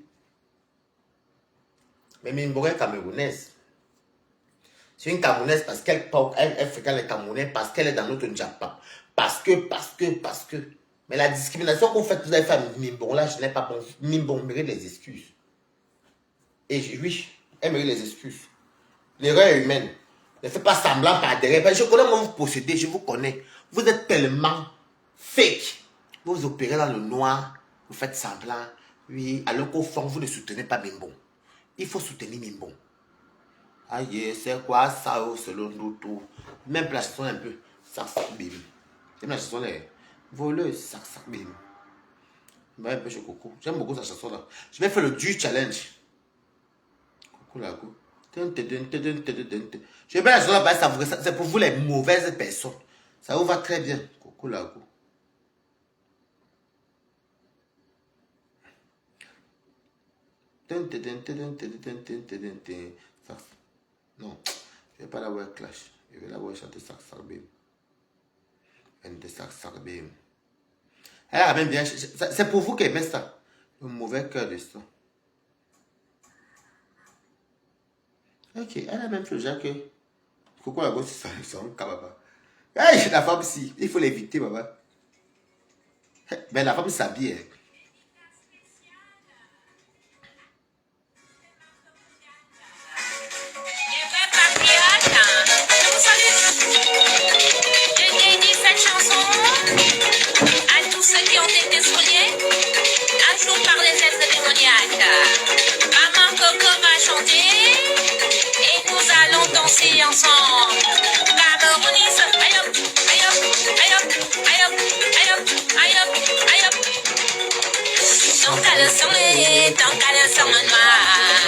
Mais Mimbon est camerounaise. C'est une Camerounaise parce qu'elle fréquente les Camerounais, parce qu'elle est dans notre Japon. Parce que. Mais la discrimination que vous faites, vous avez fait à Mimbon, là, je n'ai pas bon. Mimbon mérite les excuses. Et oui, elle mérite les excuses. L'erreur est humaine. Ne faites pas semblant par derrière. Je connais comment vous procédez, je vous connais. Vous êtes tellement fake. Vous vous opérez dans le noir, vous faites semblant. Oui, alors qu'au fond, vous ne soutenez pas Mimbon. Il faut soutenir Mimbon. Aïe, c'est quoi ça, selon nous tout. Même la chanson un peu. Ça, bim. J'aime la chanson, les voleuses, ça, bim. Un peu chez Coco. J'aime beaucoup sa chanson là. Je vais faire le du challenge. Coco la go. Je vais la chanson là, c'est pour vous les mauvaises personnes. Ça vous va très bien. Coco la go. Non, je ne vais pas la voir clash. Je vais la voir chanter Saksarbim. Saksarbim. Elle a même bien. C'est pour vous qu'elle met ça. Le mauvais cœur de ça. Ok, elle a la même chose que Coco la gosse, c'est son cas, papa. Hey, la femme, si, il faut l'éviter, papa. Mais la femme s'habille.
Je dédie cette chanson à tous ceux qui ont été spoliés un jour par les êtres démoniaques. Maman Coco va chanter et nous allons danser ensemble. Camerounis, aïe hop, aïe hop, aïe hop, aïe hop, aïe hop, aïe hop, aïe hop. Ton caleçon est noir.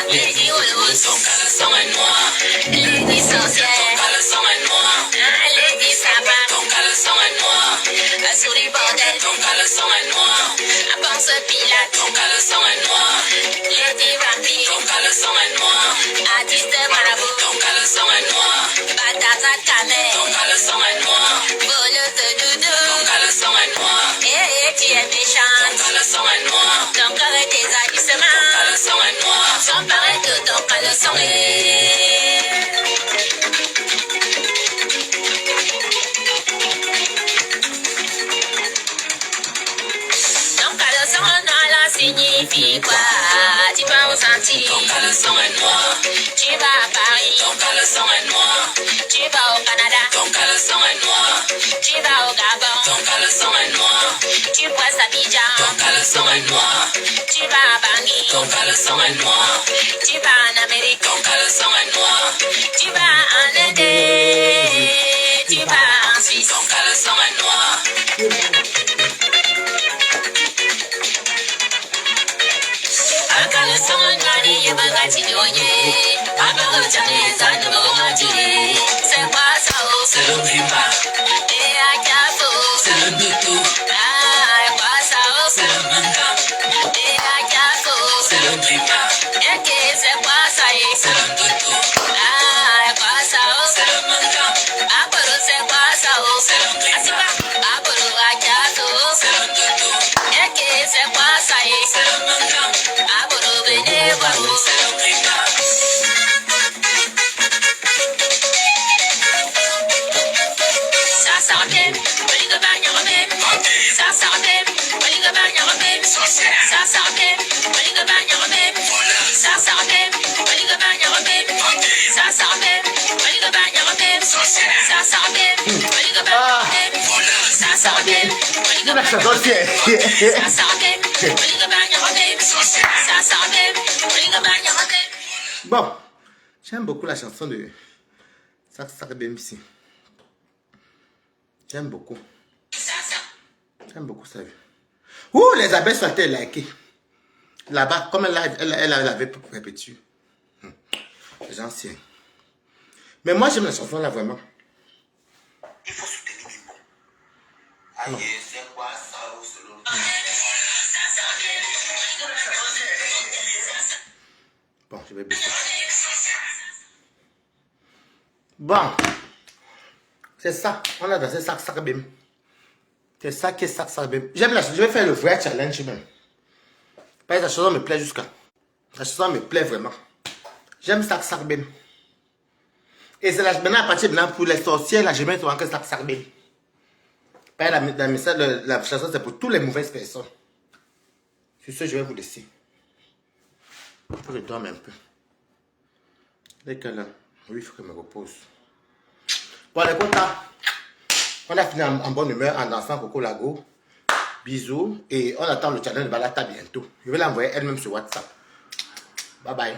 Les dix roses, ton caleçon est noir. Les dix sorcières, ton caleçon est noir. Les dix sapins, ton caleçon est noir. Sous les bordels, ton caleçon est noir. À Ponce Pilate, ton caleçon est noir. Les dix vampires, ton caleçon est noir. Artiste marabout, ton caleçon est noir. Batata camel, ton caleçon est noir. Voleuse de doudou, ton caleçon est noir. Et tu es méchante, ton caleçon est noir. Ton corps et tes agissements, ton caleçon est noir. Sans paraître que ton caleçon est... Ton caleçon noir signifie quoi? Tu vas au sentier, ton caleçon est noir. Tu vas à Paris, ton caleçon est noir. Tu vas au Canada, ton caleçon est noir. Tu vas au Gabon, ton caleçon est noir. Tu presses à Abidjan, ton caleçon est noir. Tu vas à Bangui, ton caleçon est noir. Tu vas en Amérique, ton caleçon est noir. Tu vas en Inde, tu vas en Suisse, ton caleçon est noir. Un caleçon noir, il est bagati de oigné. Avant de tirer ça de l'oigné. C'est quoi ça, oh, c'est le bimba. Et à Cafo, c'est le buto. Ah, quoi ça, oh, c'est le manga. Et à Cafo, c'est le bimba. Et que c'est quoi ça, c'est le buto. Ah, quoi ça, oh, c'est le manga. Apolo, c'est quoi ça, oh, c'est le bimba. Apolo, à Cafo, c'est le buto. Et que c'est quoi ça, c'est le manga. Apolo, venez voir, oh, c'est le bimba. Ça rappelle, on va bagner même. Ça rappelle, on va bagner même. Ça rappelle, on va bagner même. Ça rappelle, on va bagner même. Ça rappelle, on va bagner même. Ça rappelle, on va bagner même. Ça rappelle, on va bagner même. Ça rappelle, on va bagner même.
Bon, j'aime beaucoup la chanson de Sarsarbem ici. J'aime beaucoup. J'aime beaucoup ça. Ouh, les abeilles sont été likées. Là-bas, comme elle avait répété. Les anciens. Mais moi, j'aime la chanson là vraiment.
Il faut soutenir du bon. Aïe, c'est quoi ça au solo?
Bon, je vais baisser. Bon. C'est ça. On a dansé Sarsarbem. C'est ça qui est Sarsarbem. J'aime la chanson. Je vais faire le vrai challenge même. Parce que la chanson me plaît jusqu'à. La chanson me plaît vraiment. J'aime Sarsarbem. Et c'est maintenant à partir de maintenant pour les sorcières, là, je mets souvent que Sarsarbem. La chanson, c'est pour toutes les mauvaises personnes. Sur ce, je vais vous laisser. Je dorme un peu. Dès que là, oui, il faut que je me repose. Bon, les contents. On a fini en bonne humeur en dansant Coco Lago. Bisous. Et on attend le challenge de Balata bientôt. Je vais l'envoyer elle-même sur WhatsApp. Bye bye.